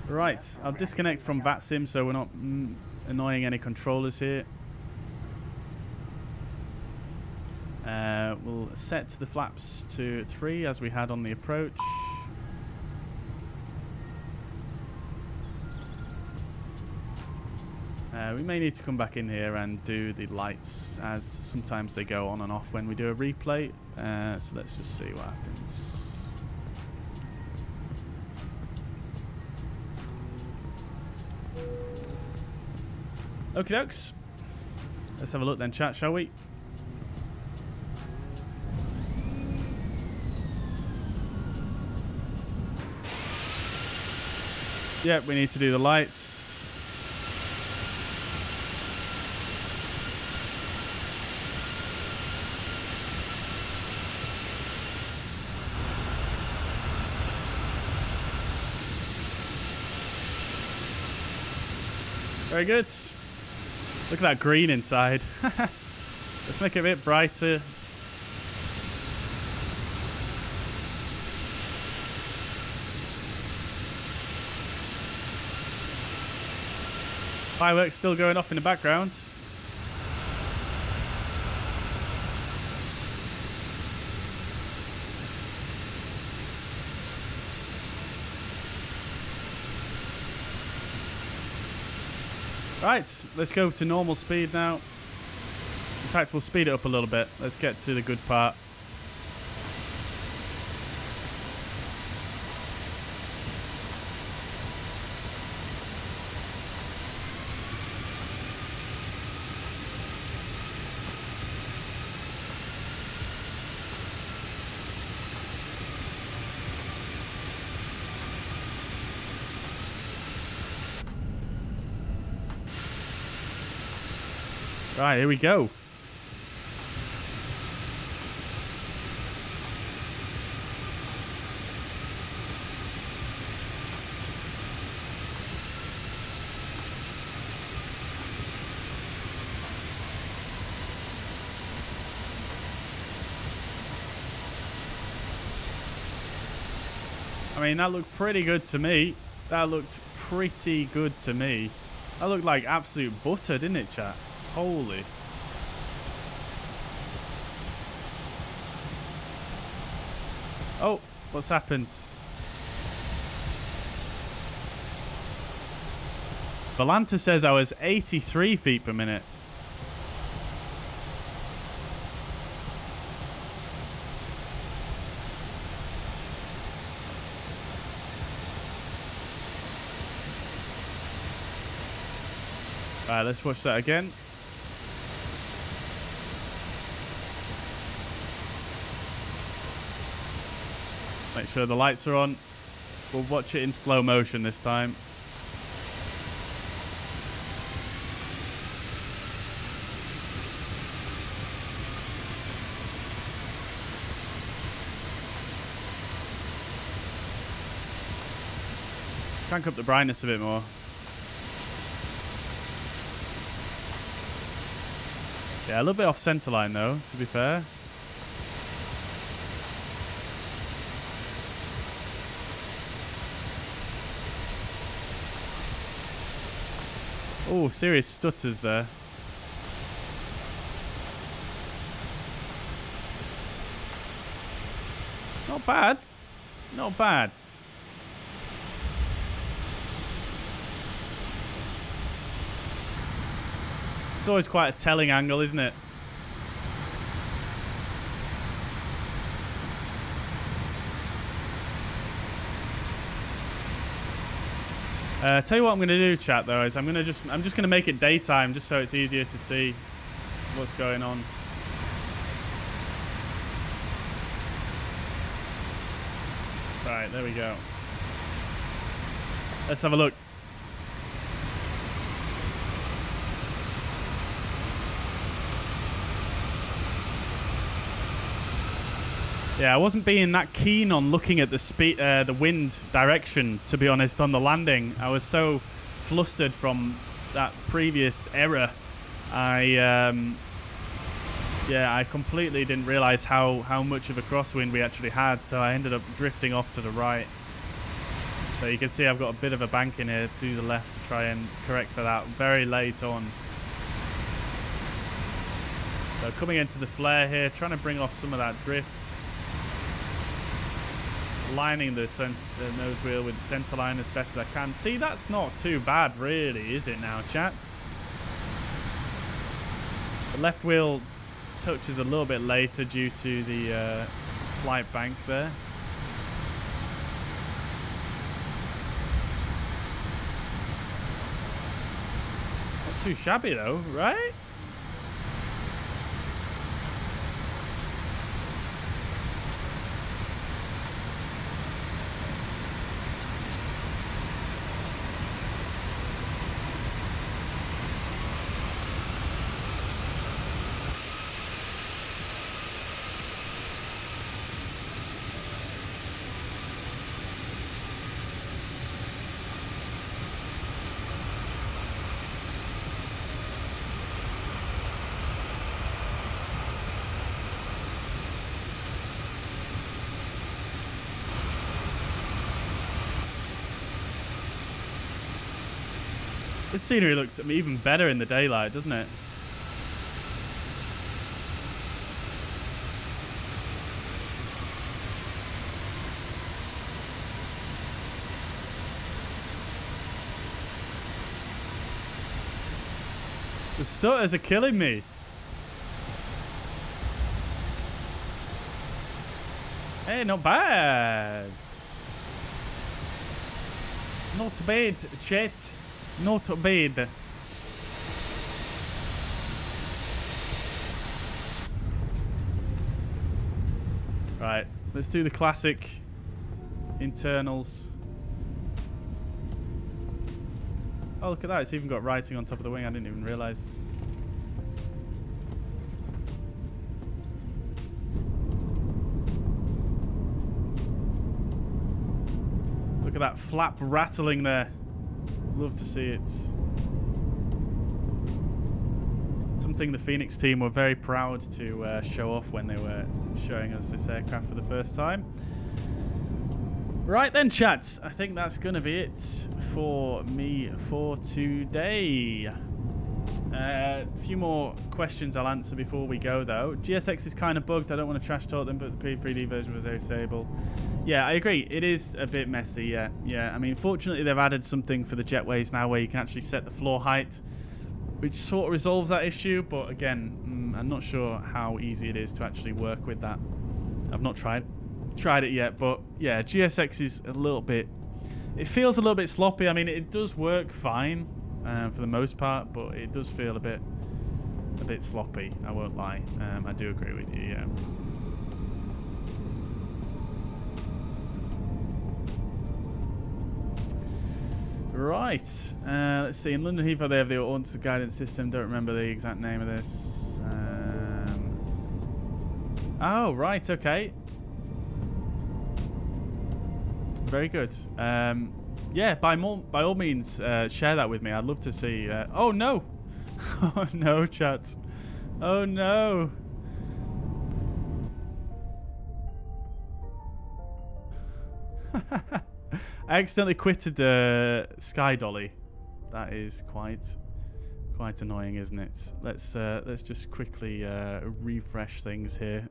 Right, I'll disconnect from VATSIM so we're not annoying any controllers here. We'll set the flaps to 3 as we had on the approach. We may need to come back in here and do the lights, as sometimes they go on and off when we do a replay. So let's just see what happens. Okie dokes. Let's have a look then, chat, shall we? Yep, we need to do the lights. Very good. Look at that green inside. Let's make it a bit brighter. Fireworks still going off in the background. Right, let's go to normal speed now. In fact, we'll speed it up a little bit. Let's get to the good part. Right, here we go. mean, that looked pretty good to me. That looked pretty good to me. That looked like absolute butter, didn't it, chat? Holy. Oh, what's happened? Valanta says I was 83 feet per minute. Alright, let's watch that again. Make sure the lights are on. We'll watch it in slow motion this time. Crank up the brightness a bit more. Yeah, a little bit off center line though, to be fair. Oh, serious stutters there. Not bad. Not bad. It's always quite a telling angle, isn't it? Tell you what I'm going to do, chat, though, is I'm just going to make it daytime just so it's easier to see what's going on. Right, there we go. Let's have a look. Yeah, I wasn't being that keen on looking at the speed, the wind direction, to be honest, on the landing. I was so flustered from that previous error. I completely didn't realize how much of a crosswind we actually had, so I ended up drifting off to the right. So you can see I've got a bit of a bank in here to the left to try and correct for that very late on. So coming into the flare here, trying to bring off some of that drift. Lining the nose wheel with the center line as best as I can. See, that's not too bad really, is it now, chats? The left wheel touches a little bit later due to the slight bank there. Not too shabby though, right? This scenery looks even better in the daylight, doesn't it? The stutters are killing me. Hey, not bad. Not bad, chat. Not bad. Right, let's do the classic internals. Oh, look at that. It's even got writing on top of the wing. I didn't even realize. Look at that flap rattling there. Love to see it. Something the Fenix team were very proud to show off when they were showing us this aircraft for the first time. Right then, chats. I think that's going to be it for me for today. A few more questions I'll answer before we go, though. GSX is kind of bugged. I don't want to trash talk them, but the P3D version was very stable. Yeah, I agree. It is a bit messy, yeah. I mean, fortunately, they've added something for the jetways now where you can actually set the floor height, which sort of resolves that issue. But again, I'm not sure how easy it is to actually work with that. I've not tried it yet, but yeah, GSX is a little bit... It feels a little bit sloppy. I mean, it does work fine. For the most part, but it does feel a bit sloppy, I won't lie. I do agree with you, yeah. Right, let's see. In London Heathrow, they have the auto guidance system. Don't remember the exact name of this. Oh, right, okay. Very good. Yeah, by all means, share that with me. I'd love to see... oh, no! Oh, no, chat. Oh, no! I accidentally quitted Sky Dolly. That is quite annoying, isn't it? Let's just quickly refresh things here.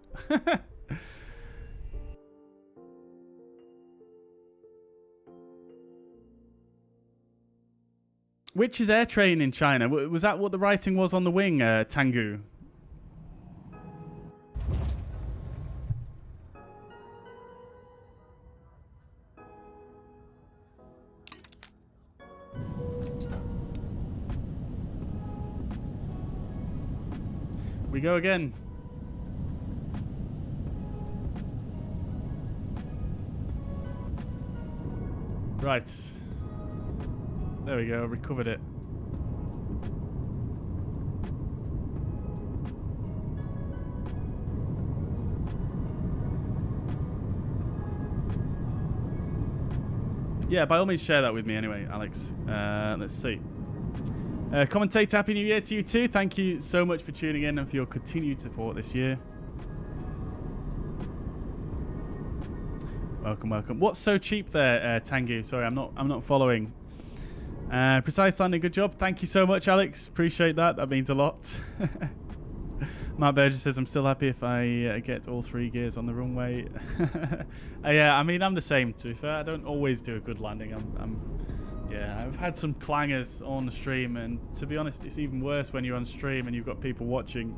Which is air train in China? Was that what the writing was on the wing, Tangu? We go again. Right. There we go, recovered it. Yeah, by all means share that with me anyway, Alex. Let's see. Commentator, Happy New Year to you too. Thank you so much for tuning in and for your continued support this year. Welcome, welcome. What's so cheap there, Tangu? Sorry, I'm not following. Precise landing, good job. Thank you so much, Alex. Appreciate that. That means a lot. Matt Burgess says, I'm still happy if I get all 3 gears on the runway. Yeah, I mean, I'm the same, to be fair. I don't always do a good landing. Yeah, I've had some clangers on the stream, and to be honest, it's even worse when you're on stream and you've got people watching.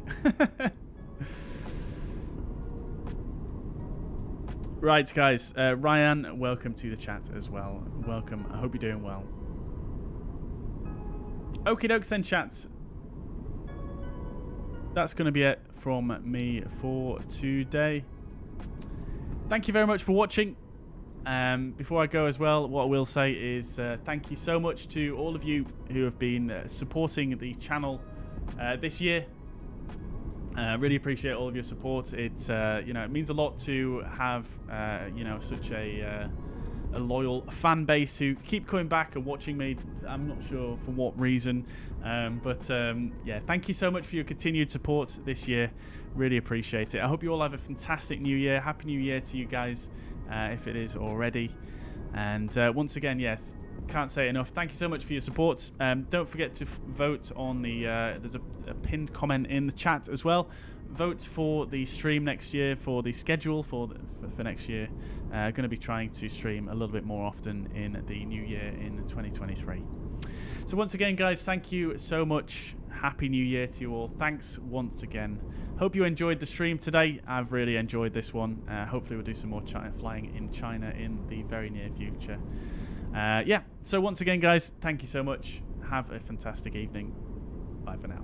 Right, guys. Ryan, welcome to the chat as well. Welcome. I hope you're doing well. Okie dokes then, chat. That's going to be it from me for today. Thank you very much for watching. Before I go as well, what I will say is thank you so much to all of you who have been supporting the channel this year. Really appreciate all of your support. It's it means a lot to have such a loyal fan base who keep coming back and watching me. I'm not sure for what reason, but yeah, thank you so much for your continued support this year. Really appreciate it. I hope you all have a fantastic new year. Happy New Year to you guys, if it is already. And once again, yes, can't say it enough. Thank you so much for your support. Don't forget to vote on the there's a pinned comment in the chat as well. Vote for the stream next year, for the schedule for next year. Going to be trying to stream a little bit more often in the new year in 2023. So once again, guys, thank you so much. Happy New Year to you all. Thanks once again. Hope you enjoyed the stream today. I've really enjoyed this one. Hopefully we'll do some more flying in China in the very near future. Yeah, so once again, guys, thank you so much. Have a fantastic evening. Bye for now.